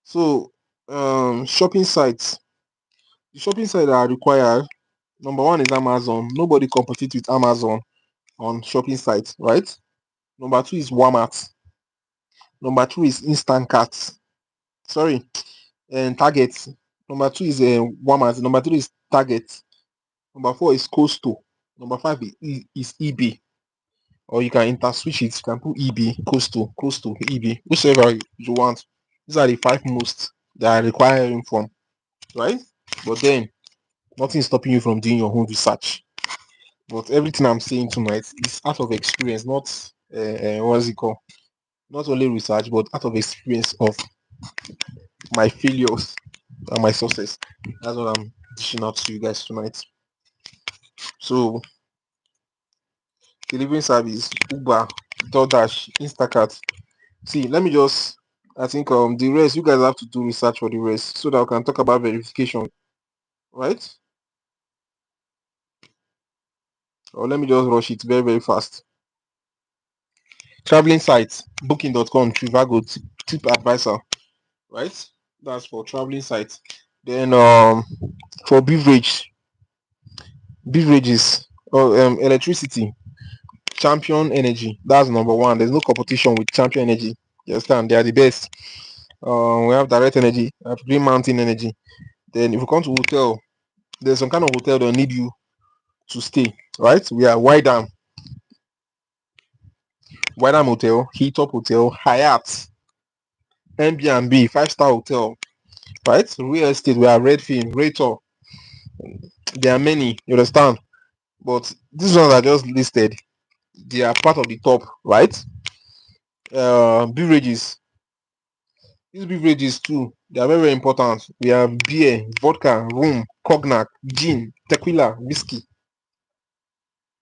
A: So, shopping sites. The shopping sites that are required. Number one is Amazon. Nobody competes with Amazon on shopping sites, right? Number two is Walmart. Number two is Instacart. Sorry, and Target. Number two is Walmart. Number three is Target. Number four is Costco. Number five is eBay. Or you can switch it. You can put eBay, Costco, eBay, whichever you want. These are the five most that are requiring from, right? But then nothing is stopping you from doing your own research. But everything I'm saying tonight is out of experience, not what's it called? Not only research, but out of experience of my failures and my success. That's what I'm dishing out to you guys tonight. So, delivering service, Uber, DoorDash, Instacart. See, let me just. I think the rest you guys have to do research for the rest so that we can talk about verification, right? Or let me just rush it very very fast. Traveling sites, Booking.com, Trivago, TripAdvisor, right? That's for traveling sites. Then for beverages or electricity, Champion Energy. That's number one. There's no competition with Champion Energy. You understand? They are the best. We have Direct Energy, we have Green Mountain Energy. Then if you come to hotel, there's some kind of hotel that need you to stay, right? We are Wydam Hotel, Hilltop Hotel, Hyatt, Airbnb, five-star hotel, right? Real estate, we are Redfin, Rator. There are many, you understand? But these ones are just listed. They are part of the top, right? Beverages. These beverages too, they are very, very important. We have beer, vodka, rum, cognac, gin, tequila, whiskey.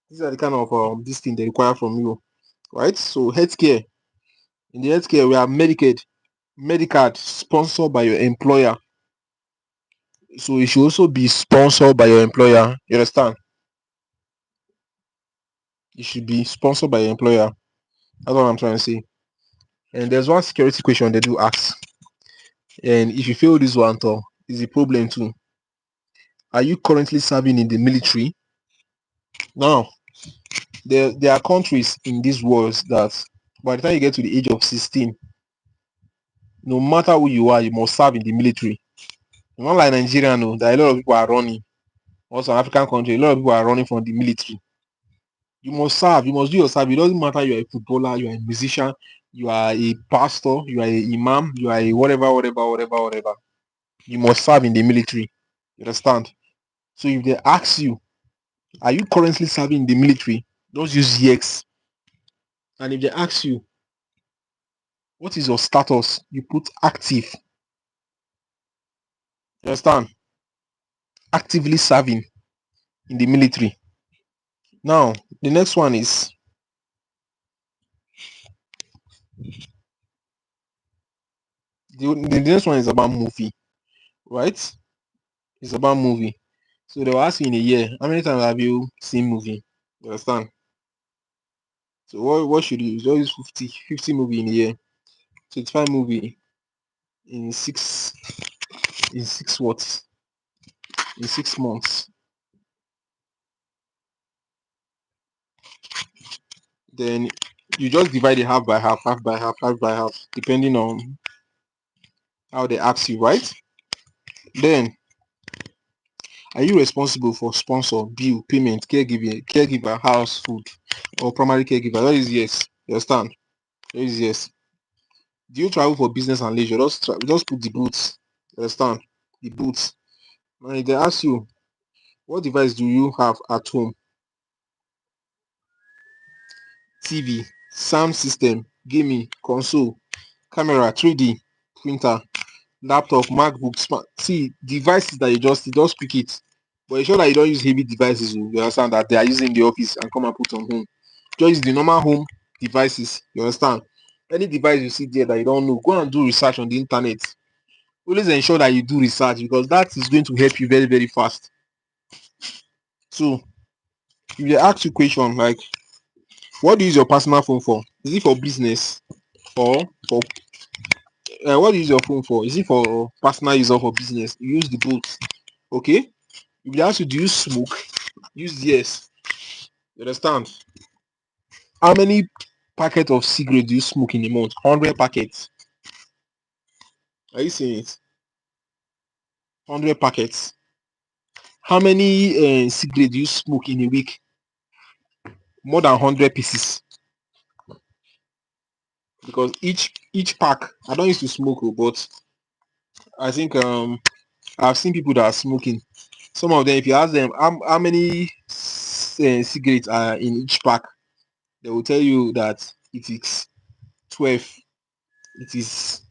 A: These are the kind of this thing they require from you, right? So healthcare. In the healthcare, we have Medicard sponsored by your employer. So it should also be sponsored by your employer. You understand? It should be sponsored by your employer. That's what I'm trying to say. And there's one security question they do ask. And if you fail this one, though, is a problem too. Are you currently serving in the military? Now, there are countries in these worlds that by the time you get to the age of 16, no matter who you are, you must serve in the military. Not like Nigeria, no, that a lot of people are running. Also, African country, a lot of people are running from the military. You must serve, you must do your service. It doesn't matter you are a footballer, you are a musician, you are a pastor, you are a imam, you are a whatever. You must serve in the military. You understand? So if they ask you, are you currently serving in the military? Don't use yes. And if they ask you, what is your status? You put active. You understand? Actively serving in the military. Now, the next one is the next one is about movie, right? It's about movie. So they will ask you in a year, how many times have you seen movie? You understand? So what should you use? 50 movie in a year, 25 movie in six what? In 6 months. Then you just divide it half by half, half by half, depending on how they ask you, right? Then are you responsible for sponsor, bill, payment, caregiver, house, food, or primary caregiver? That is yes. You understand? That is yes. Do you travel for business and leisure? Just put the boots. You understand? The boots. And if they ask you, what device do you have at home? TV, sound system, gaming, console, camera, 3D, printer, laptop, MacBook, smart. See, devices that you just pick it. But ensure that you don't use heavy devices. You understand that they are using in the office and come and put on home. Just use the normal home devices. You understand? Any device you see there that you don't know, go and do research on the internet. Always ensure that you do research because that is going to help you very, very fast. So if they ask you question like, what do you use your personal phone for? Is it for business or for what do you use your phone for? Is it for personal use or for business? You use the both. Okay. If they ask you, do you smoke? Use yes. You understand? How many packets of cigarette do you smoke in a month? 100 packets. Are you seeing it? 100 packets. How many cigarette do you smoke in a week? More than 100 pieces. Because each pack, I don't used to smoke, but I think I've seen people that are smoking. Some of them, if you ask them how many cigarettes are in each pack, they will tell you that it is 12. It is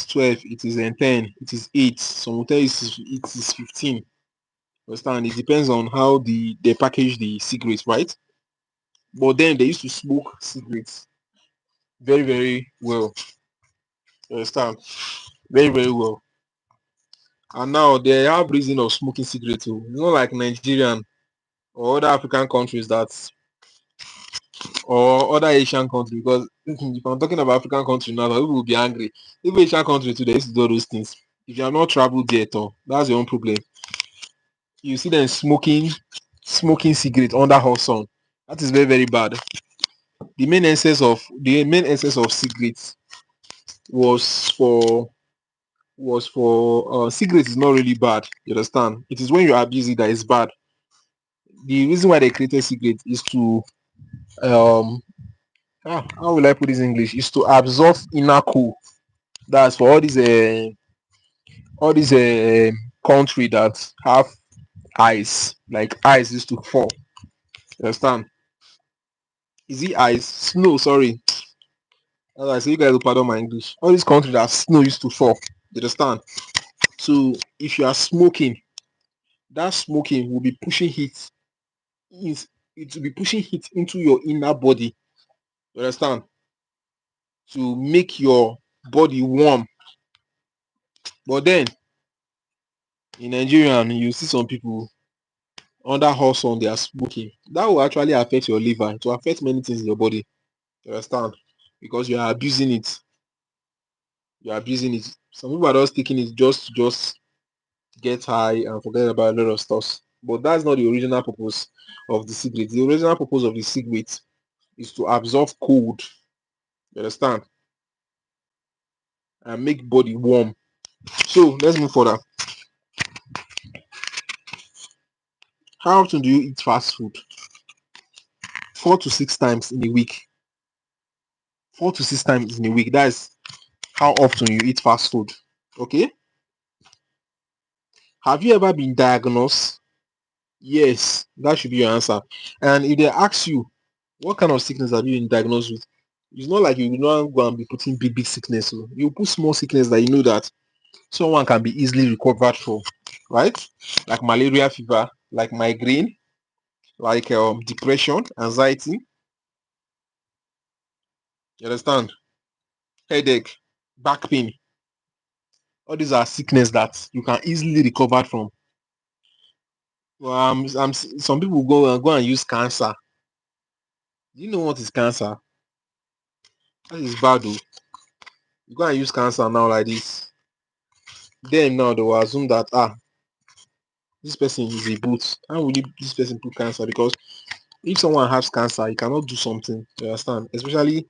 A: 12. It is 10. It is 8. Some will tell you it is 15. Understand? It depends on how they package the cigarettes, right? But then they used to smoke cigarettes very, very well. You understand? Very, very well. And now they have reason of smoking cigarettes too. It's not like Nigerian or other African countries or other Asian countries. Because if I'm talking about African countries now, people will be angry. Even Asian countries too, they used to do those things. If you are not traveled there at all, that's your own problem. You see them smoking cigarettes under hot sun. That is very, very bad. The main essence of cigarettes was for cigarettes is not really bad. You understand? It is when you abuse it that is bad. The reason why they created cigarettes is to um how will I put this in English? Is to absorb inner cool. That's for all these country that have ice, like ice used to fall. You understand? Is it ice? Snow, sorry. As I say, you guys will pardon my English. All these countries that snow used to fall. You understand? So if you are smoking, that smoking will be pushing heat. It will be pushing heat into your inner body. You understand? To make your body warm. But then in Nigeria, you see some people under hot sun they are smoking. That will actually affect your liver. It will affect many things in your body. You understand? Because you are abusing it. You are abusing it. Some people are just taking it just get high and forget about a lot of stuff. But that's not the original purpose of the cigarette. The original purpose of the cigarette is to absorb cold. You understand? And make body warm. So let's move further. How often do you eat fast food? 4 to 6 times in a week. 4 to 6 times in a week. That is how often you eat fast food. Okay. Have you ever been diagnosed? Yes, that should be your answer. And if they ask you, what kind of sickness have you been diagnosed with? It's not like you will not go and be putting big sickness. So you put small sickness that you know that someone can be easily recovered from, right? Like malaria fever, like migraine, like depression, anxiety. You understand? Headache, back pain. All these are sickness that you can easily recover from. Well, some people go and use cancer. Do you know what is cancer? That is bad though. You go and use cancer now like this. Then now they will assume that this person is a boot. How will this person put cancer? Because if someone has cancer, he cannot do something. You understand? Especially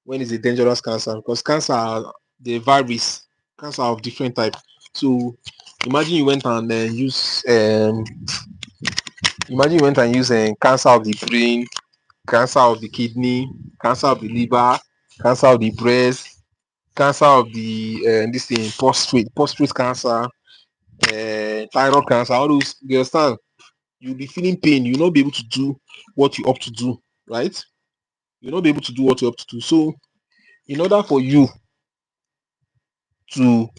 A: when it's a dangerous cancer. Because cancer the virus, cancer of different type. So imagine you went and use cancer of the brain, cancer of the kidney, cancer of the liver, cancer of the breast, cancer of the this thing, prostate cancer, thyroid cancer, all those. You understand? You'll be feeling pain. You'll not be able to do what you ought to do, right? You'll not be able to do what you ought to do. So, in order for you to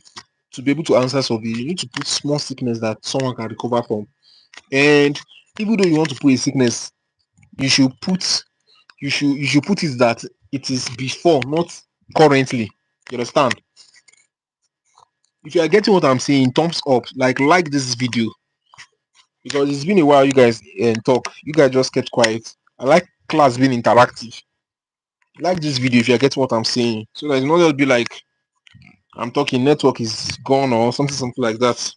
A: be able to answer survey, you need to put small sickness that someone can recover from. And even though you want to put a sickness, you should put it that it is before, not currently. You understand? If you are getting what I'm saying, thumbs up, like this video, because it's been a while you guys talk. You guys just kept quiet. I like class being interactive. Like this video if you are getting what I'm saying, so that it's not just be like I'm talking network is gone or something like that.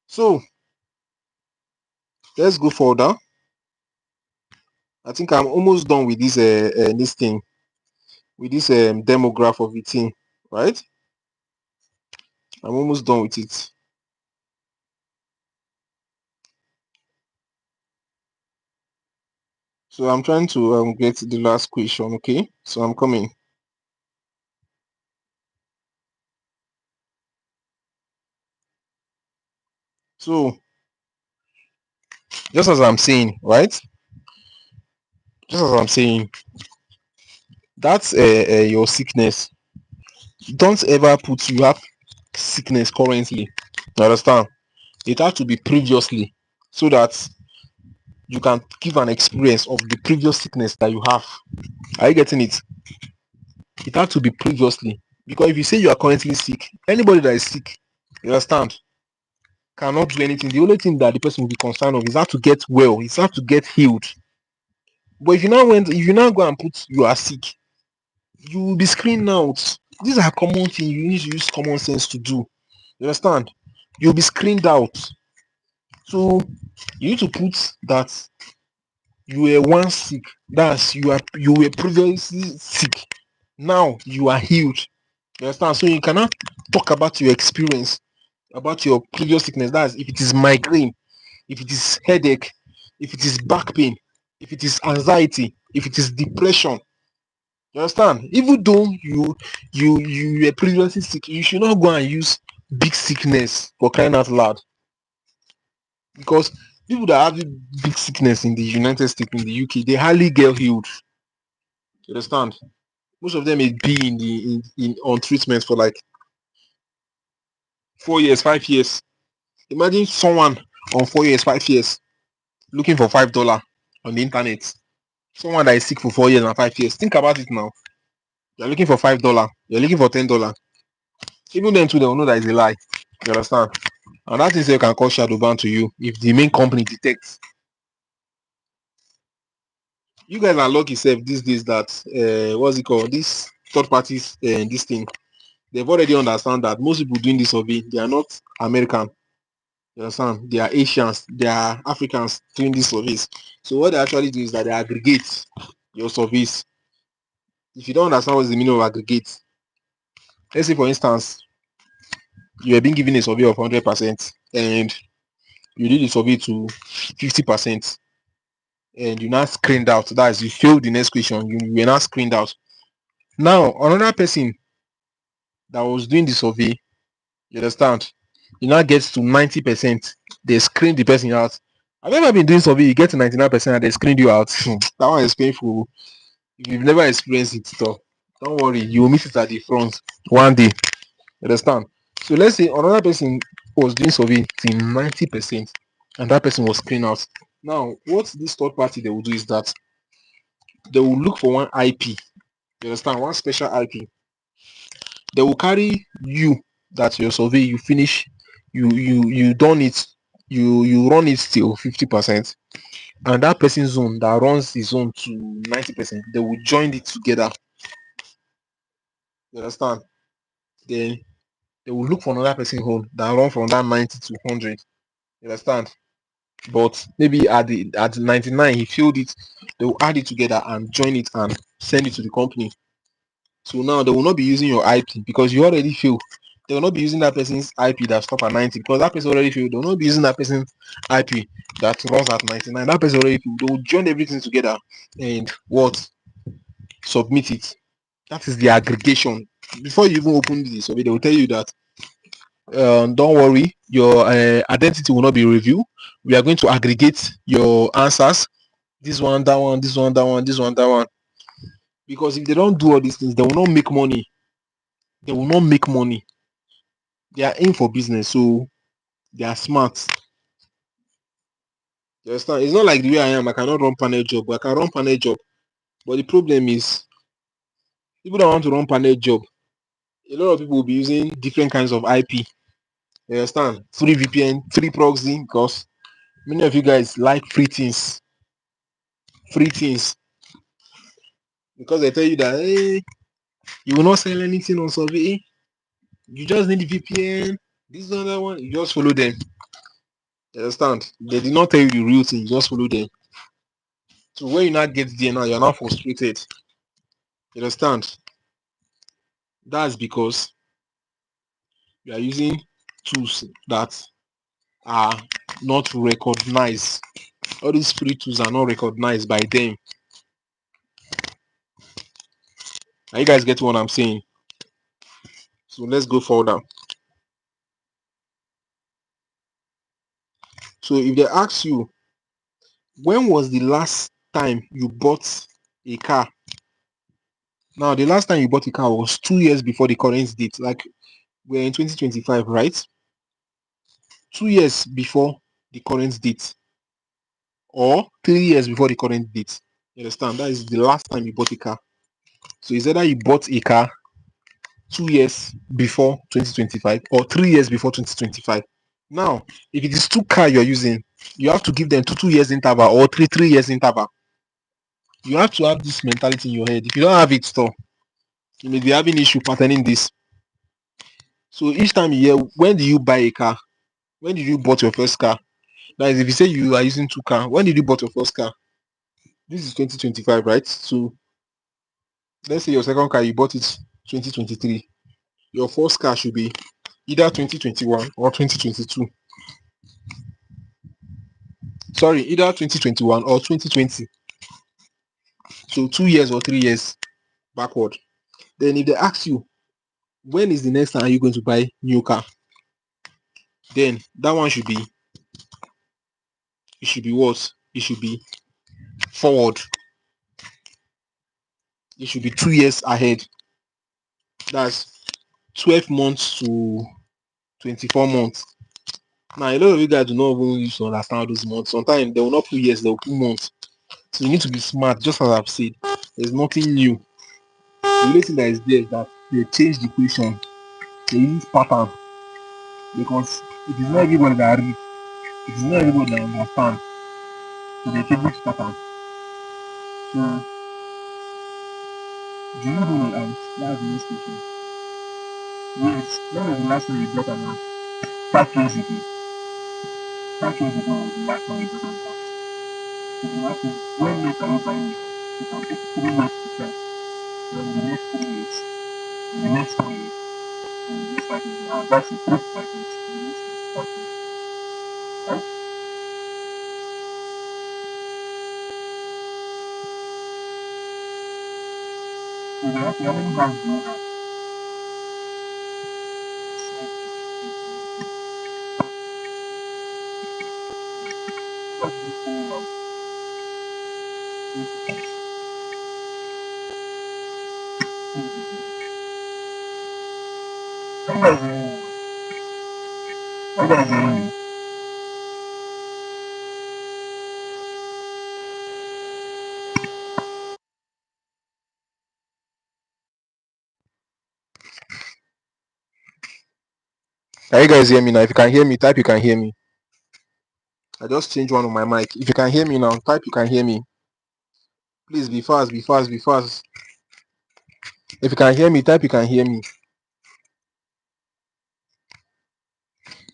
A: So let's go further. I think I'm almost done with this thing, with this demo graph of the thing, right? I'm almost done with it. So I'm trying to get the last question. Okay, so I'm coming. So just as I'm saying, right? Just as I'm saying, that's your sickness. Don't ever put you have sickness currently. You understand? It has to be previously, so that you can give an experience of the previous sickness that you have. Are you getting it? It has to be previously, because if you say you are currently sick, anybody that is sick, you understand, cannot do anything. The only thing that the person will be concerned of is how to get well, is how to get healed. But if you now go and put you are sick, you will be screened out. These are common things you need to use common sense to do. You understand? You'll be screened out. So you need to put that you were once sick. That's you were previously sick. Now you are healed. You understand? So you cannot talk about your experience, about your previous sickness. That's if it is migraine, if it is headache, if it is back pain, if it is anxiety, if it is depression. You understand? Even though you were previously sick, you should not go and use big sickness for crying out loud. Because people that have big sickness in the United States, in the UK, they hardly get healed. You understand? Most of them may be in on treatment for like 4 years, 5 years. Imagine someone on 4 years, 5 years looking for $5 on the internet. Someone that is sick for 4 years and 5 years. Think about it now. You're looking for $5. You're looking for $10. Even then too, they will know that is a lie. You understand? And that is you can call shadow ban to you if the main company detects. You guys are lucky self these days that what's it called? This third parties this thing. They've already understand that most people doing this survey, they are not American. You understand? They are Asians, they are Africans doing these surveys. So what they actually do is that they aggregate your surveys. If you don't understand what's the meaning of aggregate, let's say for instance, you are being given a survey of 100% and you did the survey to 50% and you now screened out. That is, you failed the next question, you were now screened out. Now, another person that was doing the survey, you understand, you now get to 90%, they screen the person out. Have you ever been doing survey, you get to 99% and they screened you out? That one is painful. If you've never experienced it, so don't worry, you will meet it at the front one day. You understand? So let's say another person was doing survey till 90% and that person was screened out. Now, what this third party they will do is that they will look for one IP. You understand? One special IP. They will carry you that your survey you finish, you done it, you run it till 50%, and that person's zone that runs his zone to 90%, they will join it together. You understand? Then they will look for another person home that run from that 90 to 100. You understand? But maybe at the 99 he filled it, they will add it together and join it and send it to the company. So now they will not be using your IP because you already failed. They will not be using that person's IP that stop at 90 because that person already failed. They will not be using that person's IP that runs at 99. That person already failed. They will join everything together and what? Submit it. That is the aggregation. Before you even open the survey, they will tell you that don't worry, your identity will not be reviewed. We are going to aggregate your answers. This one, that one, this one, that one, this one, that one. Because if they don't do all these things, they will not make money. they will not make money. They are in for business, so they are smart. You understand? It's not like the way I am. I cannot run panel job. I can run panel job, but the problem is people don't want to run panel job. A lot of people will be using different kinds of IP. You understand? Free VPN, free proxy, because many of you guys like free things. Free things. Because they tell you that hey, you will not sell anything on survey. You just need the VPN. This other one, you just follow them. You understand? They did not tell you the real thing, you just follow them. So when you not get there now, you're not frustrated. You understand? That's because you are using tools that are not recognized. All these free tools are not recognized by them. Now you guys get what I'm saying. So let's go further. So if they ask you, when was the last time you bought a car? Now the last time you bought a car was 2 years before the current date. Like we're in 2025, right? 2 years before the current date, or 3 years before the current date. You understand? That is the last time you bought a car. So it's either you bought a car 2 years before 2025 or 3 years before 2025. Now, if it is two car you're using, you have to give them 2 years interval or three years interval. You have to have this mentality in your head. If you don't have it, store, you may be having issue patterning this. So each time you hear, when do you buy a car? When did you bought your first car? That is, if you say you are using two car, when did you bought your first car? This is 2025, right? So let's say your second car you bought it 2023. Your first car should be either 2021 or 2022. Sorry, either 2021 or 2020. So 2 years or 3 years backward. Then if they ask you when is the next time are you going to buy new car, then that one should be, it should be what? It should be forward. It should be 2 years ahead. That's 12 months to 24 months. Now a lot of you guys do not even used to understand those months. Sometimes they will not put years, they will put months. So you need to be smart, just as I've said. There's nothing new. The only thing that is there is that they change the equation. They use pattern, because it is not everybody that read. It is not everybody that understand. So they change this pattern. So do you know the house? That's the next question. Yes. When was the last time you bought an house? 5 years ago. 5 years ago was the last time you bought an house. So the last time, when next are you buying it? You can take 3 years to sell. Then the next 3 years, the next 4 years, and the next 5 years. Now that's it, 3 to 5 years. The next 5 years. Right? So they have how many houses do you have? What do you say now? 25. How much do you How much do you Can you guys hear me now? If you can hear me, type you can hear me. I just changed one of my mic. If you can hear me now, type you can hear me. Please be fast, be fast, be fast. If you can hear me, type you can hear me.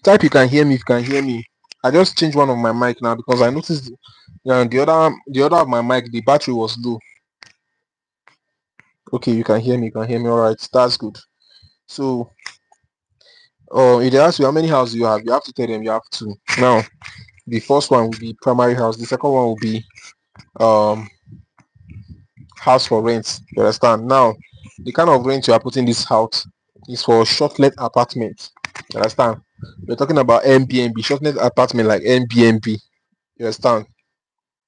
A: Type you can hear me if you can hear me. I just changed one of my mic now because I noticed the other of my mic, the battery was low. Okay, you can hear me, you can hear me. All right, that's good. So if they ask you how many houses you have to tell them you have two. Now the first one will be primary house, the second one will be um house for rent. You understand? Now the kind of rent you are putting this out is for short let apartment. You understand? We're talking about Airbnb, short let apartment like Airbnb. You understand?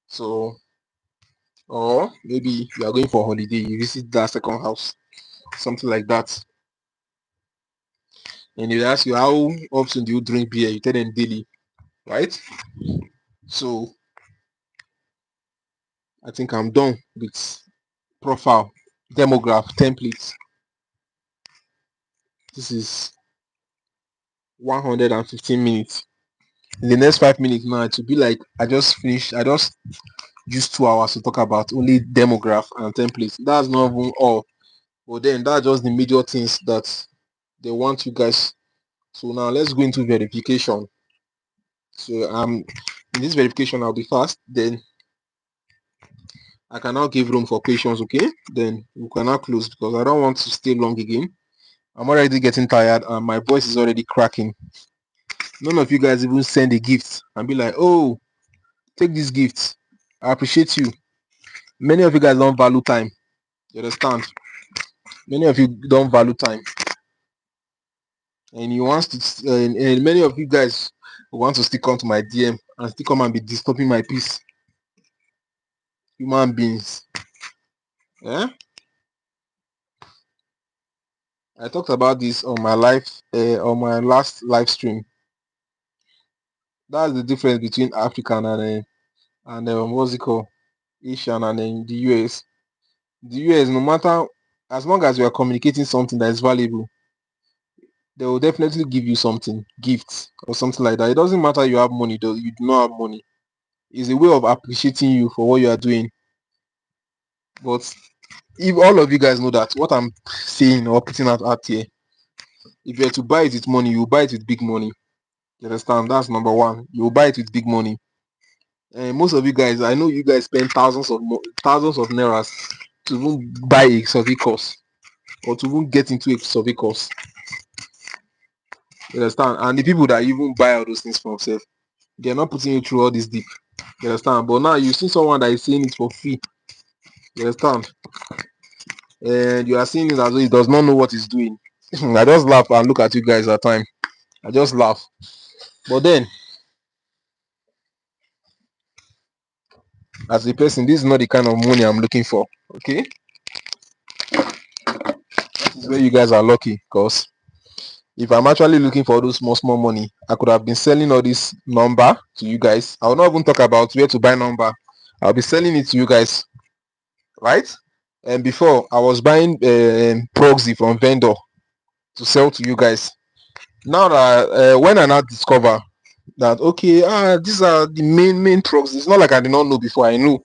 A: So, or maybe you are going for holiday, you visit that second house, something like that. and they ask you how often do you drink beer, you tell them daily, right? So I think I'm done with profile, demograph, templates. This is 115 minutes. In the next 5 minutes now, it will be like I just used 2 hours to talk about only demograph and templates. That's not even all. But then that's just the major things that they want you guys. So now let's go into verification. So in this verification I'll be fast. Then I can now give room for questions, okay? Then we can now close because I don't want to stay long again. I'm already getting tired and my voice is already cracking. None of you guys even send a gift and be like, oh, take this gift. I appreciate you. Many of you guys don't value time. You understand? Many of you don't value time. And you want to and many of you guys want to still come to my DM and still come and be disturbing my peace. Human beings. Yeah? I talked about this on my on my last live stream. That's the difference between African and what's it called, Asian and the US. The US, no matter, as long as you are communicating something that is valuable, they will definitely give you something, gifts or something like that. It doesn't matter you have money, though you do not have money. It's a way of appreciating you for what you are doing. But if all of you guys know that what I'm saying or putting out here, if you're to buy it with money, you buy it with big money. You understand? That's number one. You buy it with big money. And most of you guys, I know you guys spend thousands of nairas to even buy a survey course or to even get into a survey course. You understand? And the people that even buy all those things for themselves, they're not putting you through all this deep. You understand? But now you see someone that is saying it for free. You understand? And you are seeing it as though he does not know what he's doing. I just laugh and look at you guys at time. I just laugh. But then, as a person, this is not the kind of money I'm looking for. Okay? That is where you guys are lucky, because if I'm actually looking for those small money, I could have been selling all this number to you guys. I will not even talk about where to buy number. I'll be selling it to you guys, right? And before I was buying proxy from vendor to sell to you guys. Now that when I now discover that okay, these are the main proxies. It's not like I did not know before. I knew, you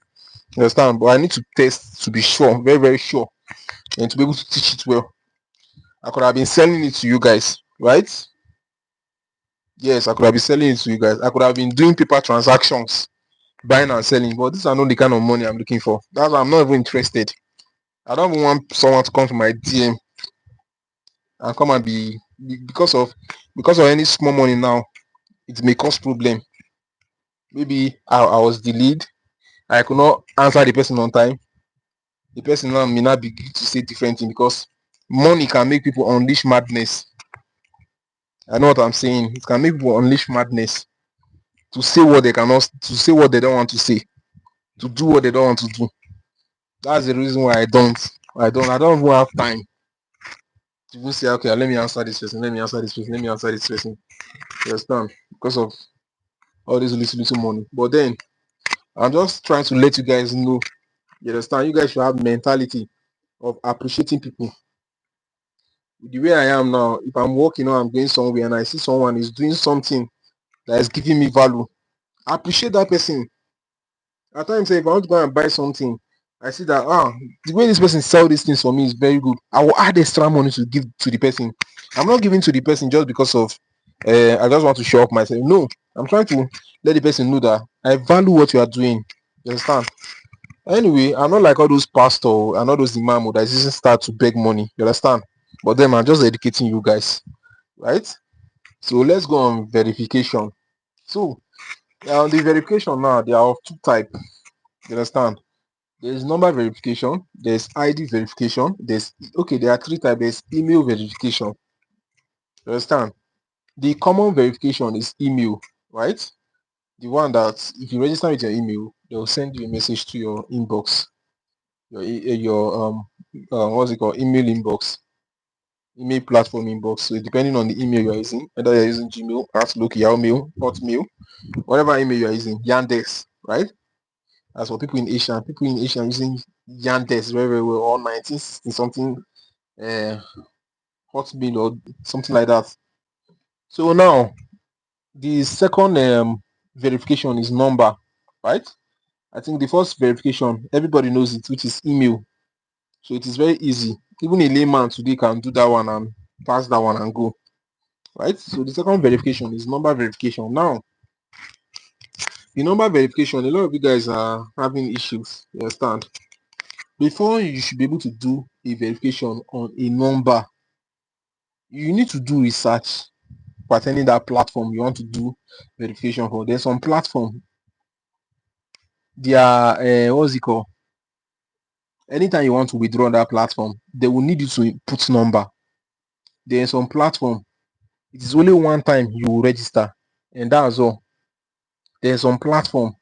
A: understand, but I need to test to be sure, very very sure, and to be able to teach it well. I could have been selling it to you guys, right? Yes, I could have been selling it to you guys. I could have been doing paper transactions, buying and selling, but these are not the kind of money I'm looking for. That's why I'm not even interested. I don't even want someone to come to my DM and come and because of any small money now, it may cause problem. Maybe I was delayed, I could not answer the person on time. The person now may not begin to say different thing because money can make people unleash madness. I know what I'm saying. It can make people unleash madness to say what they cannot, to say what they don't want to say, to do what they don't want to do. That's the reason why I don't even have time to even say, okay, let me answer this person, let me answer this person, let me answer this person. You understand? Because of all this little money. But then I'm just trying to let you guys know. You understand? You guys should have mentality of appreciating people. The way I am now, if I'm walking or I'm going somewhere and I see someone is doing something that is giving me value, I appreciate that person. At times, if I want to go and buy something, I see that the way this person sell these things for me is very good. I will add extra money to give to the person. I'm not giving to the person just because of I just want to show up myself. No, I'm trying to let the person know that I value what you are doing. You understand? Anyway, I'm not like all those pastors and all those imam that just start to beg money. You understand? But then I'm just educating you guys, right? So let's go on verification. So the verification now, they are of two types. You understand? There's number verification, there's ID verification, there are three types. There's email verification. You understand? The common verification is email, right? The one that if you register with your email, they'll send you a message to your inbox, your what's it called, email inbox. email platform inbox. So depending on the email you are using, whether you're using Gmail, Outlook, Yahoo Mail, Hotmail, whatever email you are using, Yandex, right? As for people in Asia are using Yandex very, very well, or 19 something Hotmail or something like that. So now the second verification is number, right? I think the first verification, everybody knows it, which is email. So it is very easy. Even a layman today can do that one and pass that one and go, right? So the second verification is number verification. Now, the number verification, a lot of you guys are having issues. You understand? Before you should be able to do a verification on a number, you need to do research pertaining that platform you want to do verification for. There's some platform, they are what's it called? Anytime you want to withdraw on that platform, they will need you to put number. There's some platform, it is only one time you will register, and that's all. There's some platform,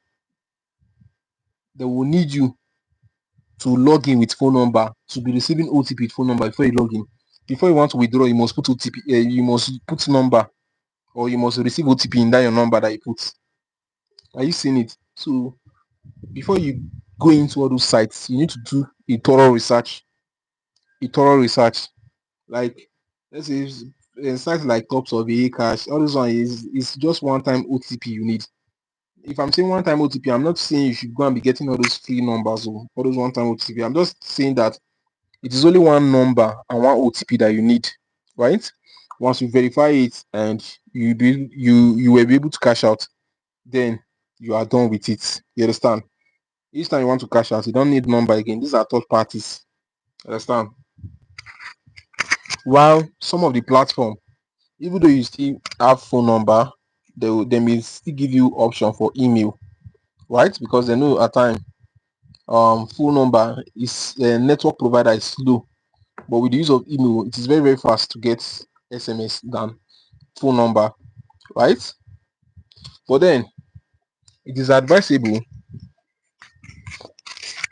A: they will need you to log in with phone number, to be receiving OTP with phone number before you log in. Before you want to withdraw, you must put OTP, you must put number, or you must receive OTP in that your number that you put. Are you seeing it? So before you go into all those sites, you need to do a thorough research. A thorough research. Like, let's say sites like Tops or VA Cash, all this one is just one time OTP you need. If I'm saying one time OTP, I'm not saying you should go and be getting all those free numbers or all those one time OTP. I'm just saying that it is only one number and one OTP that you need, right? Once you verify it and you will be able to cash out, then you are done with it. You understand? Each time you want to cash out, you don't need number again. These are third parties. Understand? While some of the platform, even though you still have phone number, they may still give you option for email, right? Because they know at time phone number is network provider is slow, but with the use of email, it is very, very fast to get SMS than phone number, right? But then it is advisable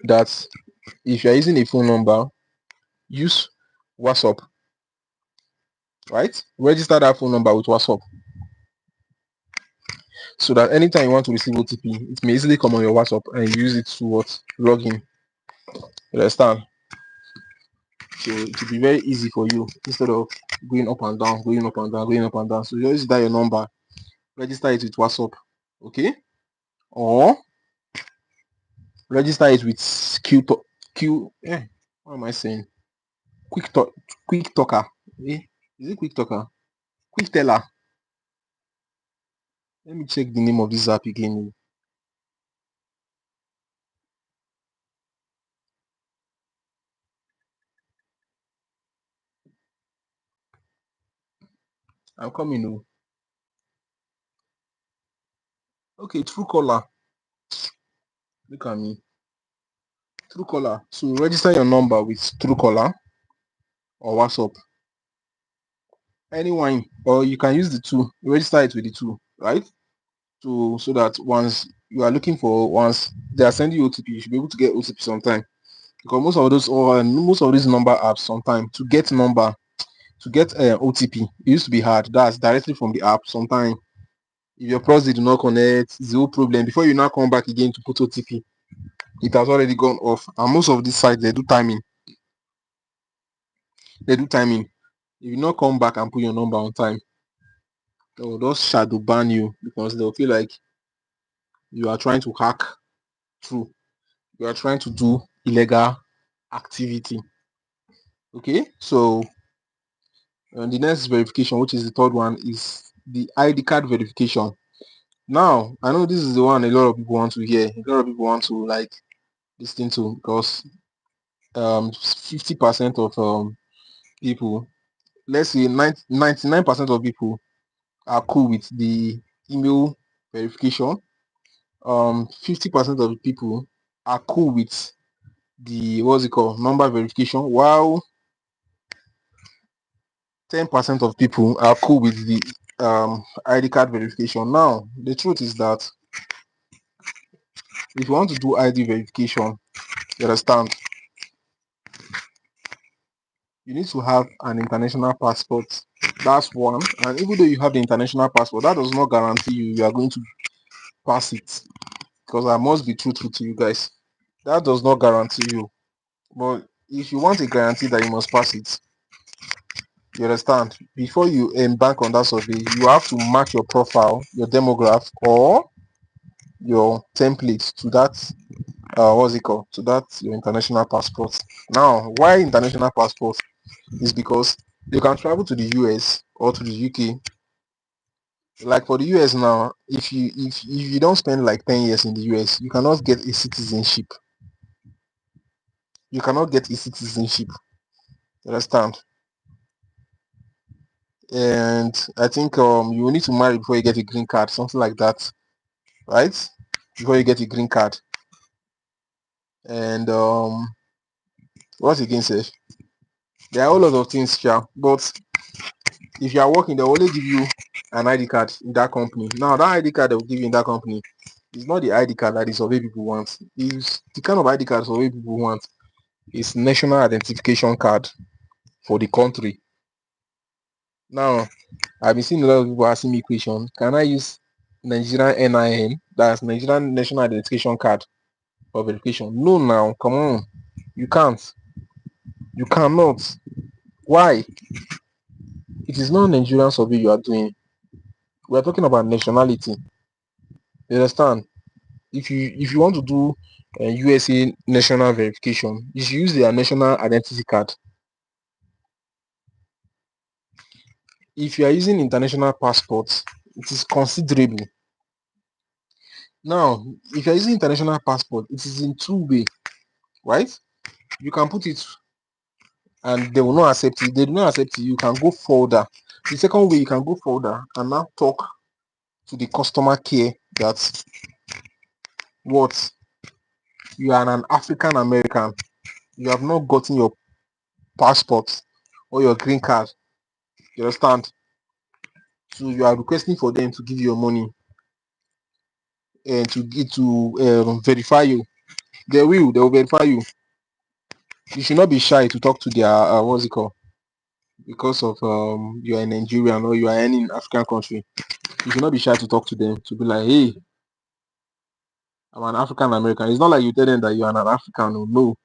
A: that if you are using a phone number, use WhatsApp, right? Register that phone number with WhatsApp, so that anytime you want to receive OTP, it may easily come on your WhatsApp and use it to what? Log in. You understand? So it will be very easy for you instead of going up and down, going up and down, going up and down. So just dial your number, register it with WhatsApp, okay? Or register it with what am I saying? Quick talker. Eh? Is it quick talker? Quick teller. Let me check the name of this app again. I'm coming. Oh. Okay, Truecaller. Look at me. Truecaller. So register your number with Truecaller or WhatsApp. Anyone, or you can use the two. Register it with the two, right? So that once you are looking for, once they are sending you OTP, you should be able to get OTP sometime. Because most of these number apps, sometimes to get number, to get OTP, it used to be hard. That's directly from the app. Sometimes if your proxy do not connect, it's no problem. Before you now come back again to put OTP, it has already gone off. And most of these sites, they do timing. They do timing. If you not come back and put your number on time, they will just shadow ban you because they'll feel like you are trying to hack through. You are trying to do illegal activity. Okay, so the next verification, which is the third one, is the ID card verification. Now, I know this is the one a lot of people want to hear. A lot of people want to like listen to because 50% of people, let's say 99% of people are cool with the email verification. 50% of the people are cool with the what's it called, number verification, while 10% of people are cool with the ID card verification. Now, the truth is that if you want to do ID verification, you understand, You need to have an international passport. That's one. And even though you have the international passport, that does not guarantee you are going to pass it. Because I must be truthful to you guys. That does not guarantee you. But if you want a guarantee that you must pass it, you understand? Before you embark on that survey, you have to match your profile, your demograph, or your template to that what's it called? To that your international passport. Now, why international passport? Is because you can travel to the US or to the UK. Like for the US now, if you don't spend like 10 years in the US, you cannot get a citizenship. You cannot get a citizenship. You understand? And I think you will need to marry before you get a green card, something like that, right? Before you get a green card. And what's again safe? There are a whole lot of things here, but if you are working, they'll only give you an ID card in that company. Now that ID card they'll give you in that company is not the ID card that the survey people want. It's the kind of ID card survey people want is national identification card for the country. Now I've been seeing a lot of people asking me question, can I use Nigerian NIN, that's Nigerian National Identification Card for verification? No, now come on, you can't. You cannot. Why? It is not Nigerian survey you are doing. We are talking about nationality. You understand? If you want to do USA national verification, you should use their national identity card. If you are using international passports, it is considerable. Now, if you are using international passport, it is in two way, right? You can put it and they will not accept it. They do not accept it. You can go further. The second way, you can go further and now talk to the customer care that what you are an African American. You have not gotten your passport or your green card. You understand? So you are requesting for them to give you your money and to get to verify you. They will verify you. You should not be shy to talk to their what's it called, because of you are a Nigerian or you are any African country. You should not be shy to talk to them, to be like, hey, I'm an African American. It's not like you tell them that you are an African. No,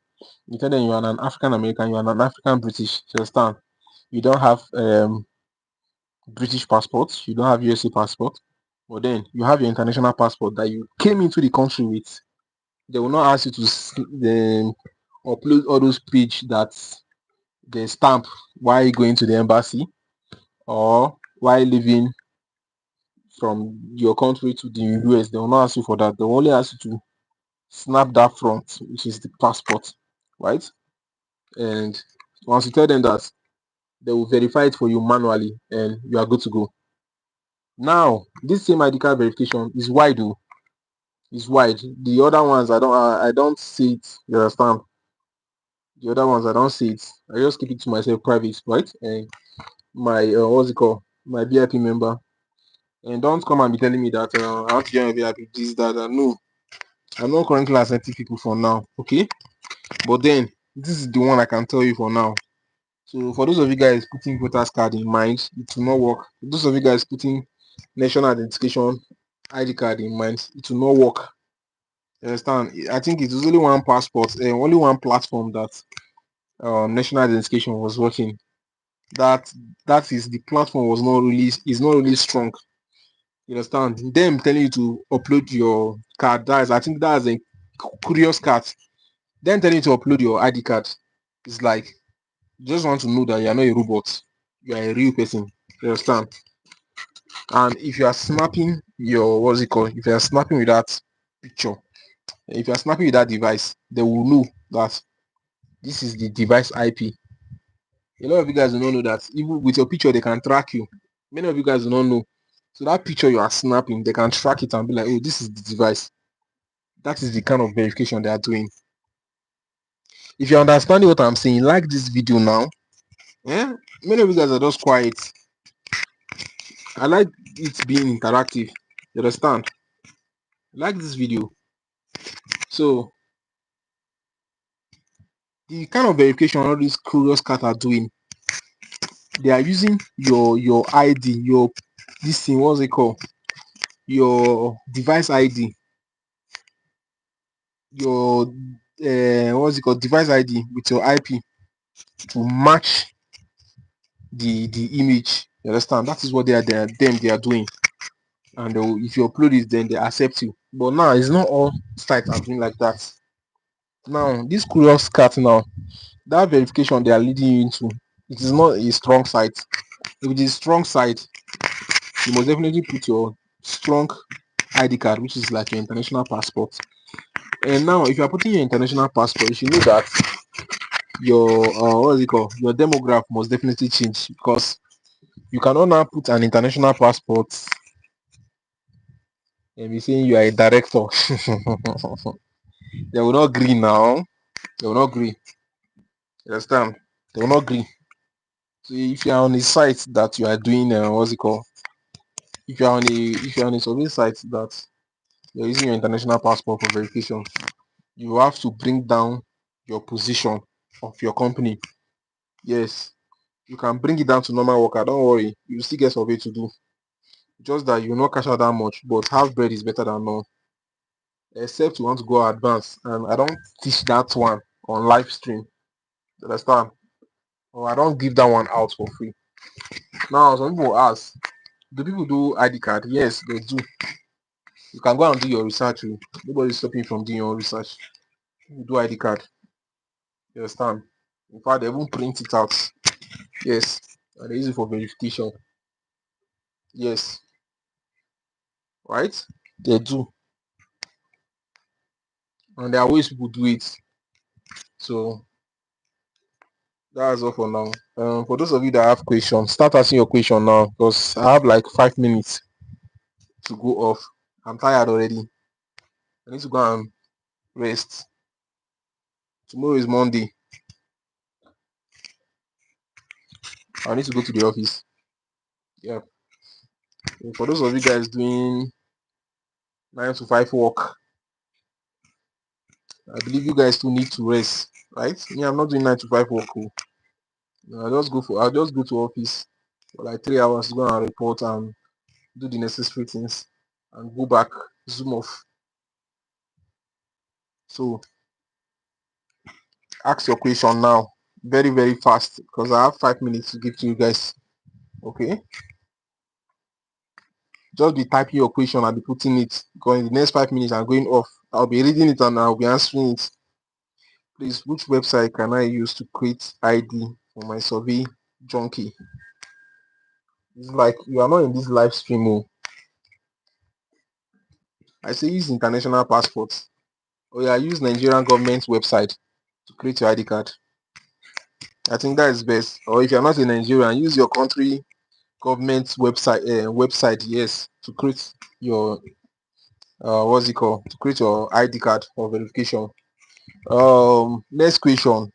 A: you tell them you are an African American, you are an African British. You understand? You don't have British passport, you don't have USA passport, but then you have your international passport that you came into the country with. They will not ask you to upload all those page that they stamp while going to the embassy or while leaving from your country to the US. They will not ask you for that. They will only ask you to snap that front, which is the passport, right? And once you tell them that, they will verify it for you manually and you are good to go. Now, this same ID card verification is wide though. It's wide. The other ones I don't see it. You understand? The other ones I don't see it. I just keep it to myself private, right? And my what's it called? My VIP member. And don't come and be telling me that I have to join a VIP, this, that, that. No, I'm not currently accepting people for now. Okay, but then this is the one I can tell you for now. So for those of you guys putting voters card in mind, it will not work. For those of you guys putting national identification ID card in mind, it will not work. You understand? I think it was only one passport and only one platform that national identification was working. That is the platform was not really is not really strong. You understand? Them telling you to upload your card. I think that's a curious card. Then telling you to upload your ID card. It's like you just want to know that you are not a robot. You are a real person. You understand? And if you are snapping your what's it called? If you are snapping with that picture, if you are snapping with that device, they will know that this is the device IP. A lot of you guys do not know that even with your picture, they can track you. Many of you guys do not know. So that picture you are snapping, they can track it and be like, oh, this is the device. That is the kind of verification they are doing. If you're understanding what I'm saying, like this video now. Yeah, many of you guys are just quiet. I like it being interactive. You understand? Like this video. So The kind of verification all these curious cat are doing, they are using your ID, your this thing, what's it called? Your device ID, your what's it called? Device ID with your IP to match the image. You understand? That is what they are doing. And if you upload it, then they accept you. But now it's not all sites are doing like that. Now this curious cat now, that verification they are leading you into, it is not a strong site. If it is strong site, you must definitely put your strong ID card, which is like your international passport. And now, if you are putting your international passport, you should know that your what is it called? Your demograph must definitely change, because you cannot now put an international passport and be saying you are a director. They will not agree now. They will not agree. You understand? They will not agree. So if you are on a site that you are doing what's it called? If you are on a survey site that you're using your international passport for verification, you have to bring down your position of your company. Yes, you can bring it down to normal worker. Don't worry, you still get survey to do. Just that you will not cash out that much, but half bread is better than none. Except you want to go advanced, and I don't teach that one on live stream. You understand? Or I don't give that one out for free. Now some people ask, do people do ID card? Yes, they do. You can go and do your research. Nobody's stopping you from doing your research. You do ID card. You understand? In fact, they won't print it out. Yes, and they use it for verification. Yes, right? They do, and there are ways people do it. So that's all for now. For those of you that have questions, start asking your question now, because I have like 5 minutes to go off. I'm tired already. I need to go and rest. Tomorrow is Monday. I need to go to the office. Yeah. For those of you guys doing 9 to 5 work, I believe you guys still need to rest, right? Me, I'm not doing 9 to 5 work. Oh. I'll just go to office for like 3 hours to go and report and do the necessary things and go back, zoom off. So ask your question now, very, very fast, because I have 5 minutes to give to you guys. Okay, just be typing your question and be putting it, because in the next 5 minutes I'm going off. I'll be reading it and I'll be answering it. Please, which website can I use to create ID for my survey junkie? It's like you are not in this live stream. Oh. I say use international passports, or yeah, use Nigerian government website to create your ID card. I think that is best. Or if you're not in Nigeria, use your country government website, yes, to create your what's it called? To create your ID card for verification. Next question.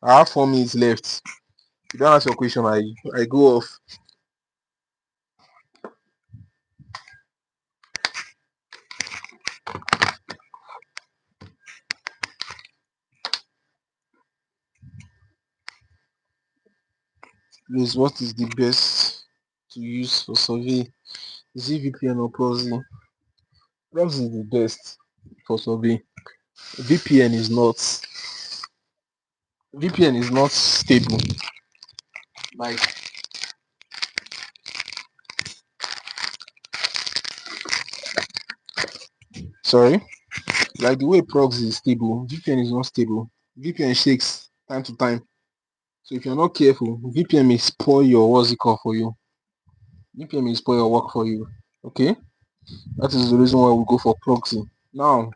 A: I have 4 minutes left. If you don't ask your question, I go off. Please, what is the best to use for survey? Is it VPN or proxy? Proxy is the best for survey. VPN is not. VPN is not stable. Like, sorry, like the way proxy is stable, VPN is not stable. VPN shakes time to time. So if you're not careful, VPN may spoil your what's it called for you. VPN may spoil your work for you. Okay, that is the reason why we go for proxy. Now,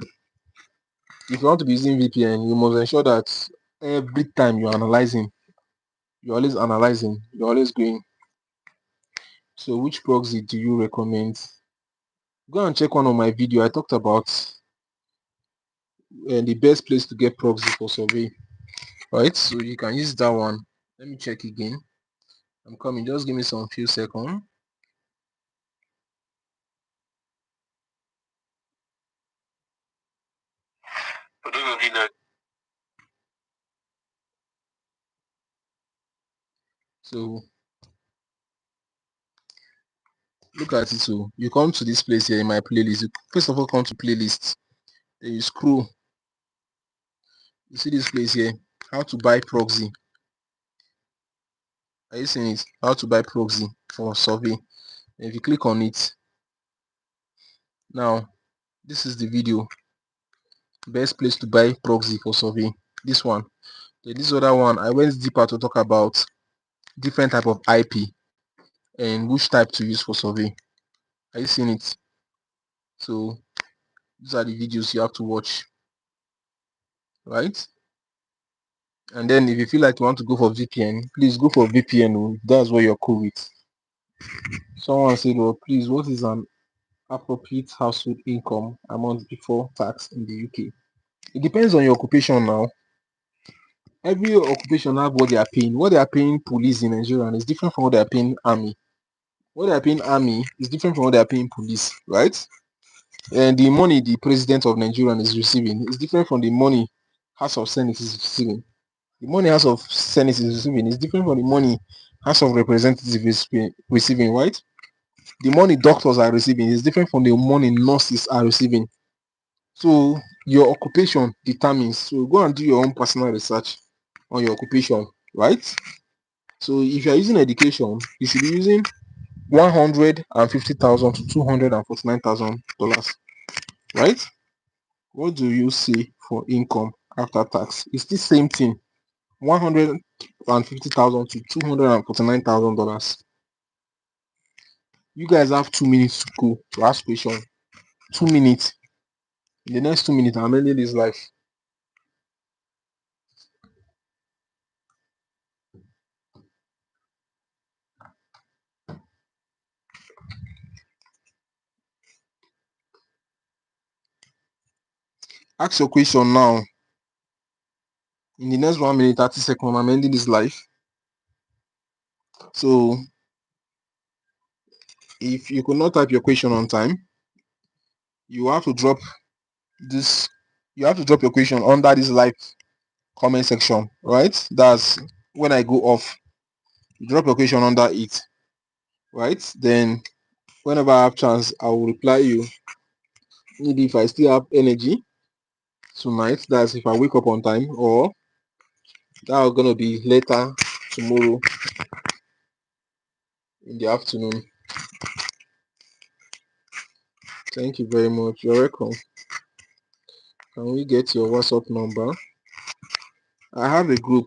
A: if you want to be using VPN, you must ensure that every time you're analyzing, you're always going. So which proxy do you recommend? Go and check one of my video. I talked about the best place to get proxy for survey. Right, so you can use that one. Let me check again. I'm coming. Just give me some few seconds. So look at it. So you come to this place here in my playlist. You first of all come to playlist. Then you scroll. You see this place here. How to buy proxy. Are you seeing it? How to buy proxy for survey. And if you click on it, now this is the video. Best place to buy proxy for survey. This one. Then this other one, I went deeper to talk about different type of IP and which type to use for survey. Are you seeing it? So these are the videos you have to watch, right? And then if you feel like you want to go for VPN, please go for VPN. That's what you're cool with. Someone said, well, please, what is an appropriate household income amount before tax in the UK? It depends on your occupation now. Every occupation have what they are paying. What they are paying police in Nigeria is different from what they are paying army. What they are paying army is different from what they are paying police, right? And the money the president of Nigeria is receiving is different from the money House of Senate is receiving. The money House of Senate is receiving is different from the money House of Representatives is receiving, right? The money doctors are receiving is different from the money nurses are receiving. So your occupation determines. So go and do your own personal research on your occupation, right? So if you are using education, you should be using $150,000 to $249,000, right? What do you see for income after tax? It's the same thing. $150,000 to $249,000. You guys have 2 minutes to go to ask question. 2 minutes. In the next 2 minutes, I'm ending this live. Ask your question now. In the next 1 minute, 30 seconds, I'm ending this live. So if you could not type your question on time, you have to drop this. You have to drop your question under this live comment section, right? That's when I go off. Drop your question under it, right? Then whenever I have chance, I will reply you. Maybe if I still have energy tonight, that's if I wake up on time, or that's gonna be later tomorrow in the afternoon. Thank you very much. You're welcome. Can we get your WhatsApp number? I have a group.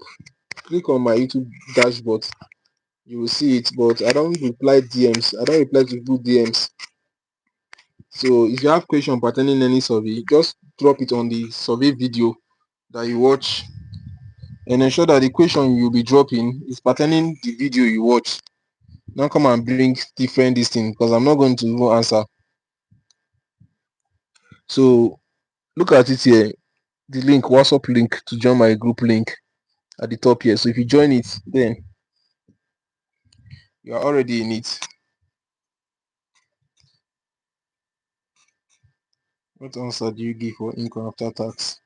A: Click on my YouTube dashboard. You will see it, but I don't reply DMs. I don't reply to good DMs. So if you have question pertaining any survey, just drop it on the survey video that you watch, and ensure that the question you'll be dropping is pertaining the video you watch. Don't come and bring different this thing, because I'm not going to even answer. So look at it here. The link, WhatsApp link to join my group link at the top here. So if you join it, then you are already in it. What answer do you give for income after tax?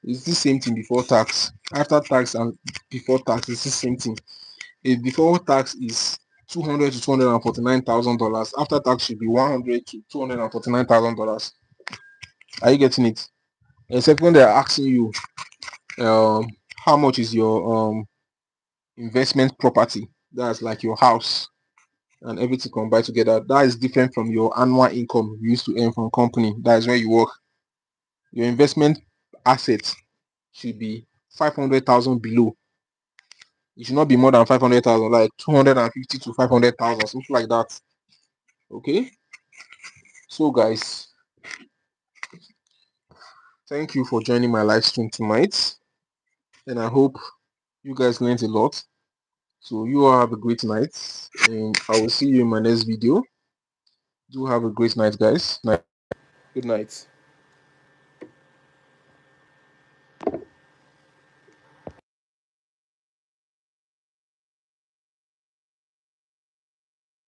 A: It's the same thing before tax. After tax and before tax, it's the same thing. If before tax is $200,000 to $249,000, after tax should be $100,000 to $249,000. Are you getting it? Except when they're asking you how much is your investment property, that's like your house and everything combined together, that is different from your annual income you used to earn from company. That is where you work. Your investment assets should be 500,000 below. It should not be more than 500,000, like 250 to 500,000, something like that. Okay. So guys, thank you for joining my live stream tonight, and I hope you guys learned a lot. So you all have a great night, and I will see you in my next video. Do have a great night, guys. Good night.